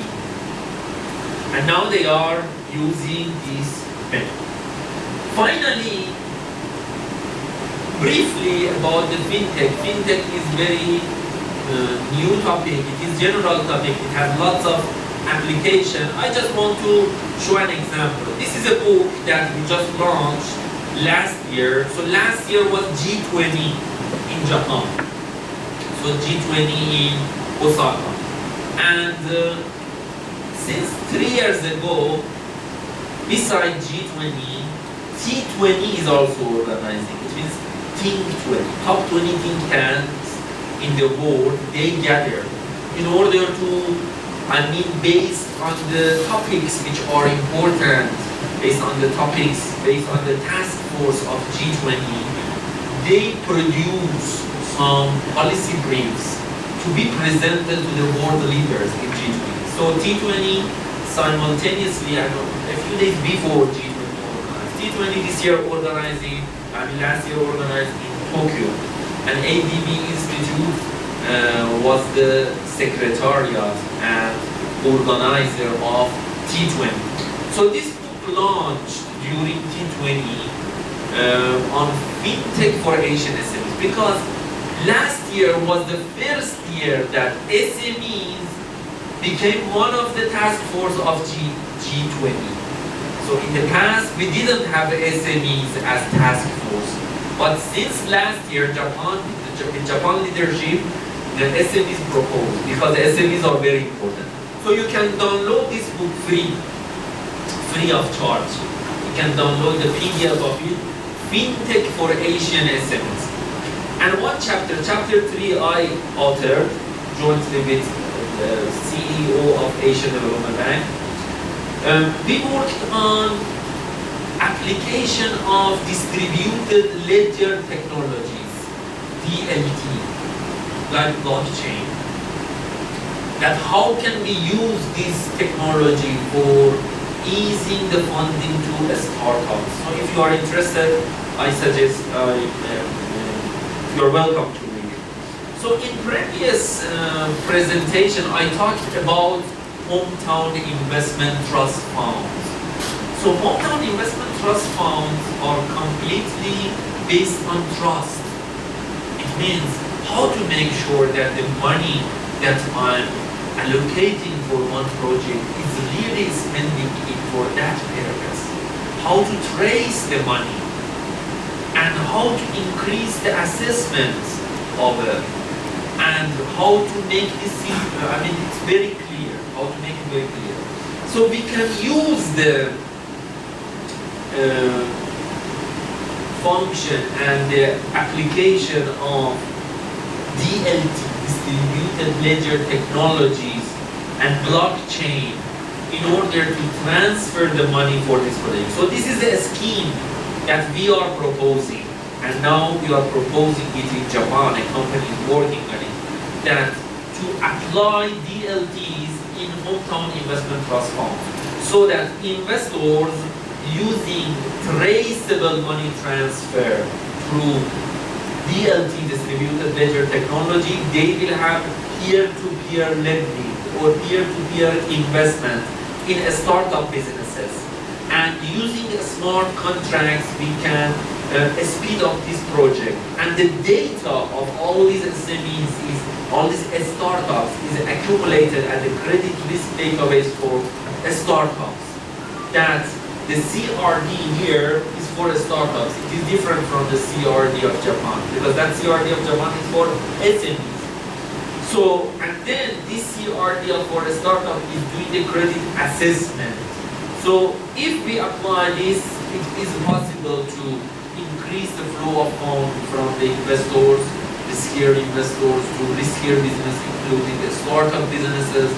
And now they are using this method. Finally, briefly about the fintech. Fintech is very new topic. It is general topic. It has lots of application. I just want to show an example. This is a book that we just launched last year. So last year was G20 in Japan. So G20 in Osaka. And since 3 years ago, besides G20, T20 is also organizing. It means Think 20, top 20 think tanks in the world, they gather in order to, based on the topics which are important, based on the topics, based on the task force of G20, they produce some policy briefs to be presented to the world leaders in G20. So T20 simultaneously, a few days before G20 organized. T20 this year organizing, last year organized in Tokyo. And ADB Institute was the secretariat and organizer of T20. So this book launched during T20 on FinTech for Asian SMEs, because last year was the first year that SMEs became one of the task force of G20. So in the past, we didn't have SMEs as task force. But since last year, the Japan leadership, the SMEs proposed, because the SMEs are very important. So you can download this book free of charge. You can download the PDF of it, FinTech for Asian SMEs. And one chapter 3, I authored jointly with the CEO of Asian Development Bank. We worked on application of distributed ledger technologies DLT, like blockchain, that how can we use this technology for easing the funding to startups. So if you are interested, I suggest you're welcome to read it. So in previous presentation, I talked about hometown investment trust funds. So hometown investment trust funds are completely based on trust. It means how to make sure that the money that I'm allocating for one project is really spending it for that purpose. How to trace the money and how to increase the assessment of it and how to make this simple. I mean, it's very clear, how to make it very clear. So we can use the function and the application of DLT, distributed ledger technologies, and blockchain in order to transfer the money for this project. So this is a scheme that we are proposing, and now we are proposing it in Japan. A company is working on it, that to apply DLTs in hometown investment trust funds, so that investors using traceable money transfer through DLT, distributed ledger technology, they will have peer-to-peer lending or peer-to-peer investment in startup businesses. And using smart contracts, we can speed up this project. And the data of all these SMEs, all these startups, is accumulated at the credit risk database for startups. That the CRD here is for startups. It is different from the CRD of Japan, because that CRD of Japan is for SMEs. So, and then this CRD for a startup is doing the credit assessment. So, if we apply this, it is possible to increase the flow of funds from the investors, riskier investors, to riskier business, including the startup businesses,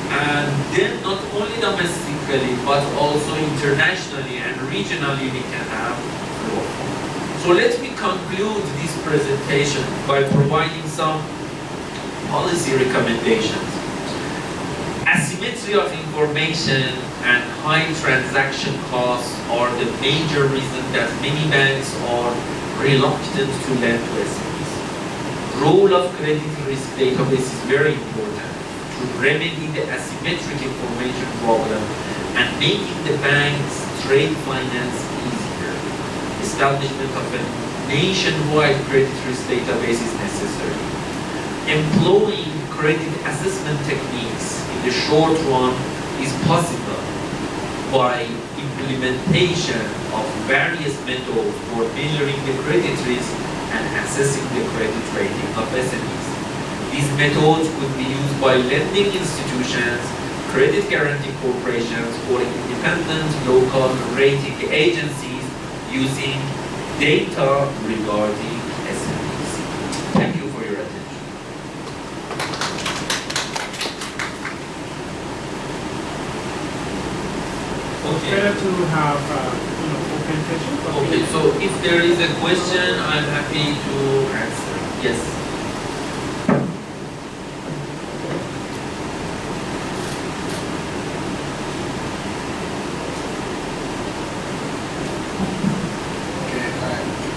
and then not only domestically, but also internationally and regionally we can have flow of funds. So let me conclude this presentation by providing some policy recommendations. Asymmetry of information and high transaction costs are the major reason that many banks are reluctant to lend to SMEs. Role of credit risk database is very important to remedy the asymmetric information problem and making the bank's trade finance easier. Establishment of a nationwide credit risk database is necessary. Employing credit assessment techniques in the short run is possible by implementation of various methods for measuring the credit risk and assessing the credit rating of SMEs. These methods could be used by lending institutions, credit guarantee corporations, or independent local rating agencies using data regarding SMEs. Thank you for your attention. Better to have open session. Okay, so if there is a question, I'm happy to answer. Yes. Okay,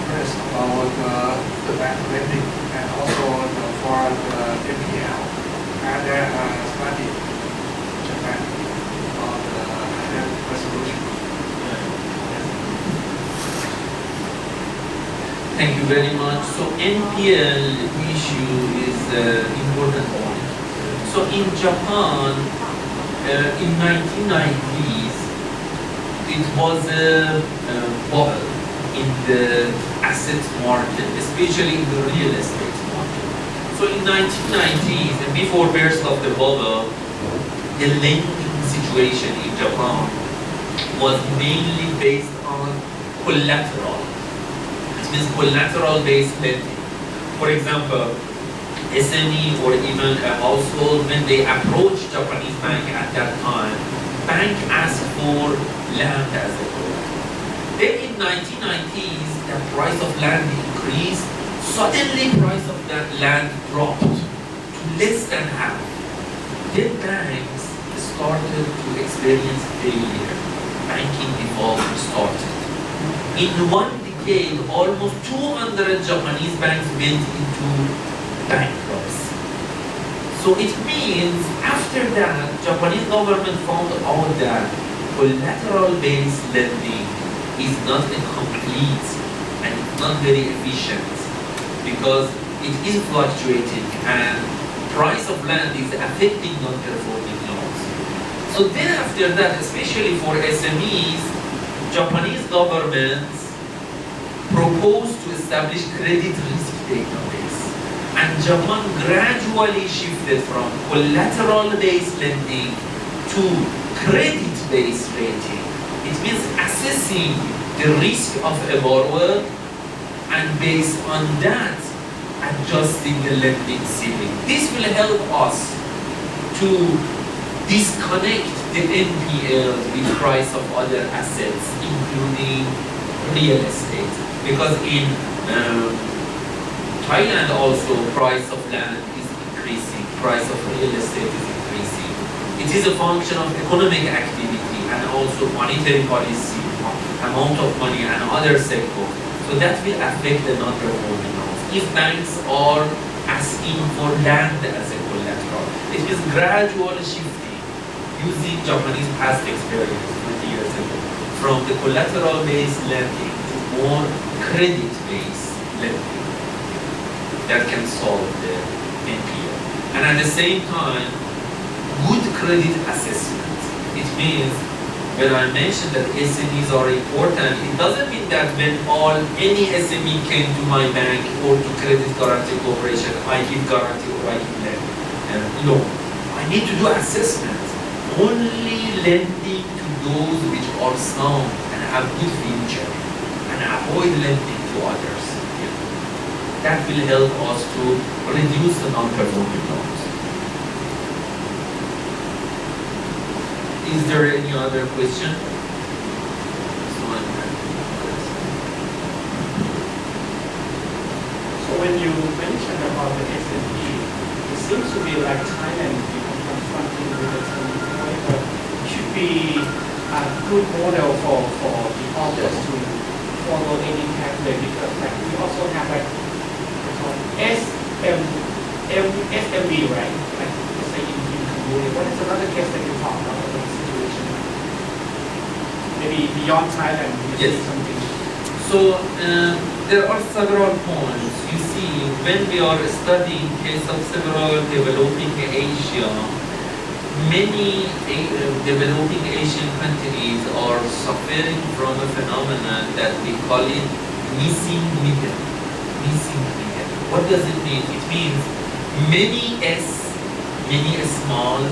first about the bank lending and also for the NPL and then study Japan on the resolution. Thank you very much. So NPL issue is important point. So in Japan, in 1990s, it was a bubble in the asset market, especially in the real estate market. So in 1990s, and before burst of the bubble, the lending situation in Japan was mainly based on collateral. It means collateral-based lending. For example, SME or even a household, when they approach Japanese bank at that time, bank asked for land as a collateral. Then in 1990s, the price of land increased, Suddenly price of that land dropped to less than half. Then banks started to experience failure. Banking default started. In one decade, almost 200 Japanese banks went into bankruptcy. So it means after that, Japanese government found out that collateral-based lending is not a complete and it's not very efficient because it is fluctuating and price of land is affecting non-performing loans. So then after that, especially for SMEs, Japanese governments proposed to establish credit risk database. And Japan gradually shifted from collateral-based lending to credit-based rating. It means assessing the risk of a borrower and based on that, adjusting the lending ceiling. This will help us to disconnect the NPLs with price of other assets, including real estate. Because in Thailand also, price of land is increasing, price of real estate is increasing. It is a function of economic activity and also monetary policy, amount of money and other sectors. So that will affect the non-performing loans. If banks are asking for land as a collateral, it is gradual shifting using Japanese past experience 20 years ago from the collateral-based lending to more credit-based lending that can solve the NPL. And at the same time, good credit assessment. It means when I mentioned that SMEs are important, it doesn't mean that when any SME came to my bank or to Credit Guarantee Corporation, I give guarantee or I give loan. I need to do assessment. Only lending to those which are sound and have good future and avoid lending to others. That will help us to reduce the non-performing loans. Is there any other question? So when you mentioned about the SME, it seems to be like Thailand, confronting with the turning point, but it should be a good model for the others to follow any pathway because like we also have like SMB, right? Like say in community. What is another case that you talked about the situation? Maybe beyond Thailand, you Yes. see something. So there are several points. You see, when we are studying case of several developing Asia, many developing Asian countries are suffering from a phenomenon that we call it missing middle. Missing middle. What does it mean? It means many small,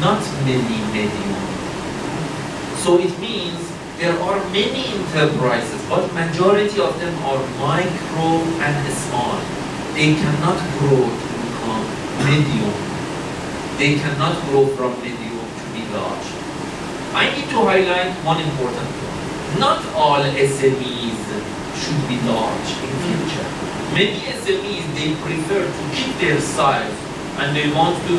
not many medium. So it means there are many enterprises, but majority of them are micro and small. They cannot grow to become medium. They cannot grow from medium to be large. I need to highlight one important point. Not all SMEs should be large in future. Many SMEs, they prefer to keep their size and they want to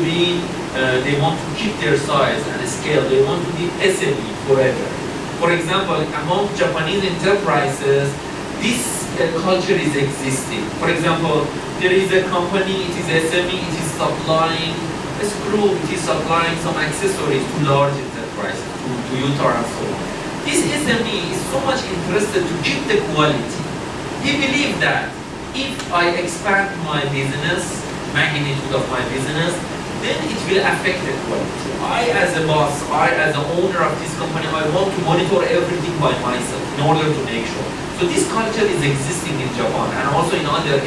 keep their size and scale. They want to be SME forever. For example, among Japanese enterprises, this culture is existing. For example, there is a company, it is SME, it is supplying a screw, it is supplying some accessories to large enterprises, to Toyota and so on. This SME is so much interested to keep the quality. He believes that if I expand my business, magnitude of my business, then it will affect the quality. I as a boss, I as the owner of this company, I want to monitor everything by myself in order to make sure. So this culture is existing in Japan and also in other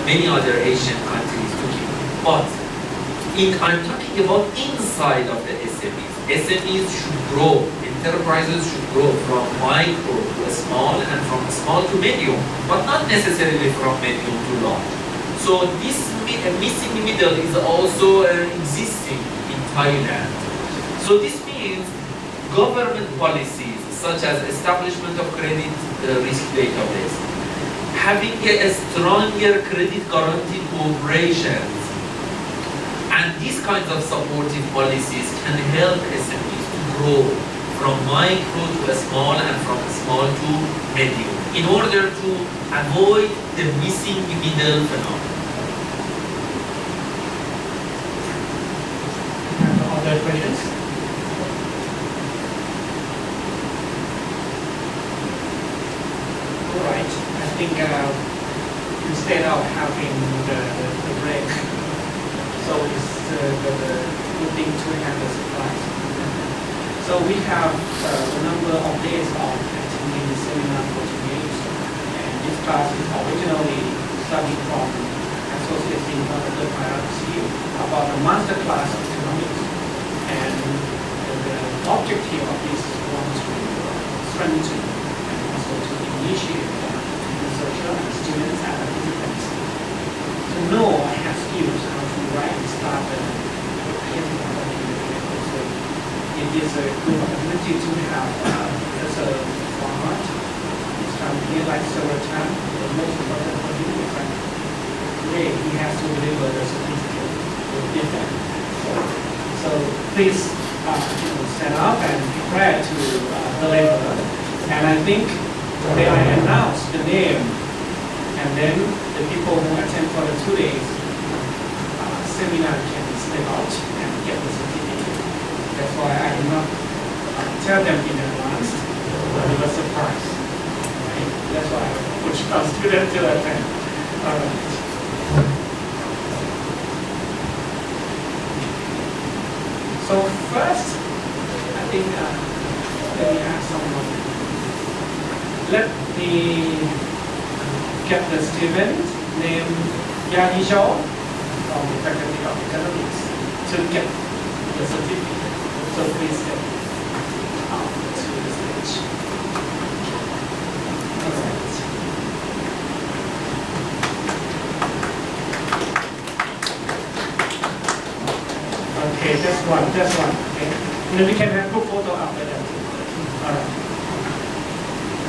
many other Asian countries too. But I'm talking about inside of the SMEs. SMEs should grow, enterprises should grow from micro to small and from small to medium, but not necessarily from medium to large. So this missing middle is also existing in Thailand. So this means government policies such as establishment of credit risk database having a stronger credit guarantee operations and these kinds of supportive policies can help SMEs to grow from micro to small and from small to medium in order to avoid the missing middle phenomenon. Other questions? All right. I think instead of having the break, so it's the good thing to have the surprise. So we have a number of days of attending the seminar for 2 years, and this class is originally starting from Associate in Political Priority about the master class of economics, and the objective of this was to strengthen and also to initiate researchers and students and participants to know and have skills how to write and start the creative document. So it is a good opportunity to have Professor Farhat. He's come here like several times. The most important for him is that today he has to deliver the certificate with different. So please set up and prepare to deliver. And I think today I announce the name, and then the people who attend for the 2 days seminar can step out and get the certificate. That's why I did not tell them in advance, but it was a surprise. Right? That's why I push our students to attend. All right. So first, I think let me ask someone. Let me get the student named Yani Shaw from the Faculty of Economics to get the certificate. So please step out to the stage. All right. Okay, just one. Okay. And then we can have group photo after that. All right.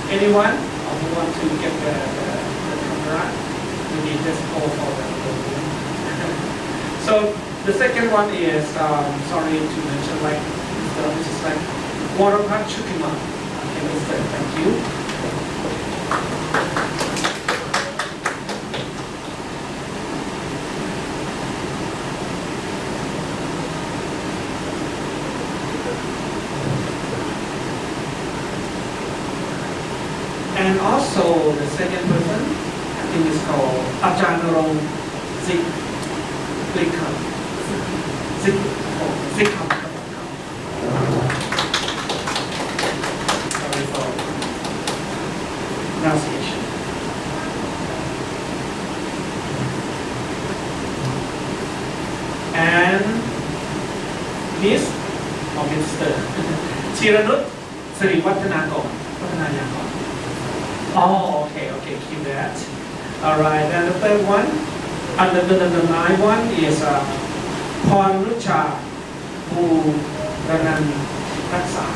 Anyone who want to get the camera? Maybe just hold for the group. So the second one is sorry to mention, like this is like Warapat Chukima. Okay, Mr. Thank you. And also the second person, I think is called Ajanarong Zikam. Sorry for pronunciation. And Miss or Mr. Chiranut Sriwatanakon. Oh, okay, keep that. All right, and the third one, and the ninth one is Pornucha Buranan Raksa.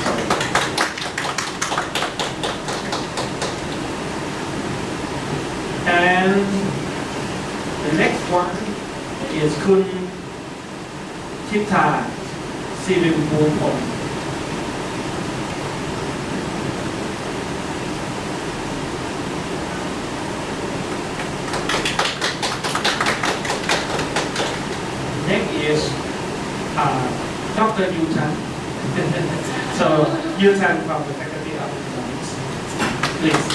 Sorry. And the next one is Kun Tita Sirimupon. Next is Dr. Yutan. So Yutan from the Faculty of Economics. Please.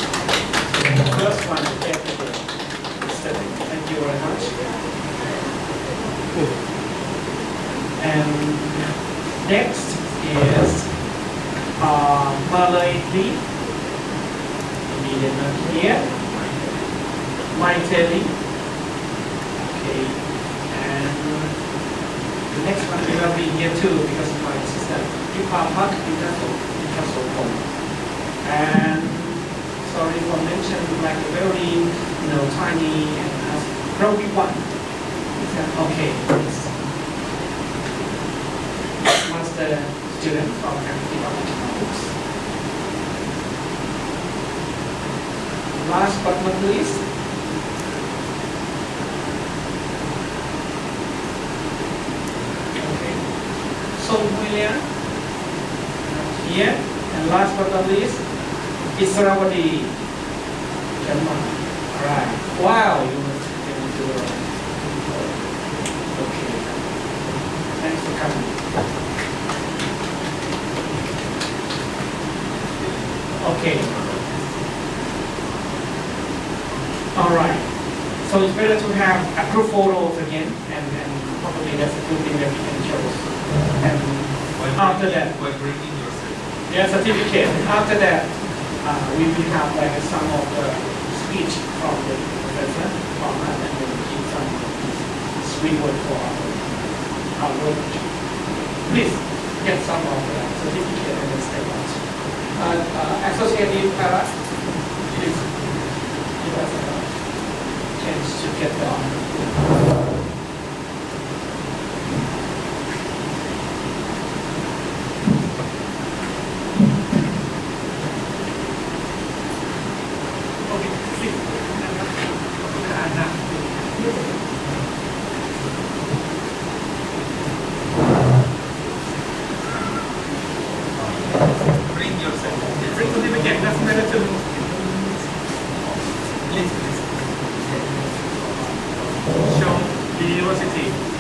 The first one is thank you very much. And next is Malay Lee. Immediate here. Maiteli. Okay. And the next one will be here too because of my sister. Ipapak Picasso. And sorry for mentioning like a very tiny and probably one. Okay. Master students from Faculty of Economics. Last but not least, okay, Song William here, and last but not least, Israwadi Sharma. Alright, wow, you were able to okay, thanks for coming. Okay. All right. So it's better to have approved photos again, and probably that's a good thing that we can show. And after that, by bringing yourself. yeah, certificate. After that, we will have like some of the speech from the professor, from us, and then give some sweet word for our work. Please get some of the certificate and then step out. Associate Dean Para, please give us a chance to get the honor. Okay, sit. Bring yourself. Bring certificate, that's better too. Please, please. Show the university.